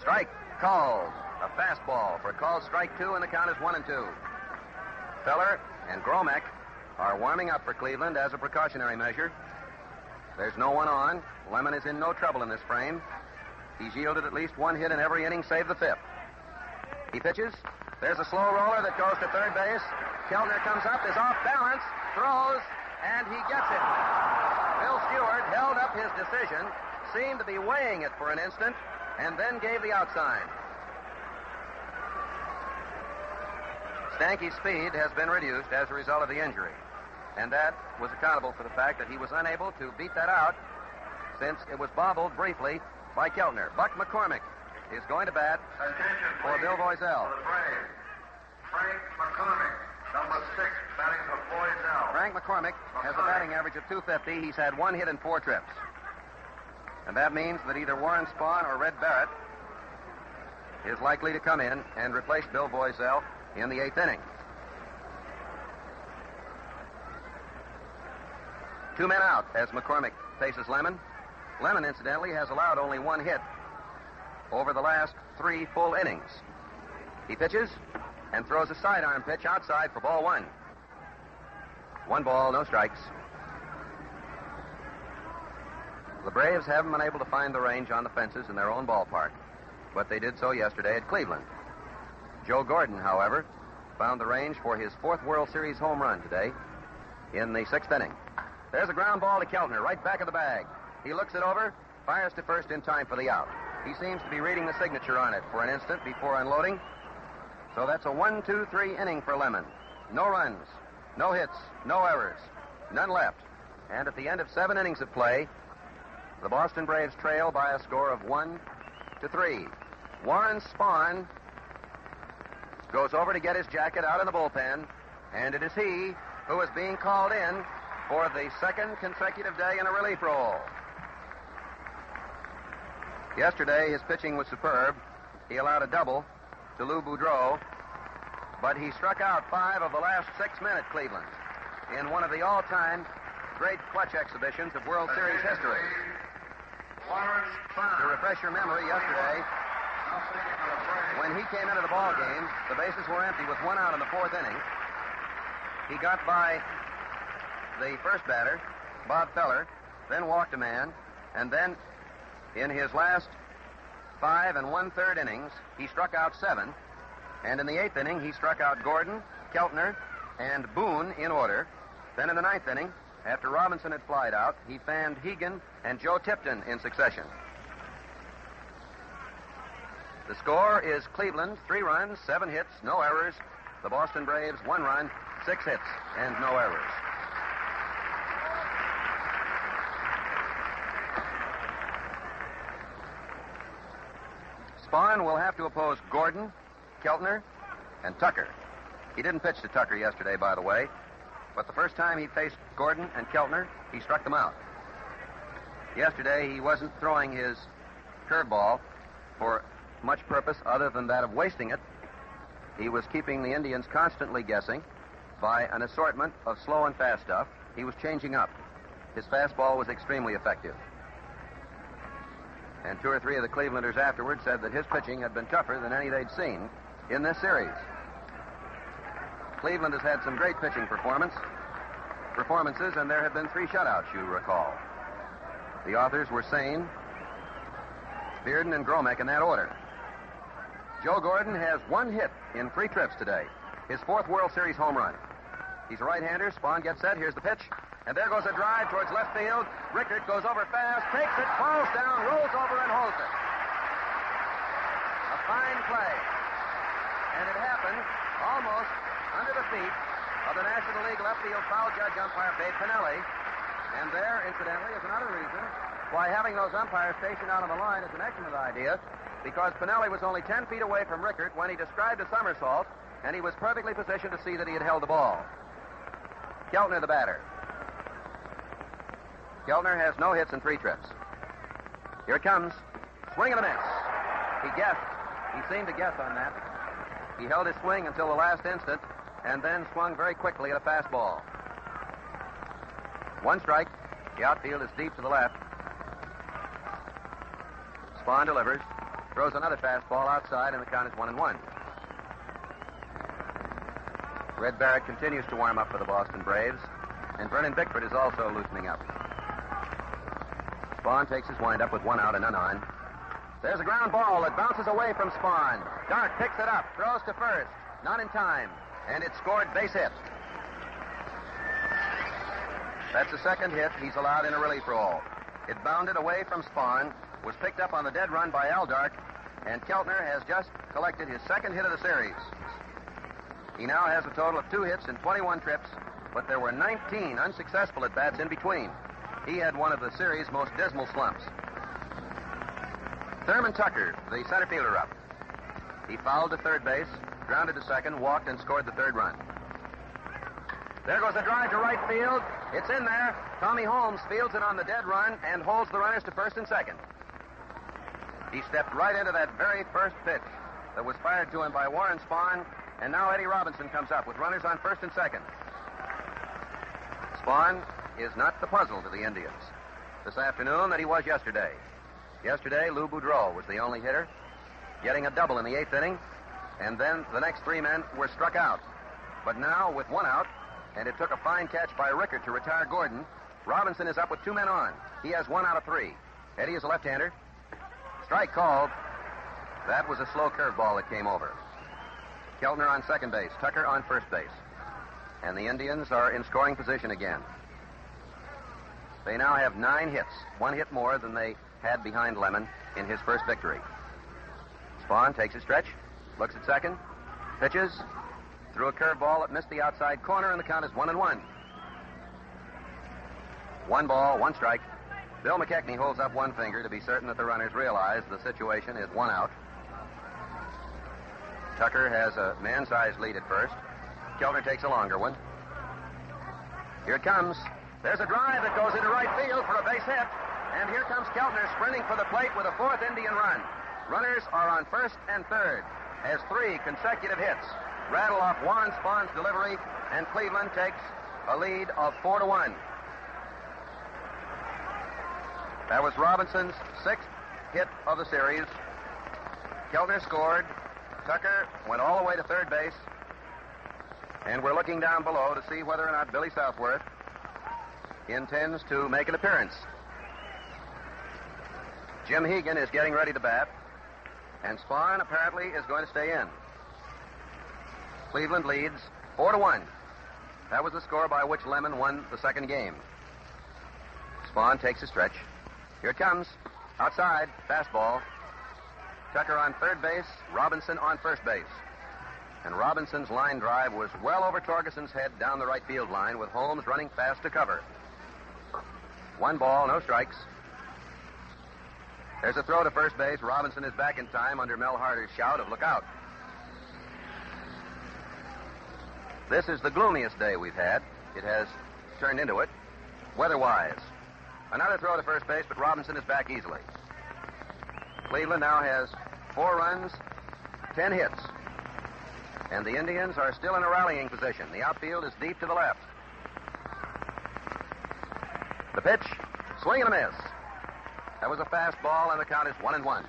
Strike called. A fastball for called strike 2, and the count is 1-2. Feller and Gromek are warming up for Cleveland as a precautionary measure. There's no one on. Lemon is in no trouble in this frame. He's yielded at least 1 hit in every inning save the 5th. He pitches. There's a slow roller that goes to third base. Keltner comes up, is off balance, throws, and he gets it. Bill Stewart held up his decision, seemed to be weighing it for an instant, and then gave the out sign. Stanky's speed has been reduced as a result of the injury, and that was accountable for the fact that he was unable to beat that out since it was bobbled briefly by Keltner. Buck McCormick is going to bat Attention, for please, Bill Voiselle. For the Braves, Frank McCormick, number sixth, batting for Voiselle. Frank McCormick has a batting average of .250. He's had 1 hit in 4 trips. And that means that either Warren Spahn or Red Barrett is likely to come in and replace Bill Voiselle in the 8th inning. 2 men out as McCormick faces Lemon. Lemon, incidentally, has allowed only 1 hit over the last 3 full innings. He pitches and throws a sidearm pitch outside for ball 1. 1 ball, no strikes. The Braves haven't been able to find the range on the fences in their own ballpark, but they did so yesterday at Cleveland. Joe Gordon, however, found the range for his 4th World Series home run today in the 6th inning. There's a ground ball to Keltner, right back of the bag. He looks it over, fires to first in time for the out. He seems to be reading the signature on it for an instant before unloading. So that's a 1-2-3 inning for Lemon. No runs, no hits, no errors, none left. And at the end of 7 innings of play, the Boston Braves trail by a score of 1-3. Warren Spahn goes over to get his jacket out in the bullpen, and it is he who is being called in for the 2nd consecutive day in a relief role. Yesterday, his pitching was superb. He allowed a double to Lou Boudreau, but he struck out 5 of the last 6 men at Cleveland in one of the all-time great clutch exhibitions of World Series history. To refresh your memory, yesterday, when he came into the ball game, the bases were empty with 1 out in the 4th inning. He got by the first batter, Bob Feller, then walked a man, and then in his last 5 1/3 innings, he struck out 7, and in the 8th inning, he struck out Gordon, Keltner, and Boone in order. Then in the 9th inning, after Robinson had flied out, he fanned Hegan and Joe Tipton in succession. The score is Cleveland, 3 runs, 7 hits, no errors. The Boston Braves, 1 run, 6 hits, and no errors. Spahn will have to oppose Gordon, Keltner, and Tucker. He didn't pitch to Tucker yesterday, by the way, but the first time he faced Gordon and Keltner, he struck them out. Yesterday, he wasn't throwing his curveball for much purpose other than that of wasting it. He was keeping the Indians constantly guessing by an assortment of slow and fast stuff. He was changing up. His fastball was extremely effective. And 2 or 3 of the Clevelanders afterward said that his pitching had been tougher than any they'd seen in this series. Cleveland has had some great pitching performances, and there have been 3 shutouts, you recall. The authors were Sane, Bearden, and Gromek in that order. Joe Gordon has 1 hit in 3 trips today, his 4th World Series home run. He's a right-hander. Spahn gets set. Here's the pitch. And there goes a drive towards left field. Rickert goes over fast, takes it, falls down, rolls over, and holds it. A fine play. And it happened almost under the feet of the National League left field foul judge umpire, Babe Pinelli. And there, incidentally, is another reason why having those umpires stationed out on the line is an excellent idea, because Pinelli was only 10 feet away from Rickert when he described a somersault, and he was perfectly positioned to see that he had held the ball. Keltner, the batter. Keltner has no hits in 3 trips. Here it comes. Swing and a miss. He guessed. He seemed to guess on that. He held his swing until the last instant and then swung very quickly at a fastball. 1 strike. The outfield is deep to the left. Spahn delivers. Throws another fastball outside, and the count is 1-1. Red Barrett continues to warm up for the Boston Braves, and Vernon Bickford is also loosening up. Spahn takes his windup with 1 out and none on. There's a ground ball that bounces away from Spahn. Dark picks it up, throws to first. Not in time, and it's scored base hit. That's the 2nd hit he's allowed in a relief role. It bounded away from Spahn, was picked up on the dead run by Al Dark, and Keltner has just collected his 2nd hit of the series. He now has a total of 2 hits in 21 trips, but there were 19 unsuccessful at-bats in between. He had one of the series' most dismal slumps. Thurman Tucker, the center fielder, up. He fouled to third base, grounded to second, walked, and scored the 3rd run. There goes a drive to right field. It's in there. Tommy Holmes fields it on the dead run and holds the runners to first and second. He stepped right into that very first pitch that was fired to him by Warren Spahn, and now Eddie Robinson comes up with runners on first and second. Spahn is not the puzzle to the Indians this afternoon that he was yesterday. Yesterday, Lou Boudreau was the only hitter, getting a double in the 8th inning, and then the next 3 men were struck out. But now, with 1 out, and it took a fine catch by Rickert to retire Gordon, Robinson is up with 2 men on. He has 1 out of 3. Eddie is a left-hander. Strike called. That was a slow curveball that came over. Keltner on second base, Tucker on first base. And the Indians are in scoring position again. They now have 9 hits, 1 hit more than they had behind Lemon in his first victory. Spahn takes a stretch, looks at second, pitches, threw a curveball that missed the outside corner, and the count is 1-1. 1 ball, 1 strike. Bill McKechnie holds up 1 finger to be certain that the runners realize the situation is 1 out. Tucker has a man-sized lead at first. Keltner takes a longer one. Here it comes. There's a drive that goes into right field for a base hit. And here comes Keltner sprinting for the plate with a 4th Indian run. Runners are on first and third as 3 consecutive hits rattle off Warren Spahn's delivery, and Cleveland takes a lead of 4-1. That was Robinson's 6th hit of the series. Keltner scored. Tucker went all the way to third base. And we're looking down below to see whether or not Billy Southworth intends to make an appearance. Jim Hegan is getting ready to bat, and Spahn apparently is going to stay in. Cleveland leads 4-1. That was the score by which Lemon won the second game. Spahn takes a stretch. Here it comes. Outside, fastball. Tucker on third base, Robinson on first base. And Robinson's line drive was well over Torgeson's head down the right field line, with Holmes running fast to cover. 1 ball, no strikes. There's a throw to first base. Robinson is back in time under Mel Harder's shout of "Look out." This is the gloomiest day we've had. It has turned into it, weather-wise. Another throw to first base, but Robinson is back easily. Cleveland now has 4 runs, 10 hits. And the Indians are still in a rallying position. The outfield is deep to the left. The pitch, swing and a miss. That was a fastball, and the count is 1-1.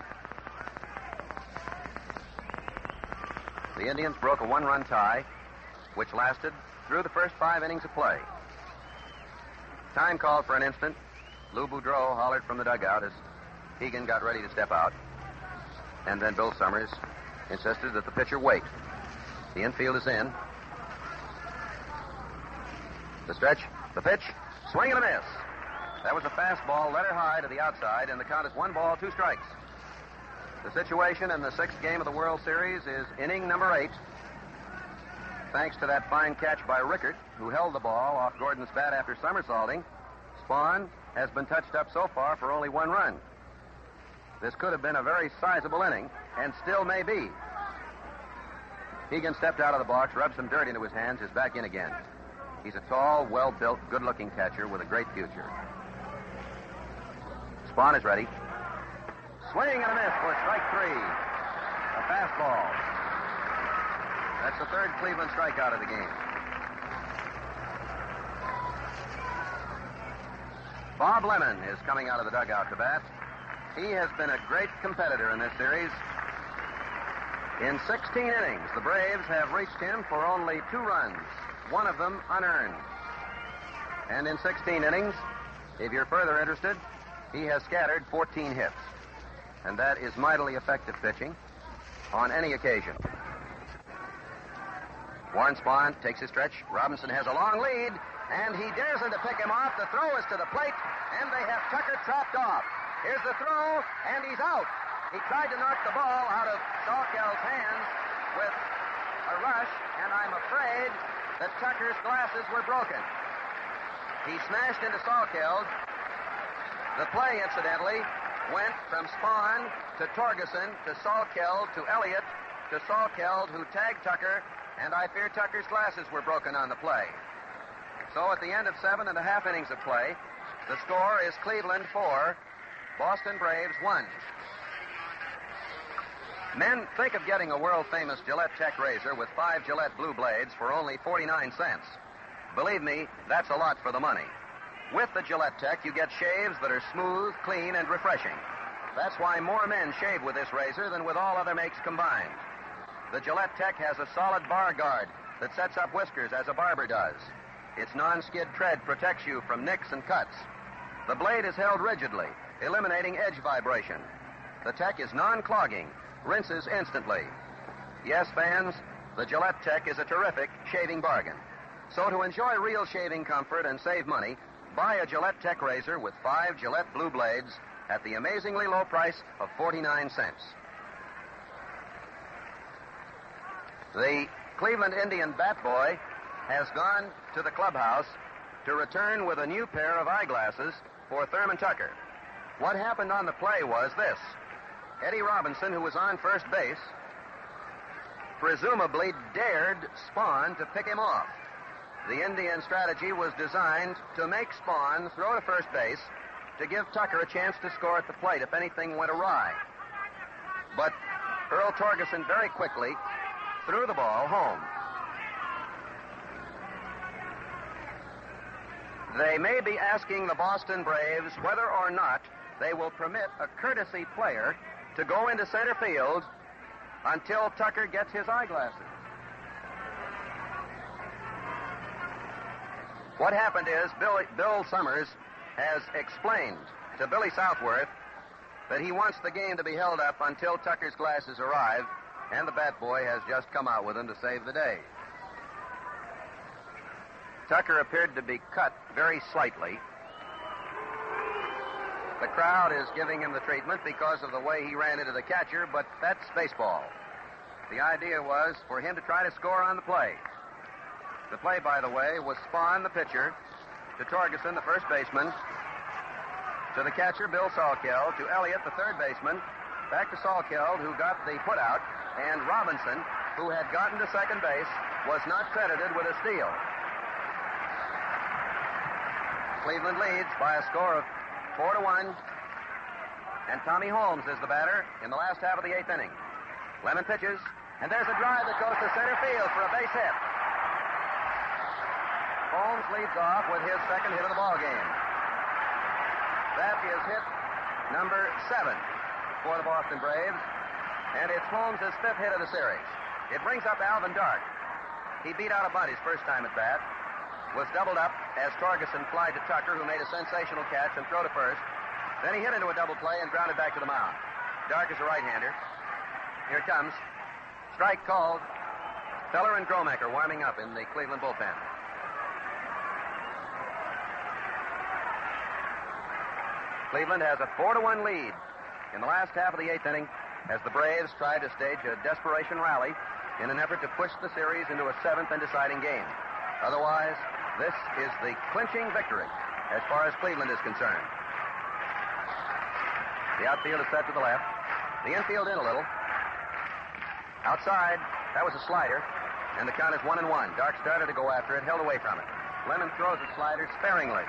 The Indians broke a 1-run tie, which lasted through the first 5 innings of play. Time called for an instant. Lou Boudreau hollered from the dugout as Hegan got ready to step out. And then Bill Summers insisted that the pitcher wait. The infield is in. The stretch, the pitch, swing and a miss. That was a fastball, letter high to the outside, and the count is 1 ball, 2 strikes. The situation in the 6th game of the World Series is inning number 8. Thanks to that fine catch by Rickert, who held the ball off Gordon's bat after somersaulting, Spahn has been touched up so far for only 1 run. This could have been a very sizable inning, and still may be. Hegan stepped out of the box, rubbed some dirt into his hands, is back in again. He's a tall, well-built, good-looking catcher with a great future. Spahn is ready. Swing and a miss for strike 3. A fastball. That's the 3rd Cleveland strikeout of the game. Bob Lemon is coming out of the dugout to bat. He has been a great competitor in this series. In 16 innings, the Braves have reached him for only 2 runs, 1 of them unearned. And in 16 innings, if you're further interested, he has scattered 14 hits. And that is mightily effective pitching on any occasion. Warren Spahn takes his stretch. Robinson has a long lead, and he dares him to pick him off. The throw is to the plate, and they have Tucker trapped off. Here's the throw, and he's out. He tried to knock the ball out of Sawkell's hands with a rush, and I'm afraid that Tucker's glasses were broken. He smashed into Sawkell. The play, incidentally, went from Spahn to Torgeson to Sawkell to Elliott to Sawkell, who tagged Tucker, and I fear Tucker's glasses were broken on the play. So at the end of 7 1/2 innings of play, the score is Cleveland 4, Boston Braves 1. Men, think of getting a world-famous Gillette Tech razor with 5 Gillette blue blades for only 49 cents. Believe me, that's a lot for the money. With the Gillette Tech, you get shaves that are smooth, clean, and refreshing. That's why more men shave with this razor than with all other makes combined. The Gillette Tech has a solid bar guard that sets up whiskers as a barber does. Its non-skid tread protects you from nicks and cuts. The blade is held rigidly, eliminating edge vibration. The Tech is non-clogging, rinses instantly. Yes, fans, the Gillette Tech is a terrific shaving bargain. So to enjoy real shaving comfort and save money, buy a Gillette Tech razor with 5 Gillette blue blades at the amazingly low price of 49 cents. The Cleveland Indian bat boy has gone to the clubhouse to return with a new pair of eyeglasses for Thurman Tucker. What happened on the play was this. Eddie Robinson, who was on first base, presumably dared Spahn to pick him off. The Indian strategy was designed to make Spahn throw to first base to give Tucker a chance to score at the plate if anything went awry. But Earl Torgeson very quickly threw the ball home. They may be asking the Boston Braves whether or not they will permit a courtesy player to go into center field until Tucker gets his eyeglasses. What happened is Bill Summers has explained to Billy Southworth that he wants the game to be held up until Tucker's glasses arrive, and the bat boy has just come out with them to save the day. Tucker appeared to be cut very slightly. The crowd is giving him the treatment because of the way he ran into the catcher, but that's baseball. The idea was for him to try to score on the play. The play, by the way, was Spahn, the pitcher, to Torgeson, the first baseman, to the catcher, Bill Salkeld, to Elliott, the third baseman, back to Salkeld, who got the putout, and Robinson, who had gotten to second base, was not credited with a steal. Cleveland leads by a score of 4-1, and Tommy Holmes is the batter in the last half of the 8th inning. Lemon pitches, and there's a drive that goes to center field for a base hit. Holmes leads off with his second hit of the ball game. That is hit number 7 for the Boston Braves, and it's Holmes' 5th hit of the series. It brings up Alvin Dark. He beat out a bunt his first time at bat, was doubled up as Torgeson flied to Tucker, who made a sensational catch and throw to first. Then he hit into a double play and grounded back to the mound. Dark is a right-hander. Here it comes. Strike called. Feller and Gromek are warming up in the Cleveland bullpen. Cleveland has a 4-1 lead in the last half of the 8th inning as the Braves try to stage a desperation rally in an effort to push the series into a 7th and deciding game. Otherwise, this is the clinching victory as far as Cleveland is concerned. The outfield is set to the left. The infield in a little. Outside, that was a slider, and the count is 1-1. Dark started to go after it, held away from it. Lemon throws a slider sparingly.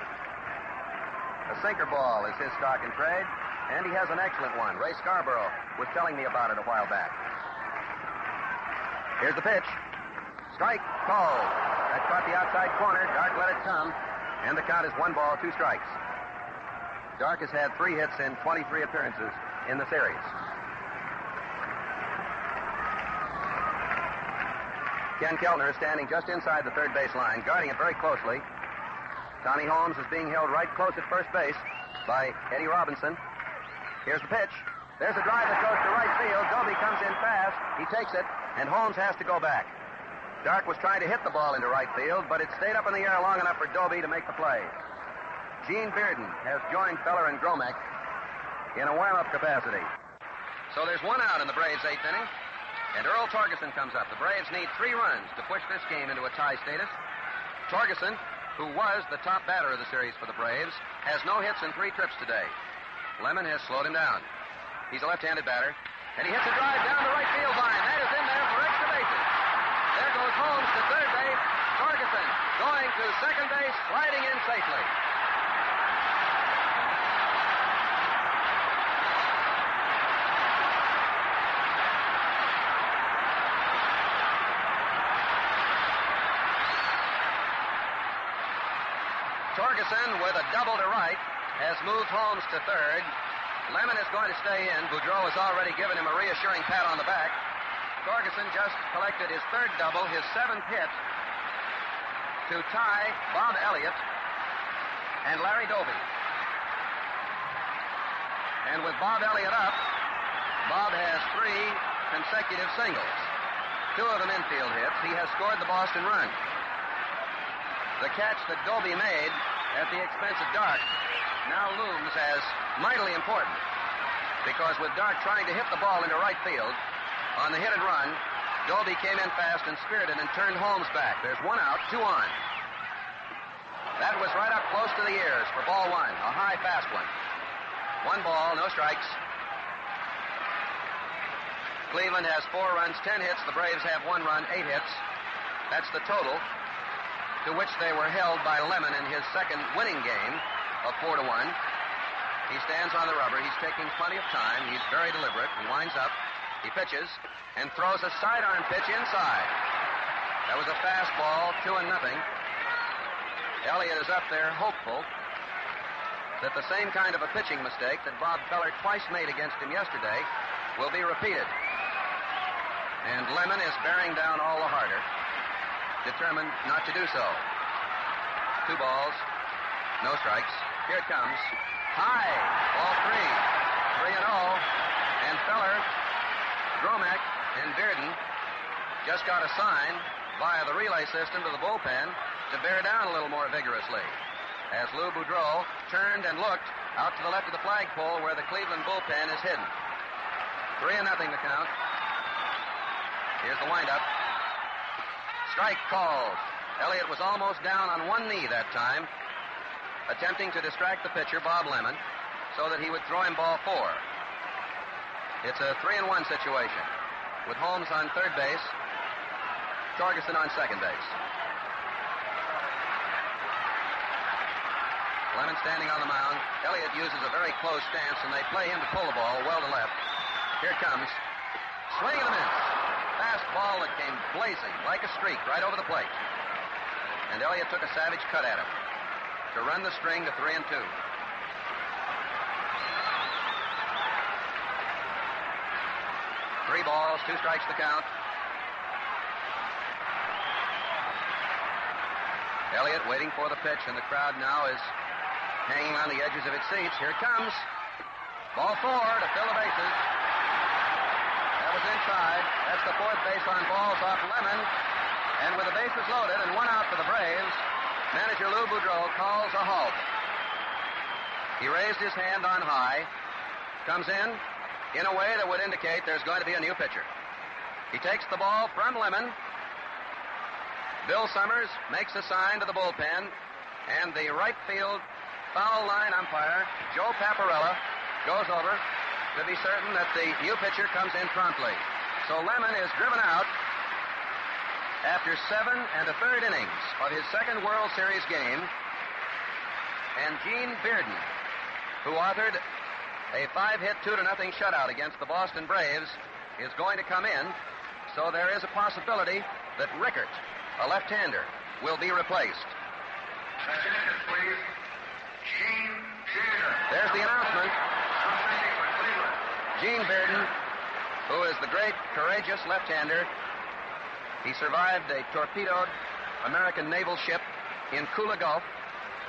A sinker ball is his stock in trade, and he has an excellent one. Ray Scarborough was telling me about it a while back. Here's the pitch. Strike called. That caught the outside corner. Dark let it come, and the count is 1 ball, 2 strikes. Dark has had 3 hits in 23 appearances in the series. Ken Keltner is standing just inside the third base line, guarding it very closely. Tommy Holmes is being held right close at first base by Eddie Robinson. Here's the pitch. There's a drive that goes to right field. Doby comes in fast. He takes it, and Holmes has to go back. Dark was trying to hit the ball into right field, but it stayed up in the air long enough for Doby to make the play. Gene Bearden has joined Feller and Gromek in a warm-up capacity. So there's 1 out in the Braves' 8th inning, and Earl Torgeson comes up. The Braves need 3 runs to push this game into a tie status. Torgeson, who was the top batter of the series for the Braves, has no hits in 3 trips today. Lemon has slowed him down. He's a left-handed batter, and he hits a drive down the right field line. That is in there for extra bases. There goes Holmes to third base. Torgeson going to to second base, sliding in safely. Torgerson, with a double to right, has moved Holmes to third. Lemon is going to stay in. Boudreau has already given him a reassuring pat on the back. Torgerson just collected his third double, his seventh hit, to tie Bob Elliott and Larry Doby. And with Bob Elliott up, Bob has 3 consecutive singles. 2 of them infield hits. He has scored the Boston run. The catch that Doby made at the expense of Dark now looms as mightily important, because with Dark trying to hit the ball into right field on the hit and run, Doby came in fast and spirited and turned Holmes back. There's 1 out, 2 on. That was right up close to the ears for ball 1, a high, fast one. 1 ball, no strikes. Cleveland has 4 runs, 10 hits. The Braves have 1 run, 8 hits. That's the total, to which they were held by Lemon in his second winning game of 4-1. He stands on the rubber. He's taking plenty of time. He's very deliberate. He winds up. He pitches and throws a sidearm pitch inside. That was a fastball, 2-0. Elliott is up there hopeful that the same kind of a pitching mistake that Bob Feller twice made against him yesterday will be repeated. And Lemon is bearing down all the harder, determined not to do so. 2 balls, no strikes. Here it comes. High, ball 3. 3-0. And Feller, Gromack, and Bearden just got a sign via the relay system to the bullpen to bear down a little more vigorously, as Lou Boudreau turned and looked out to the left of the flagpole where the Cleveland bullpen is hidden. 3-0 the count. Here's the windup. Strike called. Elliott was almost down on 1 knee that time, attempting to distract the pitcher, Bob Lemon, so that he would throw him ball 4. It's a 3-1 situation, with Holmes on third base, Torgerson on second base. Lemon standing on the mound. Elliott uses a very close stance, and they play him to pull the ball well to left. Here it comes. Swing and a miss. Fastball that came blazing like a streak right over the plate. And Elliott took a savage cut at him to run the string to 3-2. 3 balls, 2 strikes the count. Elliott waiting for the pitch, and the crowd now is hanging on the edges of its seats. Here it comes. Ball 4 to fill the bases. That was inside. That's the 4th baseline balls off Lemon. And with the bases loaded and 1 out for the Braves, manager Lou Boudreau calls a halt. He raised his hand on high, comes in a way that would indicate there's going to be a new pitcher. He takes the ball from Lemon. Bill Summers makes a sign to the bullpen, and the right field foul line umpire, Joe Paparella, goes over to be certain that the new pitcher comes in promptly. So Lemon is driven out after 7 1/3 innings of his second World Series game, and Gene Bearden, who authored a 5-hit 2-0 shutout against the Boston Braves, is going to come in. So there is a possibility that Rickert, a left-hander, will be replaced. Attention, please. Gene Bearden. There's the announcement. Gene Bearden, who is the great, courageous left-hander. He survived a torpedoed American naval ship in Kula Gulf.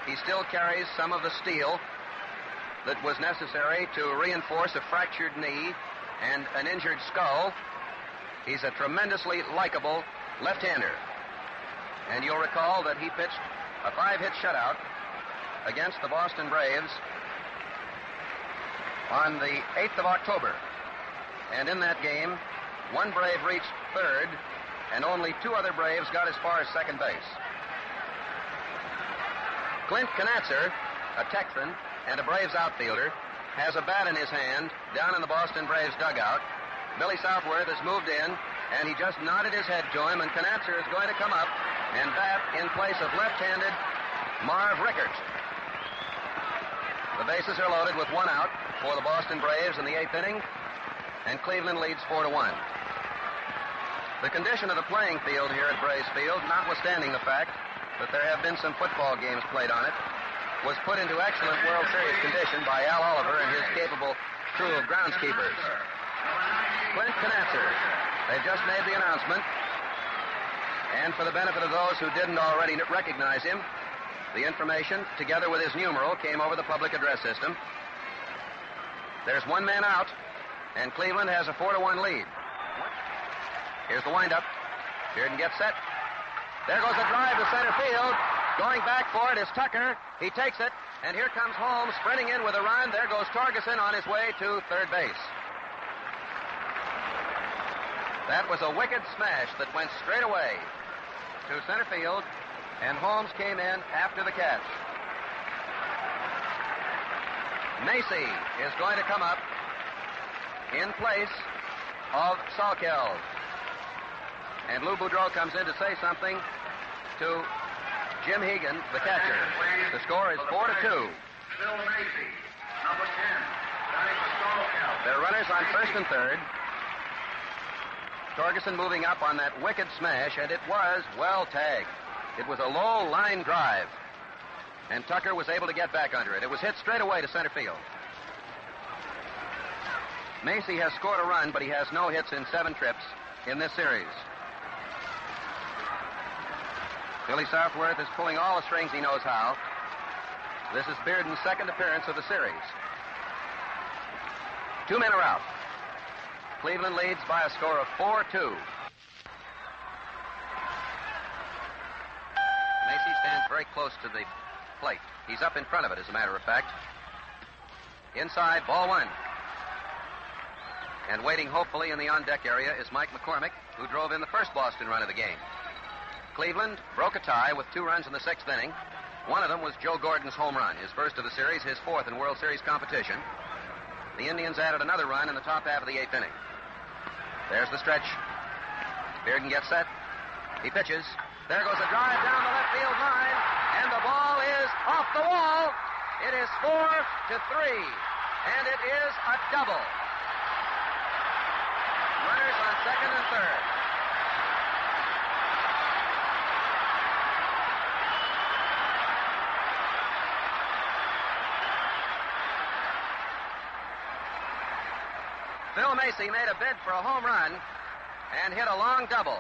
He still carries some of the steel that was necessary to reinforce a fractured knee and an injured skull. He's a tremendously likable left-hander. And you'll recall that he pitched a 5-hit shutout against the Boston Braves on the 8th of October. And in that game, 1 Brave reached third, and only 2 other Braves got as far as second base. Clint Conatser, a Texan and a Braves outfielder, has a bat in his hand down in the Boston Braves dugout. Billy Southworth has moved in, and he just nodded his head to him, and Conatser is going to come up and bat in place of left-handed Marv Rickert. The bases are loaded with one out for the Boston Braves in the 8th inning, and Cleveland leads 4-1. The condition of the playing field here at Braves Field, notwithstanding the fact that there have been some football games played on it, was put into excellent World Series condition by Al Oliver and his capable crew of groundskeepers. Clint Conatser, they've just made the announcement, and for the benefit of those who didn't already recognize him, the information, together with his numeral, came over the public address system. There's one man out, and Cleveland has a 4-1 lead. Here's the windup. Bearden gets set. There goes a drive to center field. Going back for it is Tucker. He takes it, and here comes Holmes sprinting in with a run. There goes Torgeson on his way to third base. That was a wicked smash that went straight away to center field, and Holmes came in after the catch. Masi is going to come up in place of Salkeld. And Lou Boudreau comes in to say something to Jim Hegan, the catcher. The score is 4-2. Bill Masi, number 10. There are runners on first and third. Torgeson moving up on that wicked smash, and it was well tagged. It was a low line drive, and Tucker was able to get back under it. It was hit straight away to center field. Masi has scored a run, but he has no hits in 7 trips in this series. Billy Southworth is pulling all the strings he knows how. This is Bearden's second appearance of the series. 2 men are out. Cleveland leads by a score of 4-2. Masi stands very close to the plate. He's up in front of it, as a matter of fact. Inside, ball 1. And waiting hopefully in the on-deck area is Mike McCormick, who drove in the first Boston run of the game. Cleveland broke a tie with 2 runs in the 6th inning. One of them was Joe Gordon's home run, his first of the series, his 4th in World Series competition. The Indians added another run in the top half of the 8th inning. There's the stretch. Bearden gets set. He pitches. There goes a drive down the left field line, and the ball is off the wall. It is 4-3, and it is a double. Runners on second and third. Phil Masi made a bid for a home run and hit a long double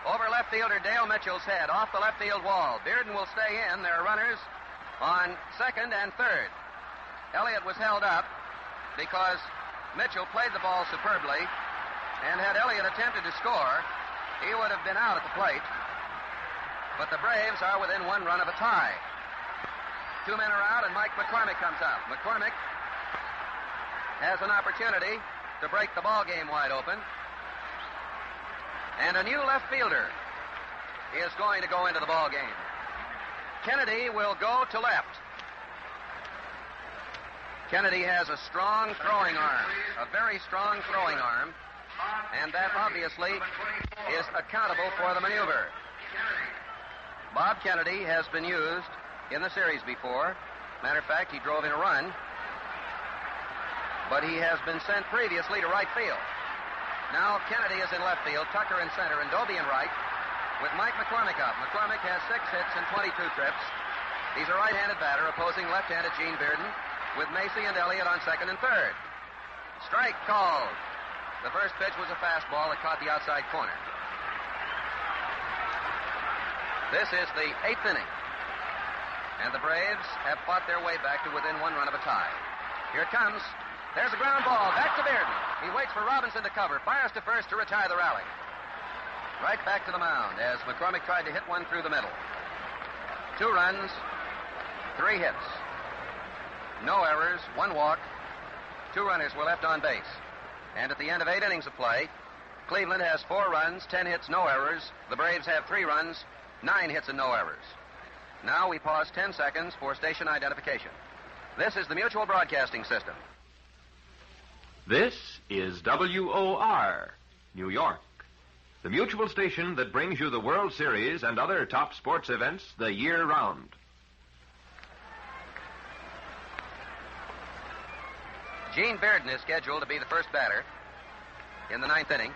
over left fielder Dale Mitchell's head off the left field wall. Bearden will stay in. There are runners on second and third. Elliott was held up because Mitchell played the ball superbly, and had Elliott attempted to score, he would have been out at the plate. But the Braves are within 1 run of a tie. 2 men are out, and Mike McCormick comes out. McCormick has an opportunity to break the ball game wide open. And a new left fielder is going to go into the ball game. Kennedy will go to left. Kennedy has a strong throwing arm, a very strong throwing arm, and that obviously is accountable for the maneuver. Bob Kennedy has been used in the series before. Matter of fact, he drove in a run, but he has been sent previously to right field. Now Kennedy is in left field, Tucker in center, and Doby in right, with Mike McCormick up. McCormick has 6 hits and 22 trips. He's a right-handed batter opposing left-handed Gene Bearden, with Masi and Elliott on second and third. Strike called. The first pitch was a fastball that caught the outside corner. This is the 8th inning, and the Braves have fought their way back to within 1 run of a tie. Here it comes. There's a ground ball. Back to Bearden. He waits for Robinson to cover. Fires to first to retire the rally. Right back to the mound as McCormick tried to hit one through the middle. 2 runs, 3 hits. No errors, 1 walk. 2 runners were left on base. And at the end of 8 innings of play, Cleveland has 4 runs, 10 hits, no errors. The Braves have 3 runs, 9 hits, and no errors. Now we pause 10 seconds for station identification. This is the Mutual Broadcasting System. This is WOR, New York. the mutual station that brings you the World Series and other top sports events the year round. Gene Bearden is scheduled to be the first batter in the ninth inning,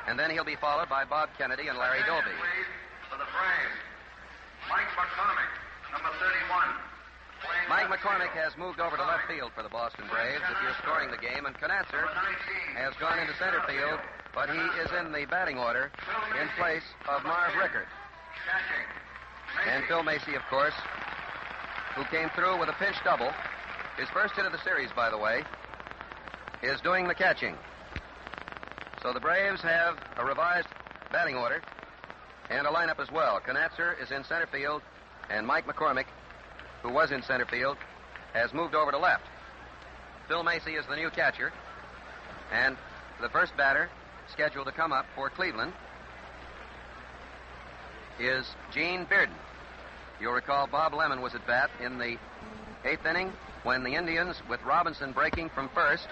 and then he'll be followed by Bob Kennedy and Larry Doby. For the Braves, Mike McCormick, number 31. Mike McCormick has moved over to left field for the Boston Braves if you're scoring the game, and Conatser has gone into center field, but he is in the batting order in place of Marv Rickert. And Phil Masi, of course, who came through with a pinch double, his first hit of the series, by the way, is doing the catching. So the Braves have a revised batting order and a lineup as well. Conatser is in center field, and Mike McCormick, who was in center field, has moved over to left. Phil Masi is the new catcher, and the first batter scheduled to come up for Cleveland is Gene Bearden. You'll recall Bob Lemon was at bat in the eighth inning when the Indians, with Robinson breaking from first,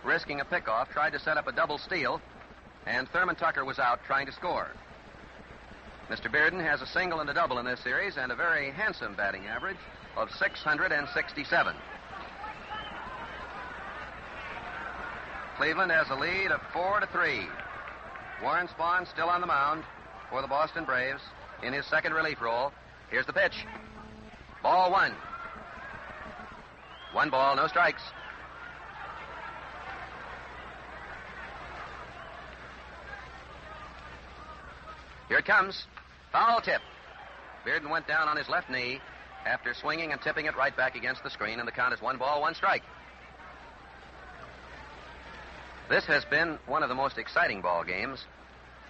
risking a pickoff, tried to set up a double steal, and Thurman Tucker was out trying to score. Mr. Bearden has a single and a double in this series and a very handsome batting average of 667. Cleveland has a lead of 4-3. Warren Spahn still on the mound for the Boston Braves in his second relief role. Here's the pitch. Ball one. One ball, no strikes. Here it comes. Foul tip. Bearden went down on his left knee after swinging and tipping it right back against the screen, and the count is 1 ball, 1 strike. This has been one of the most exciting ball games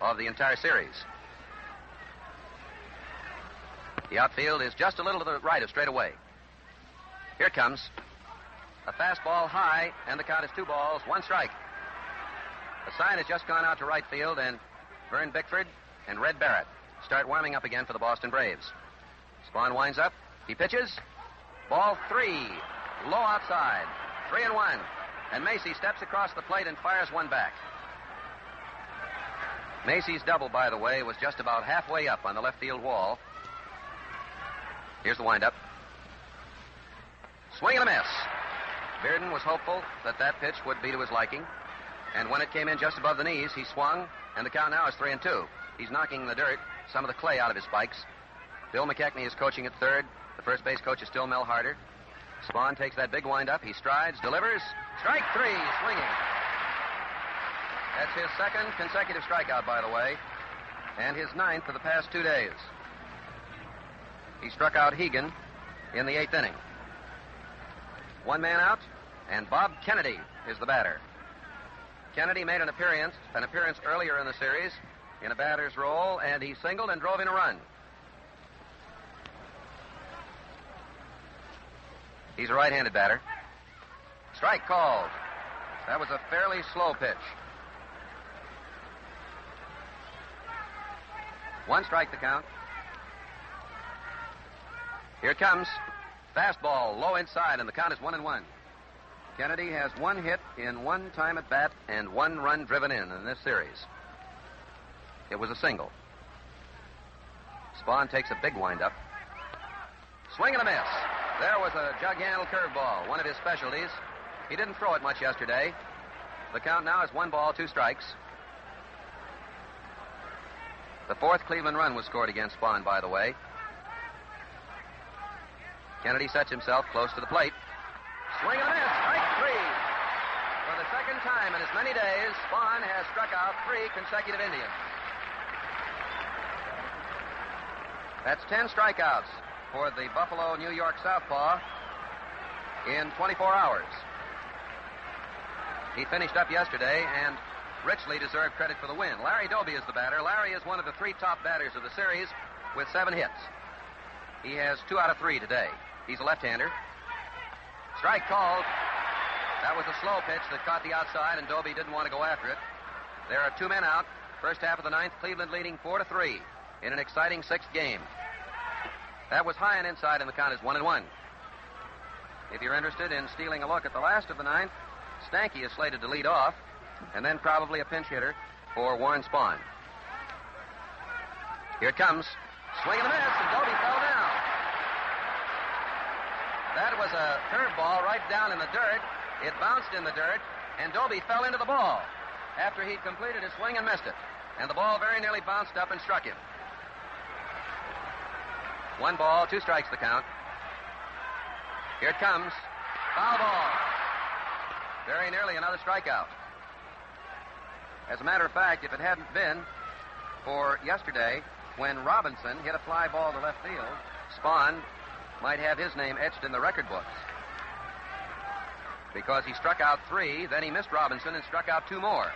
of the entire series. The outfield is just a little to the right of straightaway. Here it comes. A fastball high, and the count is 2 balls, 1 strike. The sign has just gone out to right field, and Vern Bickford and Red Barrett start warming up again for the Boston Braves. Spahn winds up. He pitches. Ball 3. Low outside. 3-1. And Masi steps across the plate and fires one back. Masi's double, by the way, was just about halfway up on the left field wall. Here's the windup. Swing and a miss. Bearden was hopeful that that pitch would be to his liking. And when it came in just above the knees, he swung, and the count now is 3-2. He's knocking the dirt, some of the clay out of his spikes. Bill McKechnie is coaching at third. The first base coach is still Mel Harder. Spahn takes that big windup. He strides, delivers. Strike 3, swinging. That's his second consecutive strikeout, by the way, and his 9th for the past 2 days. He struck out Hegan in the 8th inning. 1 man out, and Bob Kennedy is the batter. Kennedy made an appearance earlier in the series in a batter's role, and he singled and drove in a run. He's a right-handed batter. Strike called. That was a fairly slow pitch. 1 strike the count. Here it comes. Fastball, low inside, and the count is 1-1. Kennedy has 1 hit in 1 time at bat and 1 run driven in this series. It was a single. Spahn takes a big windup. Swing and a miss. There was a jug-handle curveball, one of his specialties. He didn't throw it much yesterday. The count now is 1 ball, 2 strikes. The 4th Cleveland run was scored against Spahn, by the way. Kennedy sets himself close to the plate. Swing and a miss. Strike 3. For the second time in as many days, Spahn has struck out 3 consecutive Indians. That's 10 strikeouts for the Buffalo, New York southpaw in 24 hours. He finished up yesterday and richly deserved credit for the win. Larry Doby is the batter. Larry is one of the 3 top batters of the series with 7 hits. He has 2 out of 3 today. He's a left-hander. Strike called. That was a slow pitch that caught the outside, and Doby didn't want to go after it. There are 2 men out. First half of the 9th, Cleveland leading 4-3 in an exciting 6th game. That was high and inside, and the count is 1-1. If you're interested in stealing a look at the last of the 9th, Stanky is slated to lead off, and then probably a pinch hitter for Warren Spahn. Here it comes. Swing and a miss, and Doby fell down. That was a curveball right down in the dirt. It bounced in the dirt, and Doby fell into the ball after he'd completed his swing and missed it. And the ball very nearly bounced up and struck him. 1 ball, 2 strikes the count. Here it comes. Foul ball. Very nearly another strikeout. As a matter of fact, if it hadn't been for yesterday when Robinson hit a fly ball to left field, Spahn might have his name etched in the record books. Because he struck out 3, then he missed Robinson and struck out 2 more.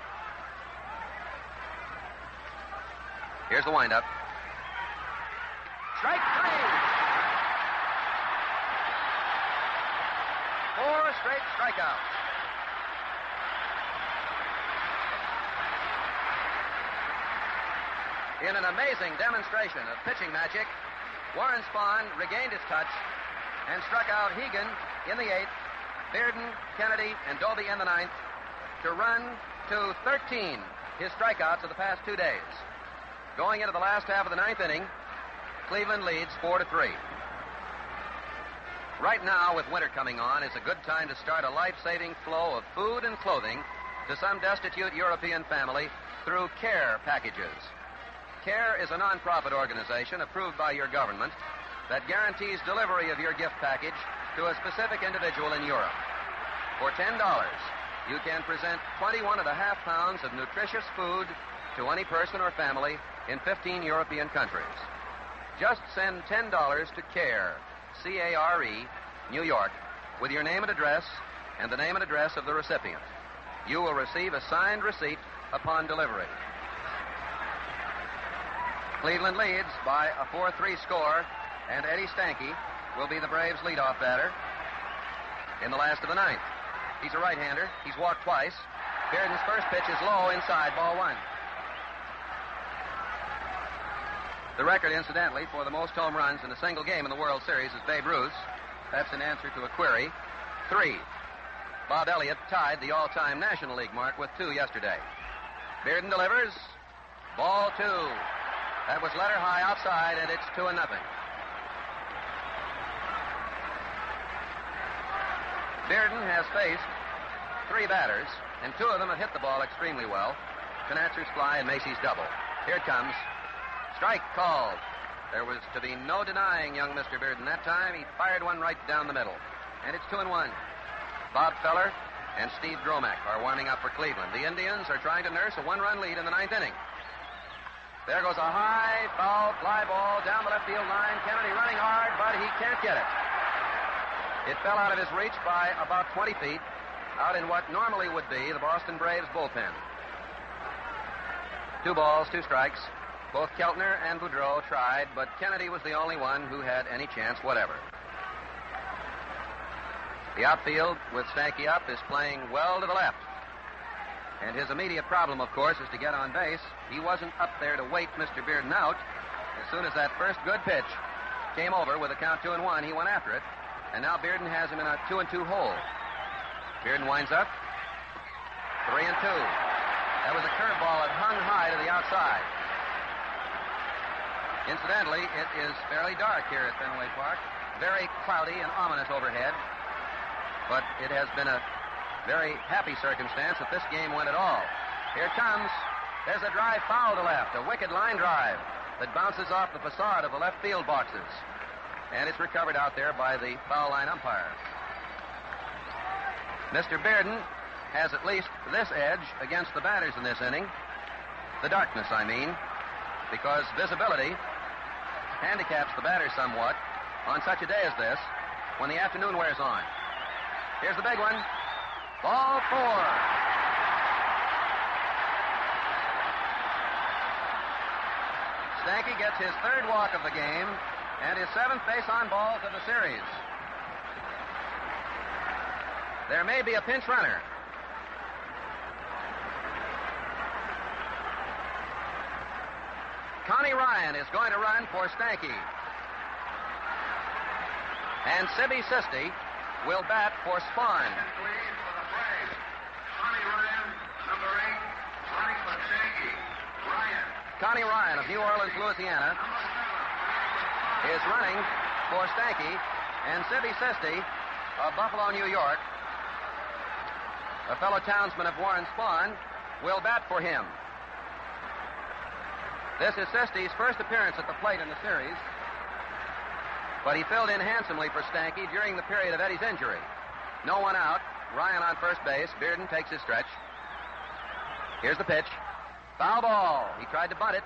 Here's the windup. Strike 3. 4 straight strikeouts. In an amazing demonstration of pitching magic, Warren Spahn regained his touch and struck out Hegan in the 8th, Bearden, Kennedy, and Doby in the 9th to run to 13, his strikeouts of the past 2 days. Going into the last half of the 9th inning, Cleveland leads 4-3. Right now, with winter coming on, is a good time to start a life-saving flow of food and clothing to some destitute European family through CARE packages. CARE is a non-profit organization approved by your government that guarantees delivery of your gift package to a specific individual in Europe. For $10, you can present 21.5 pounds of nutritious food to any person or family in 15 European countries. Just send $10 to CARE, C-A-R-E, New York, with your name and address and the name and address of the recipient. You will receive a signed receipt upon delivery. Cleveland leads by a 4-3 score, and Eddie Stanky will be the Braves' leadoff batter in the last of the 9th. He's a right-hander. He's walked twice. Bearden's first pitch is low inside, ball 1. The record, incidentally, for the most home runs in a single game in the World Series is Babe Ruth's. That's in answer to a query. 3. Bob Elliott tied the all-time National League mark with 2 yesterday. Bearden delivers. Ball 2. That was letter high outside, and it's 2-0. Bearden has faced 3 batters, and 2 of them have hit the ball extremely well. Conatser's fly and Masi's double. Here it comes. Strike called. There was to be no denying young Mr. Bearden that time. He fired one right down the middle. And it's 2-1. Bob Feller and Steve Dromack are warming up for Cleveland. The Indians are trying to nurse a 1-run lead in the 9th inning. There goes a high, foul fly ball down the left field line. Kennedy running hard, but he can't get it. It fell out of his reach by about 20 feet, out in what normally would be the Boston Braves bullpen. 2 balls, 2 strikes. Both Keltner and Boudreau tried, but Kennedy was the only one who had any chance whatever. The outfield, with Stanky up, is playing well to the left. And his immediate problem, of course, is to get on base. He wasn't up there to wait Mr. Bearden out. As soon as that first good pitch came over with a count 2-1, he went after it. And now Bearden has him in a 2-2 hole. Bearden winds up. 3-2. That was a curveball that hung high to the outside. Incidentally, it is fairly dark here at Fenway Park. Very cloudy and ominous overhead. But it has been a very happy circumstance that this game went at all. Here it comes. There's a drive foul to left, a wicked line drive that bounces off the facade of the left field boxes. And it's recovered out there by the foul line umpire. Mr. Bearden has at least this edge against the batters in this inning. The darkness, I mean, because visibility handicaps the batters somewhat on such a day as this when the afternoon wears on. Here's the big one. Ball 4. Stanky gets his 3rd walk of the game and his 7th base on balls of the series. There may be a pinch runner. Connie Ryan is going to run for Stanky. And Sibby Sisti will bat for Spahn. Please, for the Braves. Connie Ryan, number 8, running for Stanky. Ryan. Connie Ryan of New Orleans, Louisiana, is running for Stanky, and Sibby Sisti of Buffalo, New York, a fellow townsman of Warren Spahn, will bat for him. This is Sisti's first appearance at the plate in the series, but he filled in handsomely for Stanky during the period of Eddie's injury. No one out. Ryan on first base. Bearden takes his stretch. Here's the pitch. Foul ball. He tried to bunt it.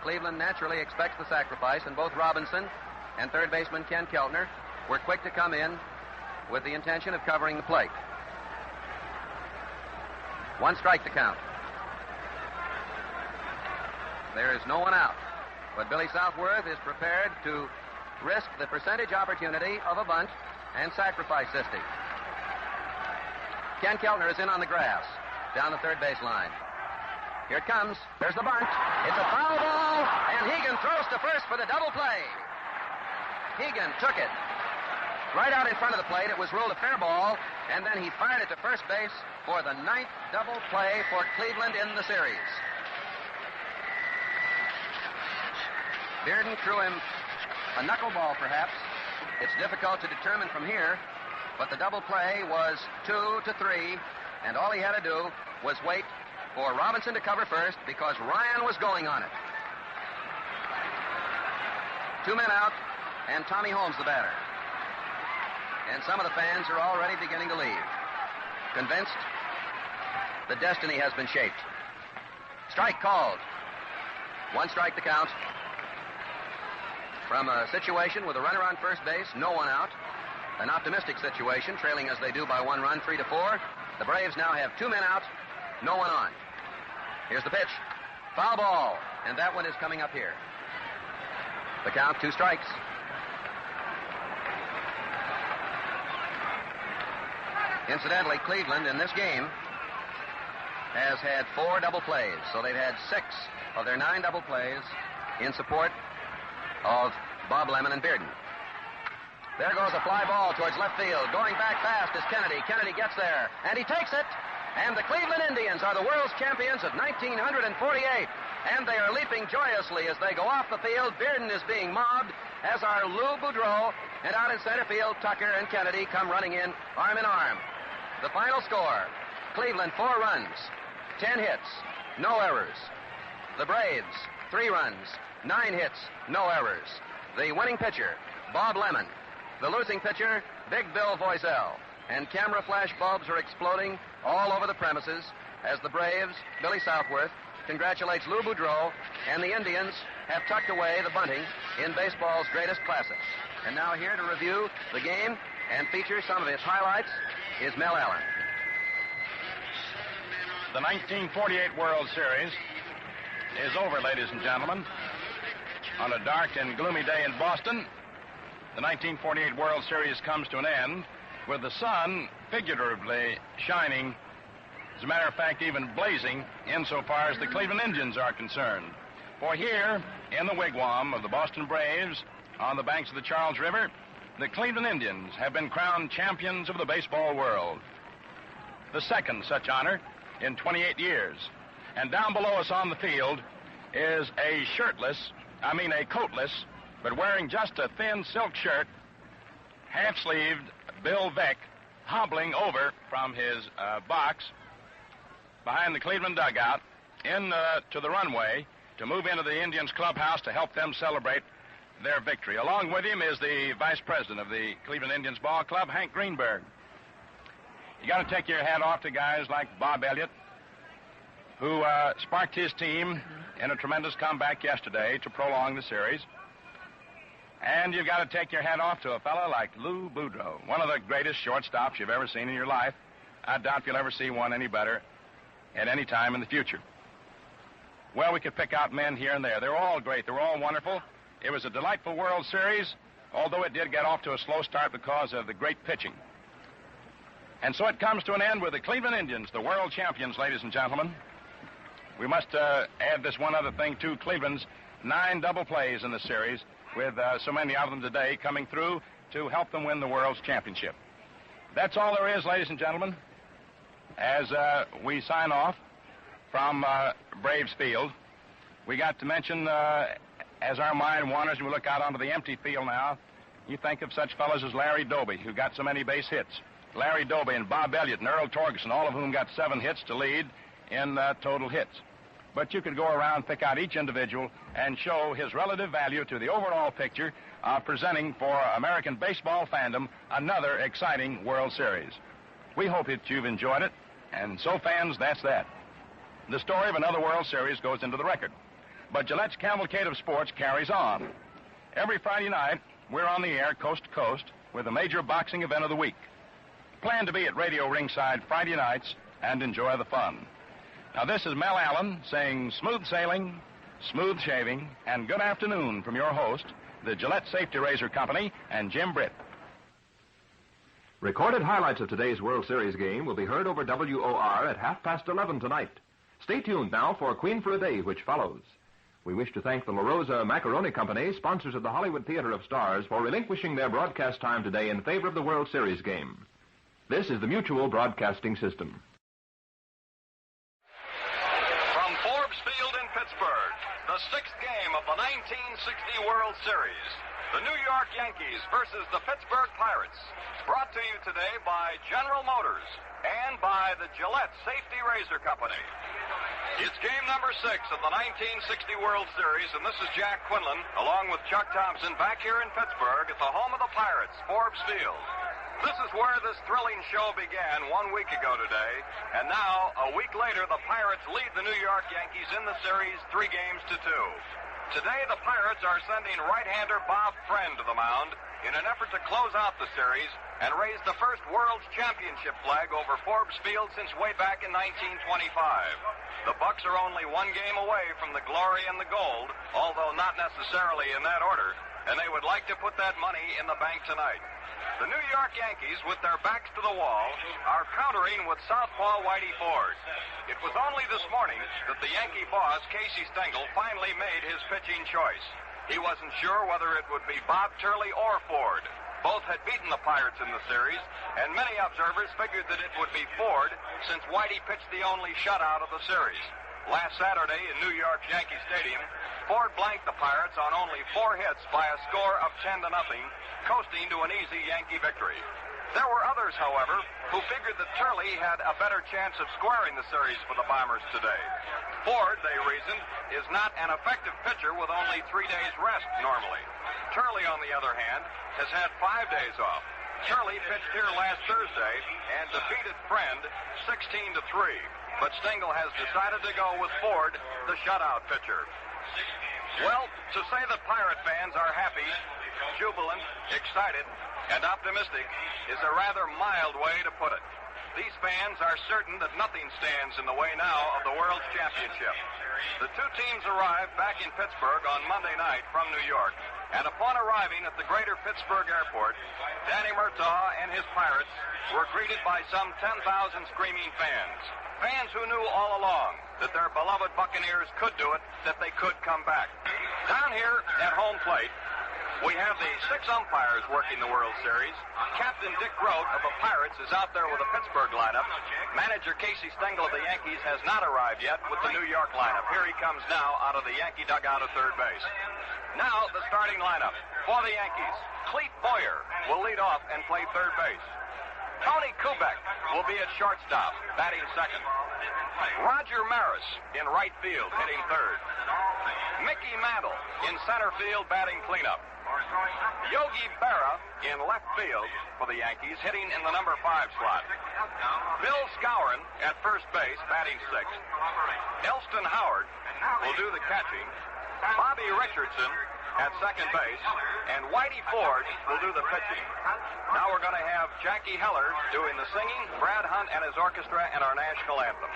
Cleveland naturally expects the sacrifice, and both Robinson and third baseman Ken Keltner were quick to come in with the intention of covering the plate. One strike to count. There is no one out, but Billy Southworth is prepared to risk the percentage opportunity of a bunt and sacrifice Sisti. Ken Keltner is in on the grass, down the third base line. Here it comes. There's the bunt. It's a foul ball, and Hegan throws to first for the double play. Hegan took it right out in front of the plate. It was ruled a fair ball, and then he fired it to first base for the 9th double play for Cleveland in the series. Bearden threw him a knuckleball, perhaps. It's difficult to determine from here, but the double play was 2-3, and all he had to do was wait for Robinson to cover first because Ryan was going on it. 2 men out, and Tommy Holmes the batter. And some of the fans are already beginning to leave, convinced the destiny has been shaped. Strike called. One strike to count. From a situation with a runner on first base, no one out, an optimistic situation, trailing as they do by 1 run, 3-4. The Braves now have 2 men out, no one on. Here's the pitch. Foul ball, and that one is coming up here. The count, 2 strikes. Incidentally, Cleveland in this game has had 4 double plays, so they've had 6 of their 9 double plays in support of Bob Lemon and Bearden. There goes a fly ball towards left field. Going back fast is Kennedy. Kennedy gets there, and he takes it. And the Cleveland Indians are the world's champions of 1948. And they are leaping joyously as they go off the field. Bearden is being mobbed, as are Lou Boudreau. And out in center field, Tucker and Kennedy come running in arm, The final score, Cleveland 4 runs, 10 hits, no errors. The Braves, 3 runs, 9 hits, no errors. The winning pitcher, Bob Lemon. The losing pitcher, Big Bill Voiselle. And camera flash bulbs are exploding all over the premises as the Braves, Billy Southworth, congratulates Lou Boudreau, and the Indians have tucked away the bunting in baseball's greatest classics. And now here to review the game and feature some of its highlights is Mel Allen. The 1948 World Series is over, ladies and gentlemen. On a dark and gloomy day in Boston, the 1948 World Series comes to an end with the sun figuratively shining, as a matter of fact, even blazing, insofar as the Cleveland Indians are concerned. For here, in the wigwam of the Boston Braves, on the banks of the Charles River, the Cleveland Indians have been crowned champions of the baseball world. The second such honor in 28 years. And down below us on the field is a coatless, but wearing just a thin silk shirt, half-sleeved Bill Veeck, hobbling over from his box behind the Cleveland dugout to the runway to move into the Indians clubhouse to help them celebrate their victory. Along with him is the vice president of the Cleveland Indians ball club, Hank Greenberg. You got to take your hat off to guys like Bob Elliott, who sparked his team in a tremendous comeback yesterday to prolong the series. And you've got to take your hat off to a fellow like Lou Boudreau, one of the greatest shortstops you've ever seen in your life. I doubt you'll ever see one any better at any time in the future. Well, we could pick out men here and there. They're all great. They're all wonderful. It was a delightful World Series, although it did get off to a slow start because of the great pitching. And so it comes to an end with the Cleveland Indians, the world champions, ladies and gentlemen. We must add this one other thing, too. Cleveland's 9 double plays in the series, with so many of them today coming through to help them win the world's championship. That's all there is, ladies and gentlemen, as we sign off from Braves Field. We got to mention, as our mind wanders and we look out onto the empty field now, you think of such fellows as Larry Doby, who got so many base hits. Larry Doby and Bob Elliott and Earl Torgerson, all of whom got 7 hits to lead in total hits. But you could go around, pick out each individual, and show his relative value to the overall picture of presenting for American baseball fandom another exciting World Series. We hope that you've enjoyed it, and so fans, that's that. The story of another World Series goes into the record. But Gillette's cavalcade of sports carries on. Every Friday night, we're on the air coast to coast with a major boxing event of the week. Plan to be at Radio Ringside Friday nights and enjoy the fun. Now, this is Mel Allen saying smooth sailing, smooth shaving, and good afternoon from your host, the Gillette Safety Razor Company, and Jim Britt. Recorded highlights of today's World Series game will be heard over WOR at 11:30 tonight. Stay tuned now for Queen for a Day, which follows. We wish to thank the La Rosa Macaroni Company, sponsors of the Hollywood Theater of Stars, for relinquishing their broadcast time today in favor of the World Series game. This is the Mutual Broadcasting System. From Forbes Field in Pittsburgh, the 6th game of the 1960 World Series. The New York Yankees versus the Pittsburgh Pirates. Brought to you today by General Motors and by the Gillette Safety Razor Company. It's game number 6 of the 1960 World Series, and this is Jack Quinlan, along with Chuck Thompson, back here in Pittsburgh at the home of the Pirates, Forbes Field. This is where this thrilling show began 1 week ago today, and now, a week later, the Pirates lead the New York Yankees in the series 3-2. Today, the Pirates are sending right-hander Bob Friend to the mound in an effort to close out the series and raise the first World Championship flag over Forbes Field since way back in 1925. The Bucks are only 1 game away from the glory and the gold, although not necessarily in that order, and they would like to put that money in the bank tonight. The New York Yankees, with their backs to the wall, are countering with southpaw Whitey Ford. It was only this morning that the Yankee boss, Casey Stengel, finally made his pitching choice. He wasn't sure whether it would be Bob Turley or Ford. Both had beaten the Pirates in the series, and many observers figured that it would be Ford, since Whitey pitched the only shutout of the series. Last Saturday in New York's Yankee Stadium, Ford blanked the Pirates on only 4 hits by a score of 10-0, coasting to an easy Yankee victory. There were others, however, who figured that Turley had a better chance of squaring the series for the Bombers today. Ford, they reasoned, is not an effective pitcher with only 3 days rest normally. Turley, on the other hand, has had 5 days off. Turley pitched here last Thursday and defeated Friend 16-3. But Stengel has decided to go with Ford, the shutout pitcher. Well, to say that Pirate fans are happy, jubilant, excited, and optimistic is a rather mild way to put it. These fans are certain that nothing stands in the way now of the World Championship. The 2 teams arrived back in Pittsburgh on Monday night from New York, and upon arriving at the greater Pittsburgh airport, Danny Murtaugh and his Pirates were greeted by some 10,000 screaming fans. Fans who knew all along that their beloved Buccaneers could do it, that they could come back. Down here at home plate, we have the 6 umpires working the World Series. Captain Dick Rout of the Pirates is out there with the Pittsburgh lineup. Manager Casey Stengel of the Yankees has not arrived yet with the New York lineup. Here he comes now out of the Yankee dugout at third base. Now the starting lineup for the Yankees. Clete Boyer will lead off and play third base. Tony Kubek will be at shortstop, batting second. Roger Maris in right field, hitting third. Mickey Mantle in center field, batting cleanup. Yogi Berra in left field for the Yankees, hitting in the number 5 slot. Bill Skowron at first base, batting sixth. Elston Howard will do the catching. Bobby Richardson at second base, and Whitey Ford will do the pitching. Now we're going to have Jackie Heller doing the singing, Brad Hunt and his orchestra, and our national anthem.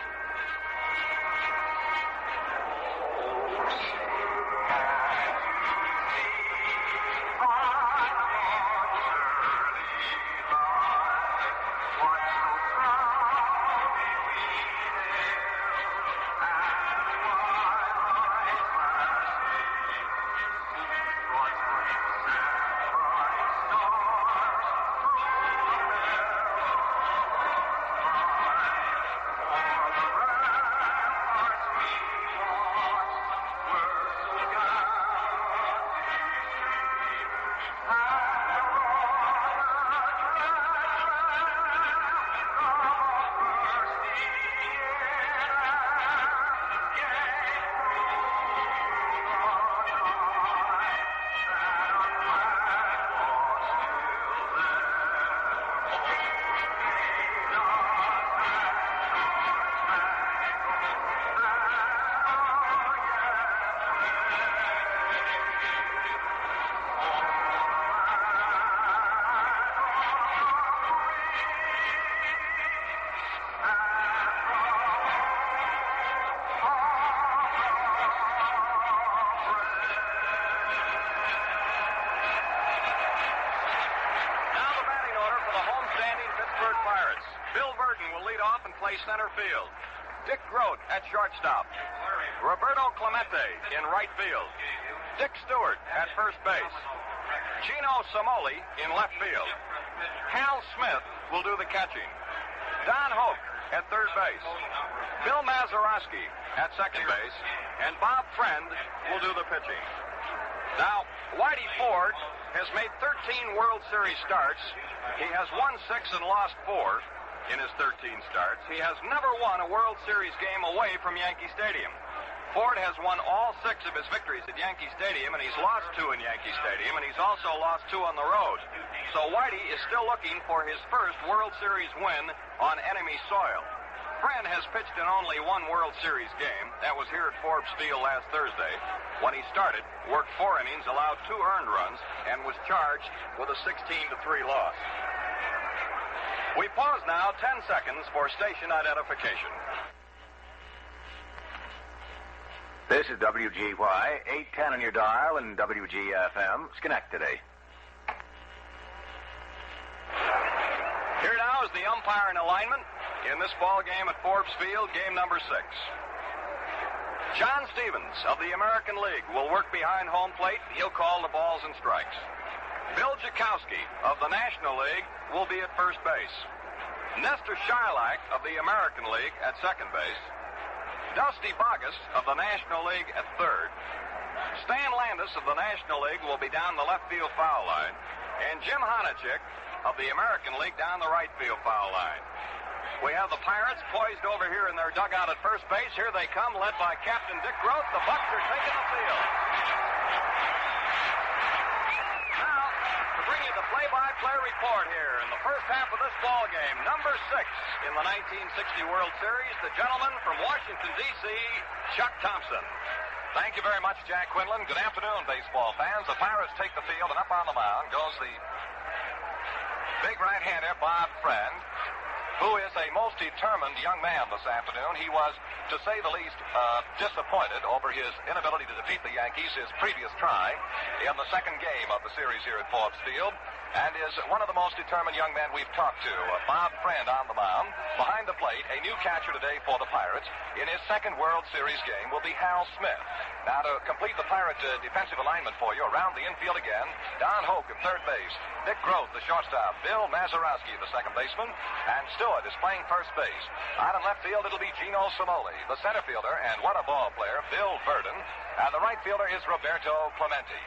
Now the batting order for the home-standing Pittsburgh Pirates. Bill Voiselle will lead off and play center field. Dick Groat at shortstop. Roberto Clemente in right field. Dick Stewart at first base. Gino Samoli in left field. Hal Smith will do the catching. Don Hoke at third base. Bill Mazeroski at second base. And Bob Friend will do the pitching. Now, Whitey Ford has made 13 World Series starts. He has won 6 and lost 4 in his 13 starts. He has never won a World Series game away from Yankee Stadium. Ford has won all 6 of his victories at Yankee Stadium, and he's lost 2 in Yankee Stadium, and he's also lost 2 on the road. So Whitey is still looking for his first World Series win on enemy soil. Friend has pitched in only 1 World Series game. That was here at Forbes Field last Thursday. When he started, worked 4 innings, allowed 2 earned runs, and was charged with a 16-3 loss. We pause now 10 seconds for station identification. This is WGY, 810 on your dial, and WGFM, Schenectady. Here now is the umpire in alignment in this ball game at Forbes Field, game number 6. John Stevens of the American League will work behind home plate. He'll call the balls and strikes. Bill Jakowski of the National League will be at first base. Nestor Shylock of the American League at second base. Dusty Bogus of the National League at third. Stan Landis of the National League will be down the left field foul line. And Jim Honachik of the American League down the right field foul line. We have the Pirates poised over here in their dugout at first base. Here they come, led by Captain Dick Groat. The Bucks are taking the field. Now, to bring you the play-by-play report here in the first half of this ball game, number 6 in the 1960 World Series, the gentleman from Washington, D.C., Chuck Thompson. Thank you very much, Jack Quinlan. Good afternoon, baseball fans. The Pirates take the field, and up on the mound goes the big right-hander, Bob Friend, who is a most determined young man this afternoon. He was, to say the least, disappointed over his inability to defeat the Yankees his previous try in the second game of the series here at Forbes Field, and is one of the most determined young men we've talked to. Bob Friend on the mound. Behind the plate, a new catcher today for the Pirates in his second World Series game will be Hal Smith. Now, to complete the Pirate defensive alignment for you, around the infield again, Don Hoke at third base, Dick Groat, the shortstop, Bill Mazeroski, the second baseman, and Stewart is playing first base. Out in left field, it'll be Gino Samoli, the center fielder, and what a ball player, Bill Bearden, and the right fielder is Roberto Clemente.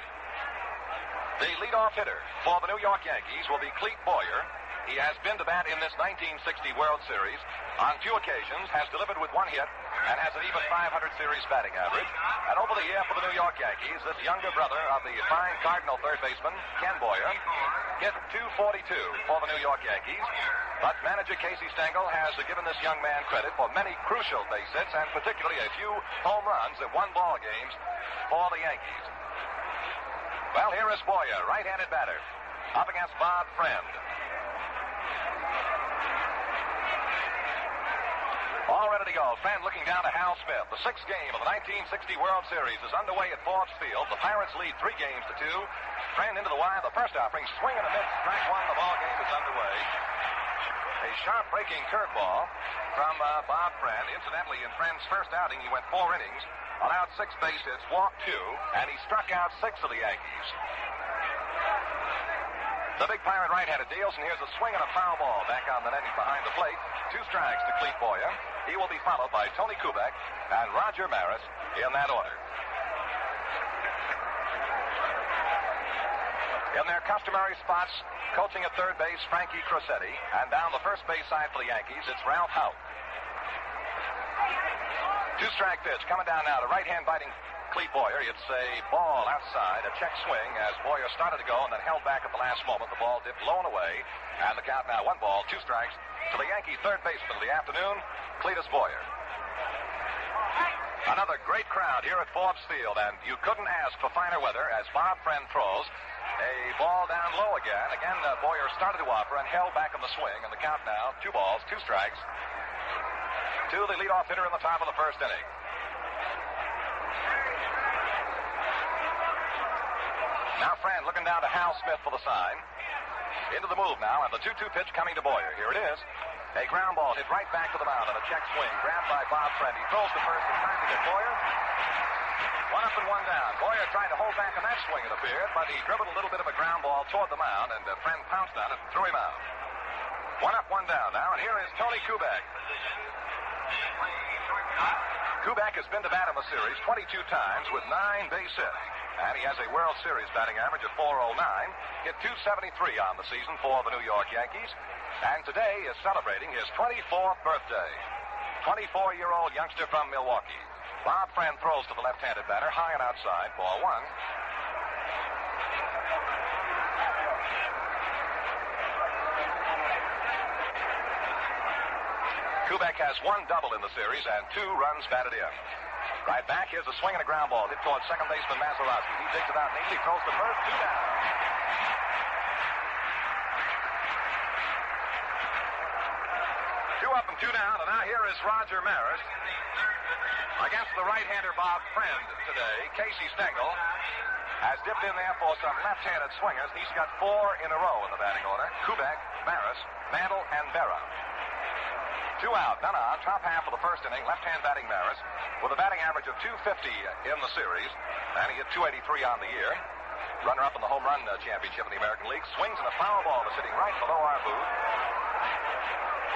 The leadoff hitter for the New York Yankees will be Clete Boyer. He has been to bat in this 1960 World Series on 2 occasions, has delivered with 1 hit, and has an even 500 series batting average. And over the year for the New York Yankees, this younger brother of the fine Cardinal third baseman, Ken Boyer, hit .242 for the New York Yankees. But manager Casey Stengel has given this young man credit for many crucial base hits, and particularly a few home runs at 1-ball games for the Yankees. Well, here is Boyer, right-handed batter, up against Bob Friend. All ready to go. Friend looking down to Hal Smith. The 6th game of the 1960 World Series is underway at Forbes Field. The Pirates lead 3 games to 2. Friend into the wire. The first offering, swing and a miss. Strike 1. The ball game is underway. A sharp breaking curveball from Bob Friend. Incidentally, in Friend's first outing, he went 4 innings, allowed 6 base hits, walked 2, and he struck out 6 of the Yankees. The big Pirate right-hander deals, and here's a swing and a foul ball back on the netting behind the plate. 2 strikes to Clete Boyer. He will be followed by Tony Kubek and Roger Maris in that order. In their customary spots, coaching at third base, Frankie Crosetti, and down the first base side for the Yankees, it's Ralph Hout. 2-strike pitch coming down now to right-hand biting Clete Boyer. It's a ball outside, a check swing as Boyer started to go and then held back at the last moment. The ball dipped low and away, and the count now 1 ball, 2 strikes to the Yankee third baseman of the afternoon, Cletus Boyer. Another great crowd here at Forbes Field, and you couldn't ask for finer weather as Bob Friend throws a ball down low again. Again, Boyer started to offer and held back on the swing, and the count now 2 balls, 2 strikes to the leadoff hitter in the top of the first inning. Now Friend looking down to Hal Smith for the sign. Into the move now, and the 2-2 pitch coming to Boyer. Here it is. A ground ball hit right back to the mound on a check swing. Grabbed by Bob Friend. He throws to first in time to get Boyer. One up and one down. Boyer tried to hold back on that swing, it appeared, but he dribbled a little bit of a ground ball toward the mound, and Friend pounced on it and threw him out. One up, one down now, and here is Tony Kubek. Kubek has been to bat in the series 22 times with 9 base hits. And he has a World Series batting average of .409, hit .273 on the season for the New York Yankees, and today is celebrating his 24th birthday. 24-year-old youngster from Milwaukee. Bob Friend throws to the left-handed batter, high and outside, ball one. Kubek has 1 double in the series and 2 runs batted in. Right back, here's a swing and a ground ball hit towards second baseman Mazeroski. He digs it out neatly, throws to first, 2 down. 2 up and 2 down, and now here is Roger Maris against the right-hander Bob Friend today. Casey Stengel has dipped in there for some left-handed swingers. He's got 4 in a row in the batting order. Kubek, Maris, Mantle, and Berra. 2 out, none on, top half of the first inning, left-hand batting Maris, with a batting average of .250 in the series, and he hit .283 on the year. Runner-up in the home run championship in the American League. Swings and a foul ball that's sitting right below our booth.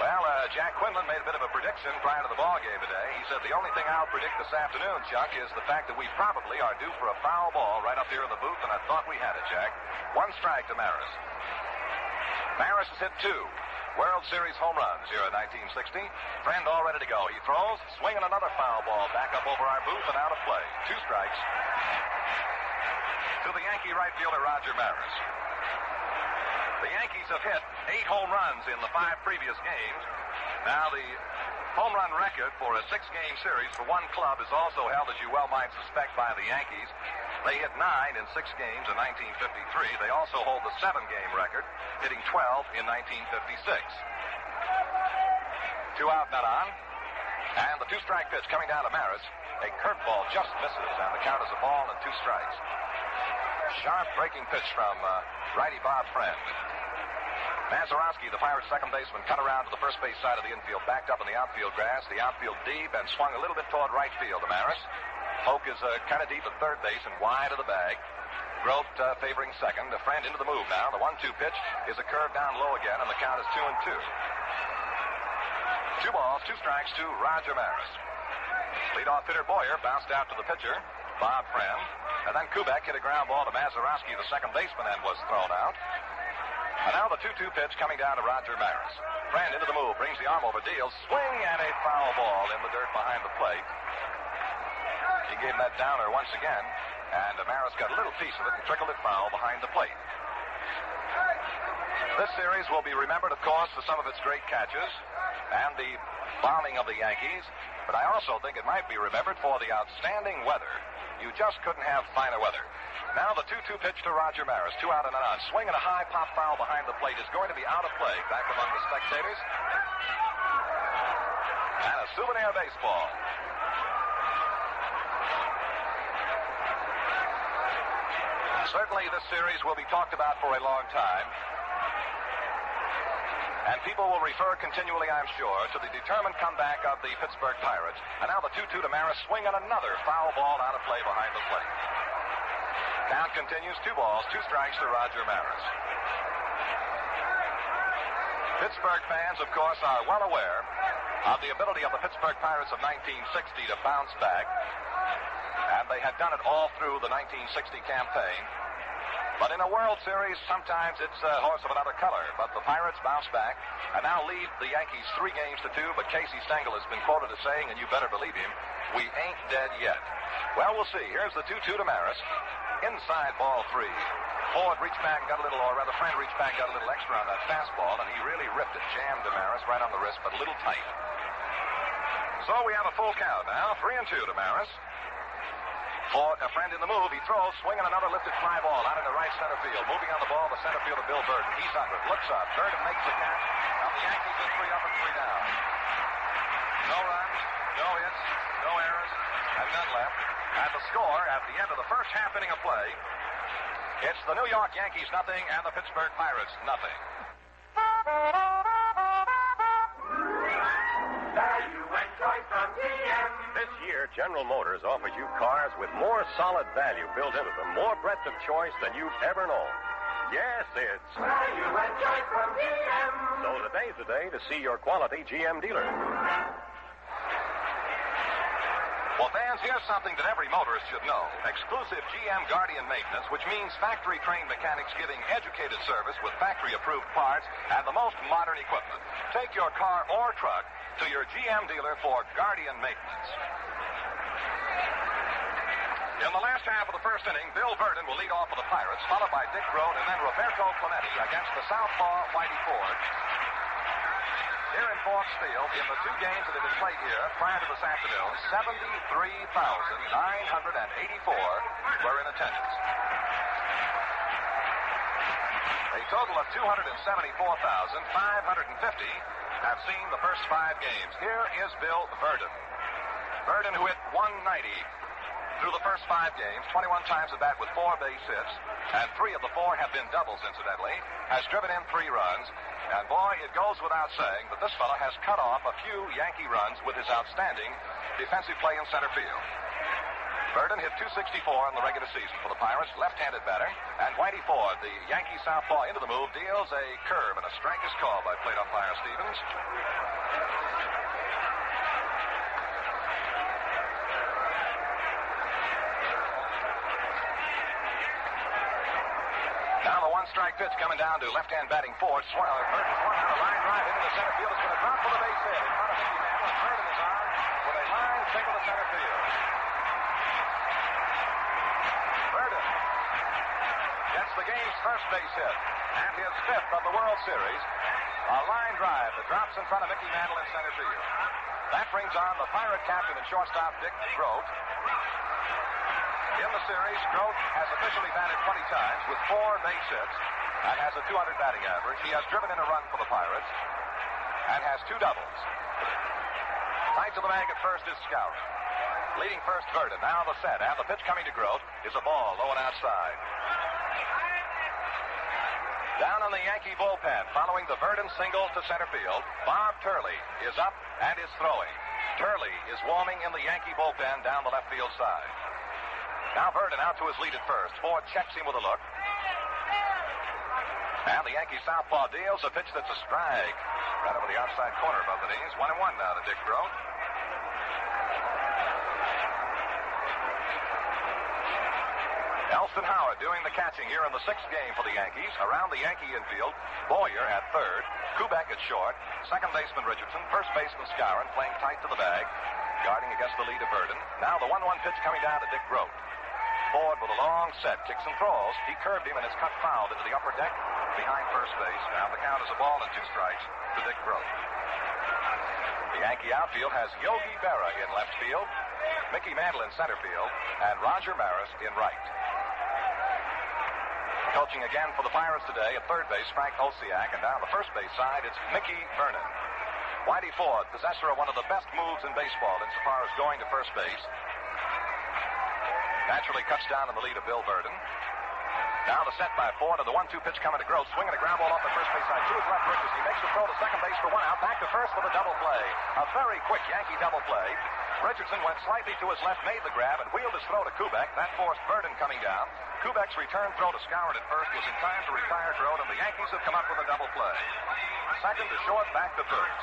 Well, Jack Quinlan made a bit of a prediction prior to the ball game today. He said, the only thing I'll predict this afternoon, Chuck, is the fact that we probably are due for a foul ball right up here in the booth, and I thought we had it, Jack. 1 strike to Maris. Maris has hit 2 World Series home runs here in 1960. Friend all ready to go. He throws, swinging another foul ball back up over our booth and out of play. 2 strikes to the Yankee right fielder Roger Maris. The Yankees have hit 8 home runs in the 5 previous games. Now the home run record for a 6-game series for one club is also held, as you well might suspect, by the Yankees. They hit 9 in 6 games in 1953. They also hold the 7-game record, hitting 12 in 1956. 2 out, none on. And the 2-strike pitch coming down to Maris. A curveball just misses, and the count is a ball and 2 strikes. Sharp breaking pitch from righty Bob Friend. Mazeroski, the Pirates' second baseman, cut around to the first base side of the infield, backed up in the outfield grass, the outfield deep, and swung a little bit toward right field to Maris. Poke is kind of deep at third base and wide of the bag. Grote favoring second. A Friend into the move now. The 1-2 pitch is a curve down low again, and the count is 2-2. 2 balls, 2 strikes to Roger Maris. Leadoff hitter Boyer bounced out to the pitcher, Bob Friend. And then Kubek hit a ground ball to Mazeroski, the second baseman, and was thrown out. And now the 2-2 pitch coming down to Roger Maris. Friend into the move, brings the arm over, deals, swing, and a foul ball in the dirt behind the plate. He gave that downer once again, and Maris got a little piece of it and trickled it foul behind the plate. This series will be remembered, of course, for some of its great catches and the bombing of the Yankees, but I also think it might be remembered for the outstanding weather. You just couldn't have finer weather. Now the 2-2 pitch to Roger Maris. 2 out and a none. Swing and a high pop foul behind the plate is going to be out of play back among the spectators. And a souvenir baseball. Certainly this series will be talked about for a long time. And people will refer continually, I'm sure, to the determined comeback of the Pittsburgh Pirates. And now the 2-2 to Maris, swing and another foul ball out of play behind the plate. Count continues, 2 balls, 2 strikes to Roger Maris. Pittsburgh fans, of course, are well aware of the ability of the Pittsburgh Pirates of 1960 to bounce back. And they had done it all through the 1960 campaign. But in a World Series, sometimes it's a horse of another color. But the Pirates bounce back and now lead the Yankees 3-2. But Casey Stengel has been quoted as saying, and you better believe him, we ain't dead yet. Well, we'll see. Here's the 2-2 to Maris. Inside ball 3. Ford reached back and got a little, or rather, Friend reached back and got a little extra on that fastball, and he really ripped it, jammed to Maris right on the wrist, but a little tight. So we have a full count now. 3-2 to Maris. Ford, a Friend in the move. He throws, swinging another lifted fly ball out into right center field. Moving on the ball, the center fielder Bill Bearden. He's under it, looks up. Bearden makes the catch. Now the Yankees are 3 up and 3 down. No runs, no hits, no errors, and none left. And the score at the end of the first half inning of play It's the New York Yankees nothing and the Pittsburgh Pirates nothing. Value and choice from GM. This year, General Motors offers you cars with more solid value built into them, more breadth of choice than you've ever known. Yes, it's value and choice from GM. So today's the day to see your quality GM dealer. Well, fans, here's something that every motorist should know. Exclusive GM Guardian maintenance, which means factory-trained mechanics giving educated service with factory-approved parts and the most modern equipment. Take your car or truck to your GM dealer for Guardian maintenance. In the last half of the first inning, Bill Voiselle will lead off for the Pirates, followed by Dick Groat and then Roberto Clemente against the southpaw Whitey Ford. Here in Forbes Field, in the two games that have been played here prior to this afternoon, 73,984 were in attendance. A total of 274,550 have seen the first 5 games. Here is Bill Voiselle. Voiselle, who hit 190 through the first 5 games, 21 times at bat with 4 base hits, and 3 of the 4 have been doubles, incidentally, has driven in 3 runs. And, boy, it goes without saying that this fellow has cut off a few Yankee runs with his outstanding defensive play in center field. Bearden hit .264 in the regular season for the Pirates, left-handed batter. And Whitey Ford, the Yankee southpaw into the move, deals a curve and a strike is called by plate umpire Stevens. Now the one-strike pitch coming down to left-hand batting Ford. Bearden swung out a line drive into the center field. It's going to drop for the base hit. In front of Mickey Mantle, and Bearden is on with a line single to center field. Bearden gets the game's first base hit and his 5th of the World Series. A line drive that drops in front of Mickey Mantle in center field. That brings on the Pirate captain and shortstop Dick Groat. In the series, Groat has officially batted 20 times with 4 base hits and has a .200 batting average. He has driven in a run for the Pirates and has 2 doubles. Tight to the bag at first is Scout. Leading first, Bearden. Now the set, and the pitch coming to Groat is a ball low and outside. Down on the Yankee bullpen, following the Bearden single to center field, Bob Turley is up and is throwing. Turley is warming in the Yankee bullpen down the left field side. Now Bearden out to his lead at first. Ford checks him with a look. And the Yankee southpaw deals a pitch that's a strike. Right over the outside corner above the knees. 1-1 now to Dick Groat. Elston Howard doing the catching here in the 6th game for the Yankees. Around the Yankee infield, Boyer at third, Kubek at short, second baseman Richardson, first baseman Skowron playing tight to the bag, guarding against the lead of Bearden. Now the 1-1 pitch coming down to Dick Groat. Ford with a long set, kicks and throws. He curved him and it's cut foul into the upper deck behind first base. Now the count is a ball and 2 strikes to Dick Groat. The Yankee outfield has Yogi Berra in left field, Mickey Mantle in center field, and Roger Maris in right. Coaching again for the Pirates today at third base, Frank Osiak, and down the first base side, it's Mickey Vernon. Whitey Ford, possessor of one of the best moves in baseball insofar as going to first base, naturally cuts down in the lead of Bill Bearden. Now the set by Ford and the 1-2 pitch coming to Groat, swinging a ground ball off the first base side to his left Richards. He makes the throw to second base for 1 out, back to first for the double play. A very quick Yankee double play. Richardson went slightly to his left, made the grab, and wheeled his throw to Kubek. That forced Bearden coming down. Kubek's return throw to Skowron at first was in time to retire Groat, and the Yankees have come up with a double play. Second to short, back to third.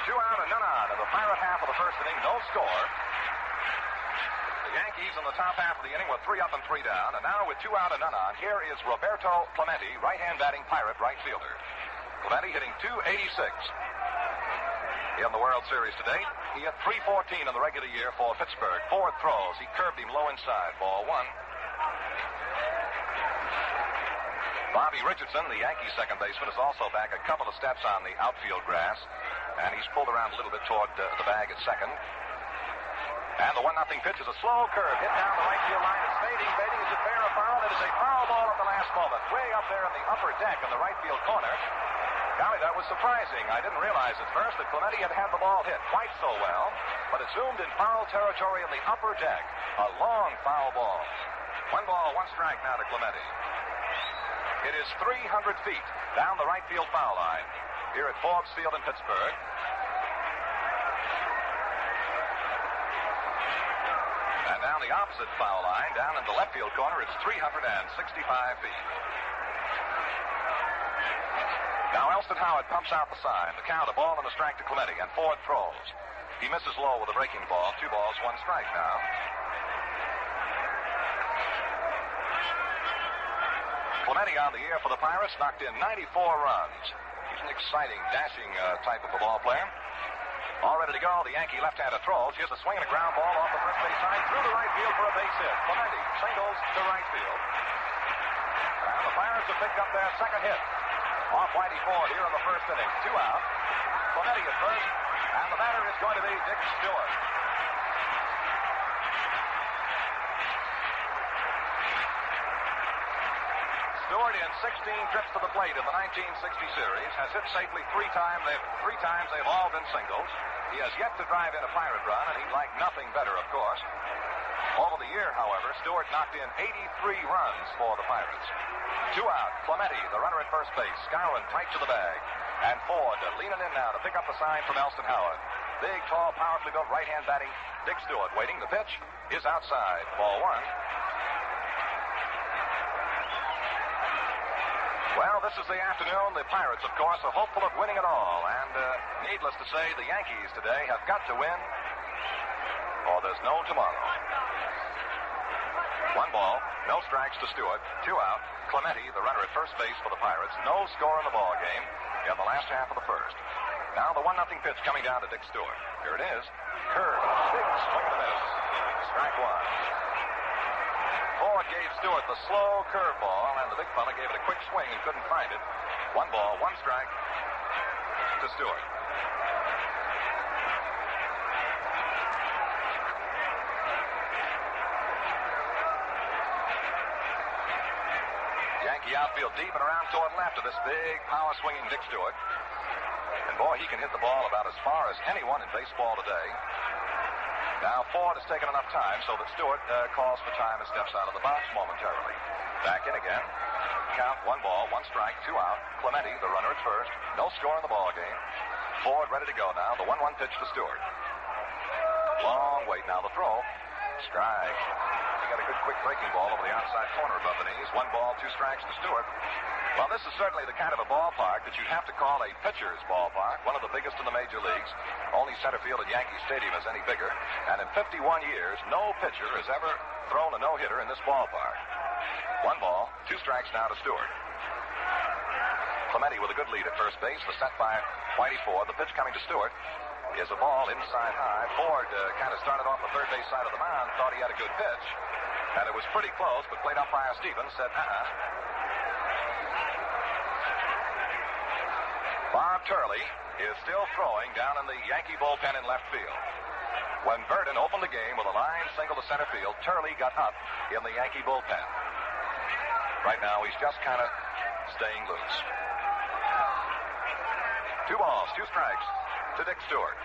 2 out and none on in the Pirate half of the first inning, no score. The Yankees in the top half of the inning were 3 up and 3 down, and now with 2 out and none on, here is Roberto Clemente, right-hand batting Pirate right fielder. Clemente hitting .286 in the World Series today. He hit .314 in the regular year for Pittsburgh. 4 throws. He curved him low inside. Ball 1. Bobby Richardson, the Yankee second baseman, is also back a couple of steps on the outfield grass, and he's pulled around a little bit toward the bag at second. And the 1-0 pitch is a slow curve. Hit down the right field line. It's fading. Is it fair or foul? It is a foul ball at the last moment. Way up there in the upper deck in the right field corner. Golly, that was surprising. I didn't realize at first that Clemente had the ball hit quite so well, but it zoomed in foul territory in the upper deck. A long foul ball. 1 ball, 1 strike now to Clemente. It is 300 feet down the right field foul line here at Forbes Field in Pittsburgh. And down the opposite foul line, down in the left field corner, it's 365 feet. Now Elston Howard pumps out the sign. The count, a ball and a strike to Clemente, and Ford throws. He misses low with a breaking ball. 2 balls, 1 strike now. Clemente on the air for the Pirates, knocked in 94 runs. He's an exciting, dashing type of a ball player. All ready to go. The Yankee left-hander throws. Here's a swing and a ground ball off the first base side through the right field for a base hit. Clemente singles to right field. And the Pirates have picked up their second hit. Off Whitey Ford here in the first inning. 2 out. Clemente at first. And the batter is going to be Dick Stewart. Stewart in 16 trips to the plate in the 1960 series has hit safely 3 times. Three times they've all been singles. He has yet to drive in a Pirate run, and he'd like nothing better, of course. Over the year, however, Stewart knocked in 83 runs for the Pirates. 2 out. Clemente, the runner at first base, scouring tight to the bag. And Ford leaning in now to pick up the sign from Elston Howard. Big, tall, powerfully built right-hand batting Dick Stewart waiting. The pitch is outside. Ball 1. Well, this is the afternoon. The Pirates, of course, are hopeful of winning it all. And needless to say, the Yankees today have got to win, or there's no tomorrow. 1 ball, no strikes to Stewart. 2 out. Clemente, the runner at first base for the Pirates. No score in the ball game in the last half of the first. Now the 1-0 pitch coming down to Dick Stewart. Here it is. Curve. Big swing and a miss. Strike 1. Ford gave Stewart the slow curveball, and the big fella gave it a quick swing and couldn't find it. 1 ball, 1 strike to Stewart. Yankee outfield deep and around toward left of this big power-swinging Dick Stewart. And boy, he can hit the ball about as far as anyone in baseball today. Now, Ford has taken enough time so that Stewart calls for time and steps out of the box momentarily. Back in again. Count 1 ball, 1 strike, 2 out. Clemente, the runner at first. No score in the ball game. Ford ready to go now. The 1-1 pitch to Stewart. Long wait now. The throw. Strike. He got a good quick breaking ball over the outside corner above the knees. 1 ball, 2 strikes to Stewart. Well, this is certainly the kind of a ballpark that you'd have to call a pitcher's ballpark, one of the biggest in the major leagues. Only center field at Yankee Stadium is any bigger. And in 51 years, no pitcher has ever thrown a no-hitter in this ballpark. 1 ball, 2 strikes now to Stewart. Clemente with a good lead at first base. The set by Whitey Ford. The pitch coming to Stewart is a ball inside high. Ford kind of started off the third base side of the mound, thought he had a good pitch. And it was pretty close, but plate umpire Stevens said, Bob Turley is still throwing down in the Yankee bullpen in left field. When Bearden opened the game with a line single to center field, Turley got up in the Yankee bullpen. Right now, he's just kind of staying loose. 2 balls, 2 strikes to Dick Stewart.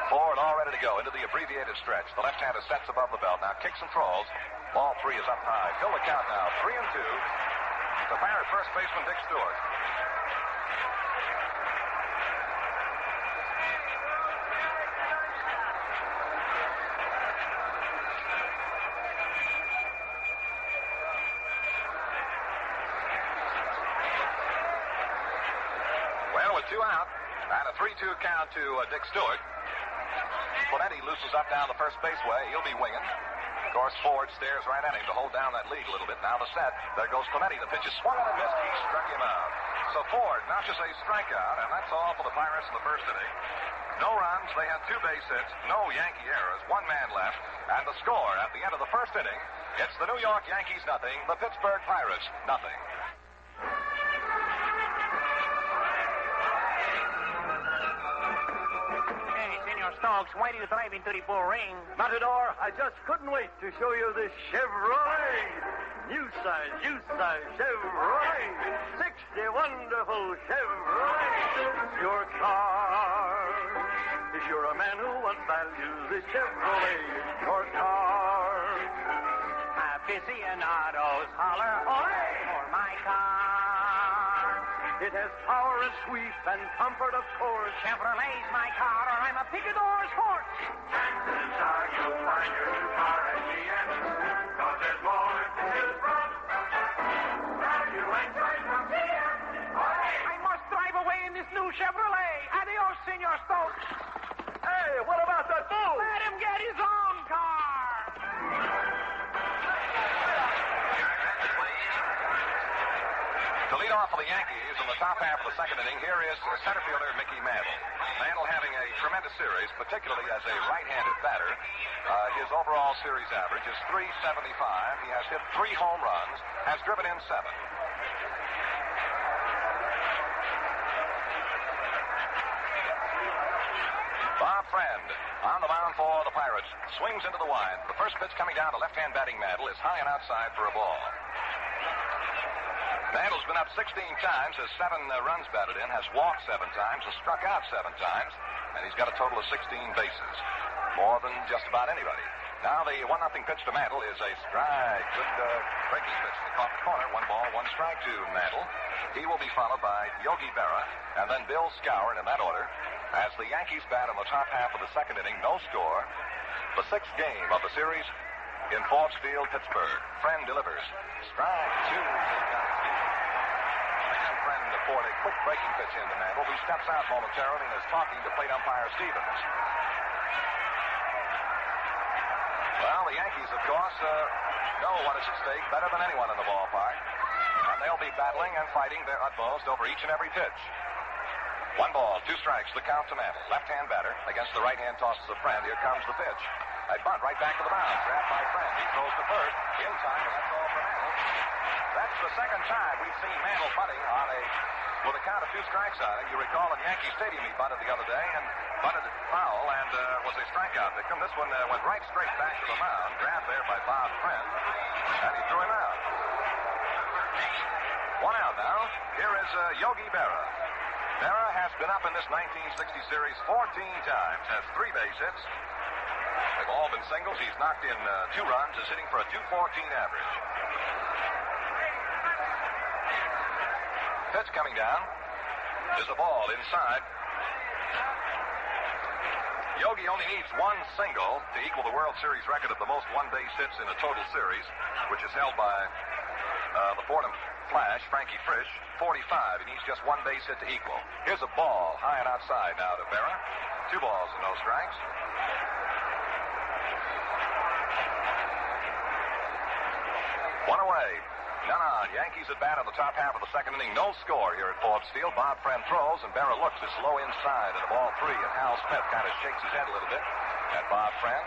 Ford all ready to go into the abbreviated stretch. The left-hander sets above the belt. Now kicks and throws. Ball 3 is up high. Fill the count now. 3-2. The Pirate first baseman, Dick Stewart. Well, with 2 out and a 3-2 count to Dick Stewart, Clemente looses up down the first baseway. He'll be winging. Of course, Ford stares right at him to hold down that lead a little bit. Now the set. There goes Clemente. The pitch is swung on and missed. He struck him out. So Ford notches a strikeout, and that's all for the Pirates in the first inning. No runs. They had 2 base hits. No Yankee errors. 1 man left. And the score at the end of the first inning, it's the New York Yankees nothing, the Pittsburgh Pirates nothing. Stokes waiting to drive into the bull ring. Matador, I just couldn't wait to show you this Chevrolet. New size Chevrolet. 60 wonderful Chevrolet. Your car. If you're a man who wants value, this Chevrolet is your car. Aficionados holler, ole, for my car. It has power and sweep and comfort, of course. Chevrolet's my car, or I'm a picador's horse. Chances are you'll find your new car at GM, 'cause there's more to choose from. Value and choice from GM. I must drive away in this new Chevrolet. Adios, Senor Stokes. Hey, what about that bull? Let him get his own car. To lead off for the Yankees in the top half of the second inning, here is center fielder Mickey Mantle. Mantle having a tremendous series, particularly as a right-handed batter. His overall series average is .375. He has hit 3 home runs, has driven in 7. Bob Friend on the mound for the Pirates. Swings into the wind. The first pitch coming down to left-hand batting Mantle is high and outside for a ball. Mantle's been up 16 times, has 7 runs batted in, has walked 7 times, has struck out 7 times, and he's got a total of 16 bases. More than just about anybody. Now the 1-0 pitch to Mantle is a strike. Good breaking pitch to the corner. 1 ball, 1 strike to Mantle. He will be followed by Yogi Berra and then Bill Skowron in that order. As the Yankees bat in the top half of the second inning, no score. The 6th game of the series in Forbes Field, Pittsburgh. Friend delivers. Strike 2. Again, Friend poured a quick breaking pitch into Mantle, who steps out momentarily and is talking to plate umpire Stevens. Well, the Yankees, of course, know what is at stake better than anyone in the ballpark. And they'll be battling and fighting their utmost over each and every pitch. 1 ball, 2 strikes, the count to Mantle. Left-hand batter against the right-hand tosses of Friend. Here comes the pitch. A bunt right back to the mound. Grabbed by Friend. He throws to first. In time, and that's all for Mantle. That's the second time we've seen Mantle bunting with a count of 2 strikes on him. You recall in Yankee Stadium he bunted the other day and bunted it foul and was a strikeout victim. This one went right straight back to the mound. Grabbed there by Bob Friend. And he threw him out. 1 out now. Here is Yogi Berra. Berra has been up in this 1960 series 14 times, has 3 base hits. They've all been singles. He's knocked in 2 runs, is hitting for a .214 average. Pitch coming down is a ball inside. Yogi only needs 1 single to equal the World Series record of the most 1 base hits in a total series, which is held by the Fordham Flash, Frankie Frisch, 45. He needs just 1 base hit to equal. Here's a ball high and outside now to Berra. 2 balls and no strikes. 1 away. None on. Yankees at bat in the top half of the second inning. No score here at Forbes Field. Bob Friend throws, and Berra looks. It's low inside, and the ball 3. And Hal Smith kind of shakes his head a little bit at Bob Friend.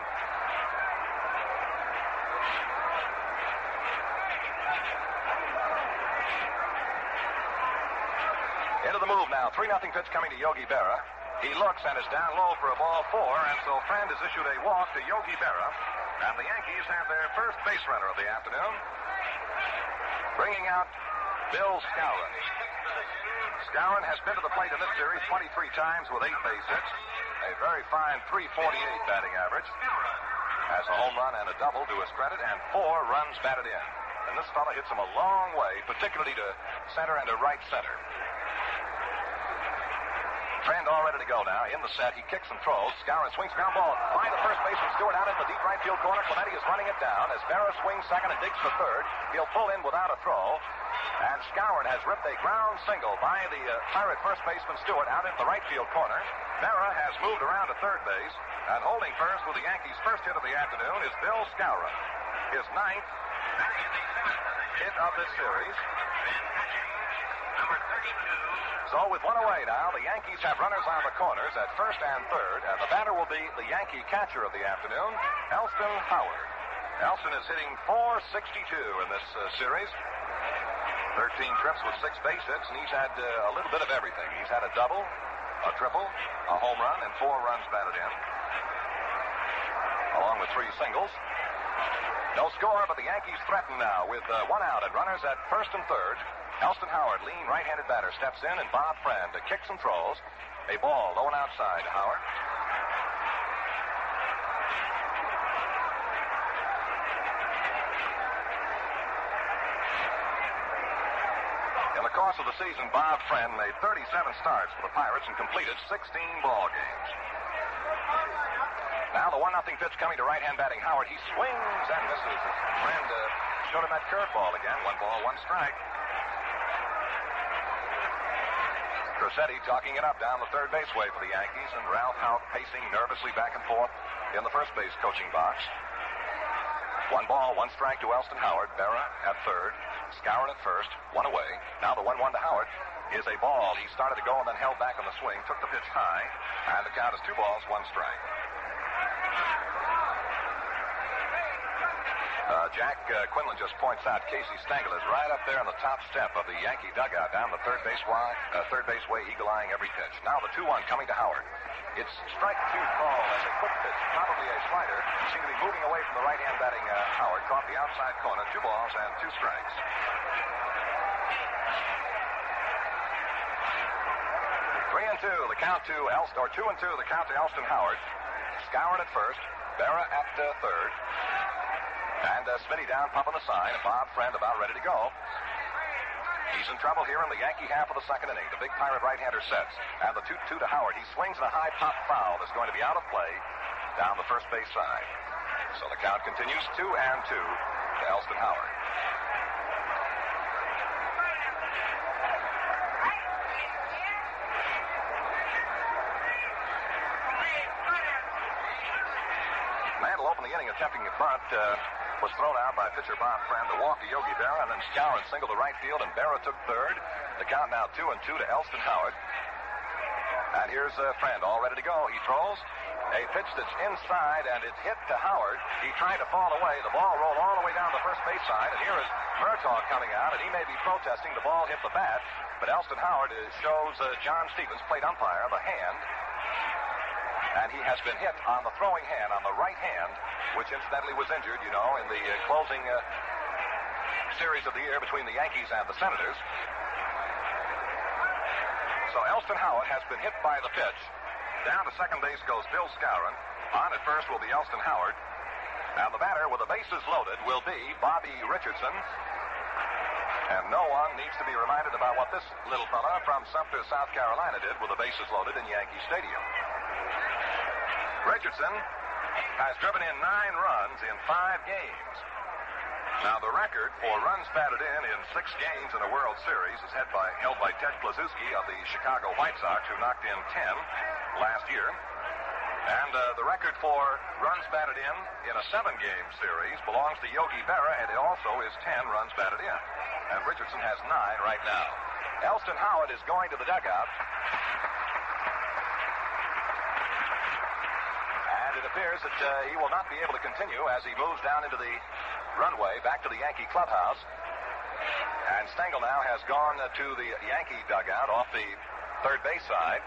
Into the move now. 3-0 pitch coming to Yogi Berra. He looks and is down low for a ball 4, and so Friend has issued a walk to Yogi Berra. And the Yankees have their first base runner of the afternoon, bringing out Bill Skowron. Skowron has been to the plate in this series 23 times with 8 base hits. A very fine .348 batting average. Has a home run and a double to his credit, and 4 runs batted in. And this fella hits him a long way, particularly to center and to right center. Friend all ready to go now. In the set, he kicks and throws. Skowron swings ground ball. By the first baseman Stewart out in the deep right field corner. Clemente is running it down. As Berra swings second and digs for third, he'll pull in without a throw. And Skowron has ripped a ground single by the Pirate first baseman Stewart out in the right field corner. Berra has moved around to third base. And holding first with the Yankees' first hit of the afternoon is Bill Skowron. His 9th hit of this series. So with 1 away now, the Yankees have runners on the corners at first and third, and the batter will be the Yankee catcher of the afternoon, Elston Howard. Elston is hitting .462 in this series. 13 trips with 6 base hits, and he's had a little bit of everything. He's had a double, a triple, a home run, and 4 runs batted in, along with 3 singles. No score, but the Yankees threaten now with 1 out and runners at first and third. Elston Howard, lean right-handed batter, steps in, and Bob Friend kicks and throws. A ball low and outside to Howard. course of the season, Bob Friend made 37 starts for the Pirates and completed 16 ball games. Now the 1-0 pitch coming to right-hand batting Howard. He swings and misses. His friend showed him that curveball again. 1 ball, 1 strike. Rossetti talking it up down the third base way for the Yankees, and Ralph Hout pacing nervously back and forth in the first base coaching box. 1 ball, 1 strike to Elston Howard. Berra at third. Skowron at first. 1 away. Now the 1-1 to Howard is a ball. He started to go and then held back on the swing. Took the pitch high. And the count is 2 balls, 1 strike. Jack Quinlan just points out Casey Stengel is right up there on the top step of the Yankee dugout down the third base way, eagle-eyeing every pitch. Now the 2-1 coming to Howard. It's strike 2 call as a quick pitch, probably a slider. Seemed to be moving away from the right-hand batting Howard. Caught the outside corner. 2 balls and 2 strikes. 3-2, the count to Elston, or 2-2, the count to Elston Howard. Skowron at first. Berra at third. And Smitty down, pumping the sign, and Bob Friend about ready to go. He's in trouble here in the Yankee half of the second inning. The big Pirate right-hander sets. And the 2-2 to Howard. He swings in a high pop foul that's going to be out of play down the first base side. So the count continues 2-2 to Elston Howard. Mantle opened the inning attempting a bunt. Was thrown out by pitcher Bob Friend to walk to Yogi Berra, and then Skowron singled to right field, and Berra took third. The count now 2-2 to Elston Howard. And here's Friend all ready to go. He throws a pitch that's inside, and it's hit to Howard. He tried to fall away. The ball rolled all the way down the first base side, and here is Murtaugh coming out, and he may be protesting. The ball hit the bat, but Elston Howard shows John Stevens, plate umpire, the hand. And he has been hit on the throwing hand, on the right hand, which incidentally was injured, in the closing series of the year between the Yankees and the Senators. So Elston Howard has been hit by the pitch. Down to second base goes Bill Skowron. On at first will be Elston Howard. And the batter with the bases loaded will be Bobby Richardson. And no one needs to be reminded about what this little fella from Sumter, South Carolina did with the bases loaded in Yankee Stadium. Richardson has driven in 9 runs in 5 games. Now, the record for runs batted in 6 games in a World Series is held by Ted Kluszewski of the Chicago White Sox, who knocked in 10 last year. And the record for runs batted in a 7-game series belongs to Yogi Berra, and it also is 10 runs batted in. And Richardson has 9 right now. Elston Howard is going to the dugout. It appears that he will not be able to continue as he moves down into the runway back to the Yankee clubhouse. And Stengel now has gone to the Yankee dugout off the third base side.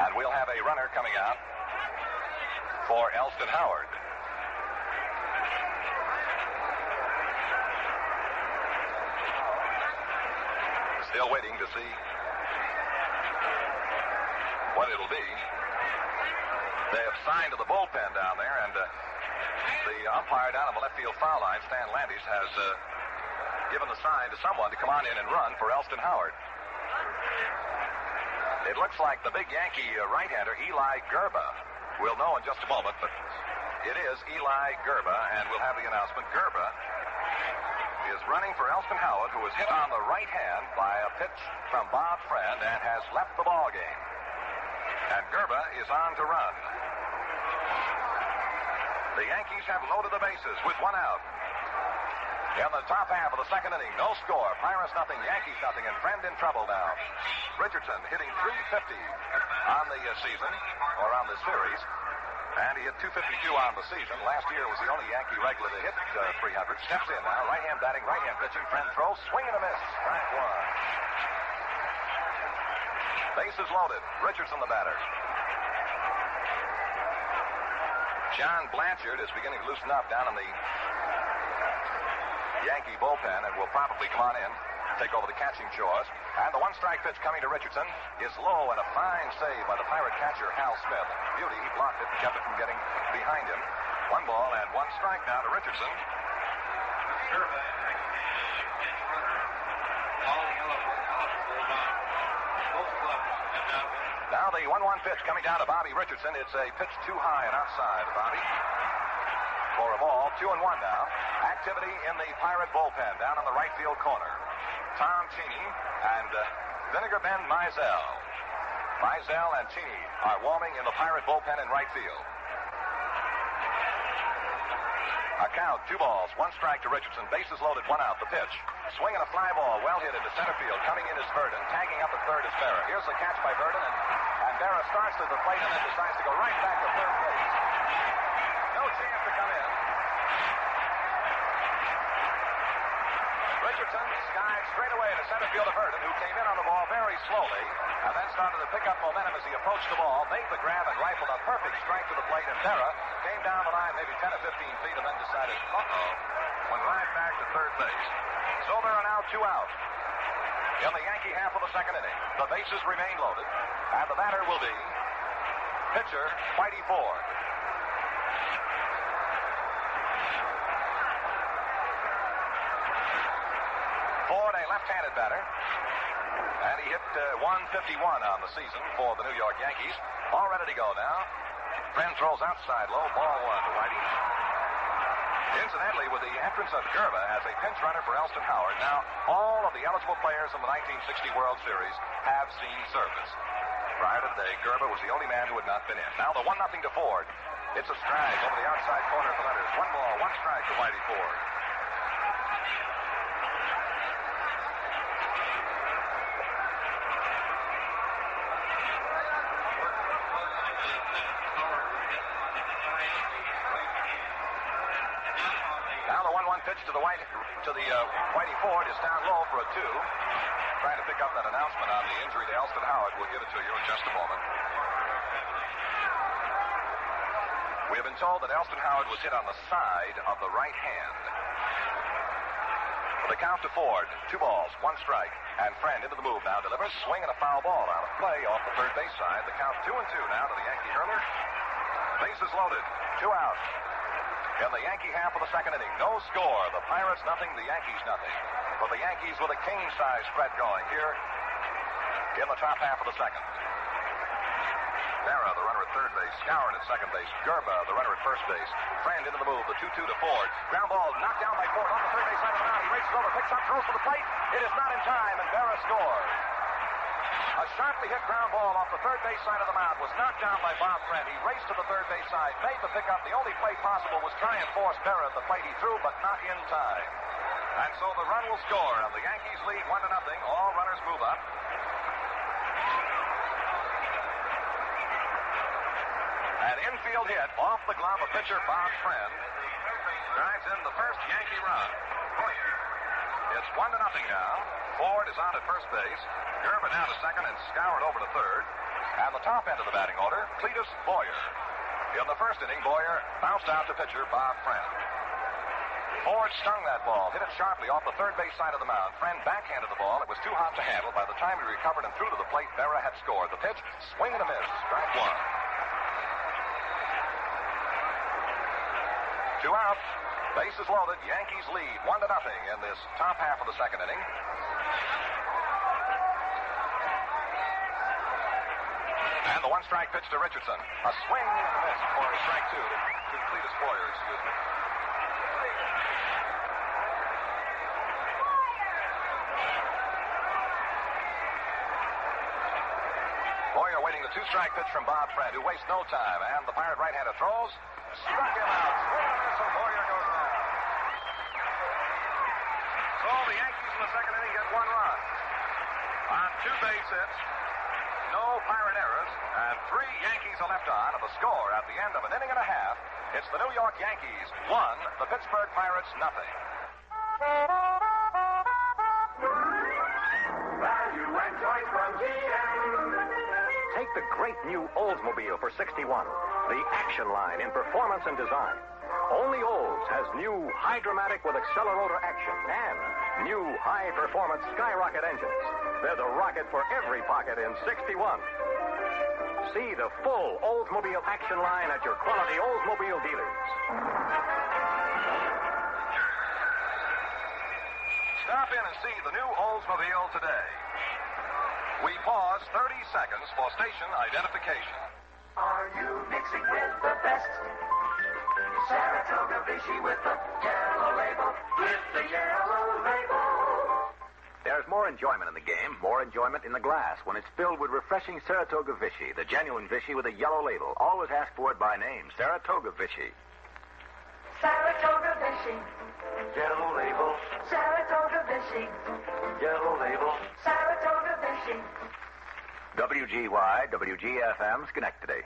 And we'll have a runner coming out for Elston Howard. Still waiting to see what it'll be. They have signed to the bullpen down there, and the umpire down on the left field foul line, Stan Landis, has given the sign to someone to come on in and run for Elston Howard. It looks like the big Yankee right-hander, Eli Gerba. We'll know in just a moment, but it is Eli Gerba, and we'll have the announcement. Gerba is running for Elston Howard, who was hit on the right hand by a pitch from Bob Friend and has left the ball game. And Gerba is on to run. The Yankees have loaded the bases with 1 out. In the top half of the second inning, no score. Pirates nothing, Yankees nothing, and Friend in trouble now. Richardson hitting .350 on the season, or on the series, and he hit .252 on the season. Last year was the only Yankee regular to hit 300. Steps in now, right-hand batting, right-hand pitching. Friend throws, swing and a miss. Strike 1. Bases loaded. Richardson the batter. John Blanchard is beginning to loosen up down in the Yankee bullpen and will probably come on in, take over the catching chores. And the 1-strike pitch coming to Richardson is low, and a fine save by the Pirate catcher, Hal Smith. Beauty, he blocked it and kept it from getting behind him. 1 ball and 1 strike now to Richardson. Now the 1-1 pitch coming down to Bobby Richardson. It's a pitch too high and outside, Bobby. For a ball, 2-1 now. Activity in the Pirate bullpen down on the right field corner. Tom Cheney and Vinegar Ben Mizell. Mizell and Cheney are warming in the Pirate bullpen in right field. A count, 2 balls, 1 strike to Richardson. Bases loaded, 1 out. The pitch. Swinging a fly ball, well hit into center field. Coming in is Bearden. Tagging up at third is Barrett. Here's the catch by Bearden, and Barrett starts to the plate and then decides to go right back to third base. No chance to come in. Richardson skied straight away to center field of Bearden, who came in on the ball very slowly and then started to pick up momentum as he approached the ball, made the grab and rifled a perfect strike to the plate, and Barrett came down the line maybe 10 or 15 feet and then decided, went right back to third base. So there are now 2 out. In the Yankee half of the second inning, the bases remain loaded, and the batter will be pitcher Whitey Ford. Ford, a left-handed batter, and he hit 151 on the season for the New York Yankees. All ready to go now. Friend throws outside low, ball 1 to Whitey. Incidentally, with the entrance of Gerba as a pinch runner for Elston Howard, now all of the eligible players in the 1960 World Series have seen service. Prior to today, Gerba was the only man who had not been in. Now the 1-0 to Ford. It's a strike over the outside corner of the letters. 1 ball, 1 strike to Whitey Ford. Pitch to the Whitey Ford is down low for a 2. Trying to pick up that announcement on the injury to Elston Howard. We'll give it to you in just a moment. We have been told that Elston Howard was hit on the side of the right hand. For the count to Ford, 2 balls, 1 strike, and Friend into the move now delivers, swinging a foul ball out of play off the third base side. The count 2-2 now to the Yankee hurler. Bases loaded, 2 out. In the Yankee half of the second inning, no score. The Pirates nothing, the Yankees nothing. But the Yankees with a king-size spread going here in the top half of the second. Berra, the runner at third base, Skowron at second base, Gerba, the runner at first base. Friend into the move, the 2-2 to Ford. Ground ball knocked down by Ford off the third base side of the mound. He races over, picks up, throws for the plate. It is not in time, and Berra scores. A sharply hit ground ball off the third base side of the mound was knocked down by Bob Friend. He raced to the third base side, made the pickup. The only play possible was try and force Barrett at the plate. He threw, but not in time. And so the run will score, and the Yankees lead 1-0. All runners move up. An infield hit off the glove of pitcher Bob Friend drives in the first Yankee run. It's 1-0 now. Ford is on at first base. Gerba down to second and Skowron over to third. And the top end of the batting order, Cletus Boyer. In the first inning, Boyer bounced out to pitcher Bob Friend. Ford stung that ball, hit it sharply off the third base side of the mound. Friend backhanded the ball. It was too hot to handle. By the time he recovered and threw to the plate, Berra had scored. The pitch, swing and a miss. Strike 1. 2 out. Bases loaded. Yankees lead 1-0 in this top half of the second inning. And the 1-strike pitch to Richardson. A swing and a miss for strike 2 to Cletus Boyer, excuse me. Boyer waiting the 2-strike pitch from Bob Friend, who wastes no time. And the Pirate right-hander throws. Struck him out. Swing and a miss, and Boyer goes down. So the Yankees in the second inning get 1 run. On 2 base hits. No Pirate errors, and 3 Yankees are left on. And the score at the end of an inning and a half, it's the New York Yankees 1, the Pittsburgh Pirates nothing. Value and choice from GM. Take the great new Oldsmobile for $61. The action line in performance and design. Only Olds has new Hydromatic with Accelerator action and new high-performance Skyrocket engines. They're the rocket for every pocket in 61. See the full Oldsmobile action line at your quality Oldsmobile dealers. Stop Stop in and see the new Oldsmobile today. We pause 30 seconds for station identification. Are you mixing with the best? Saratoga Vichy with the yellow label. With the yellow label. There's more enjoyment in the game, more enjoyment in the glass when it's filled with refreshing Saratoga Vichy, the genuine Vichy with a yellow label. Always ask for it by name, Saratoga Vichy. Saratoga Vichy. Yellow label. Saratoga Vichy. Yellow label. Saratoga Vichy. WGY, WGFM, Schenectady.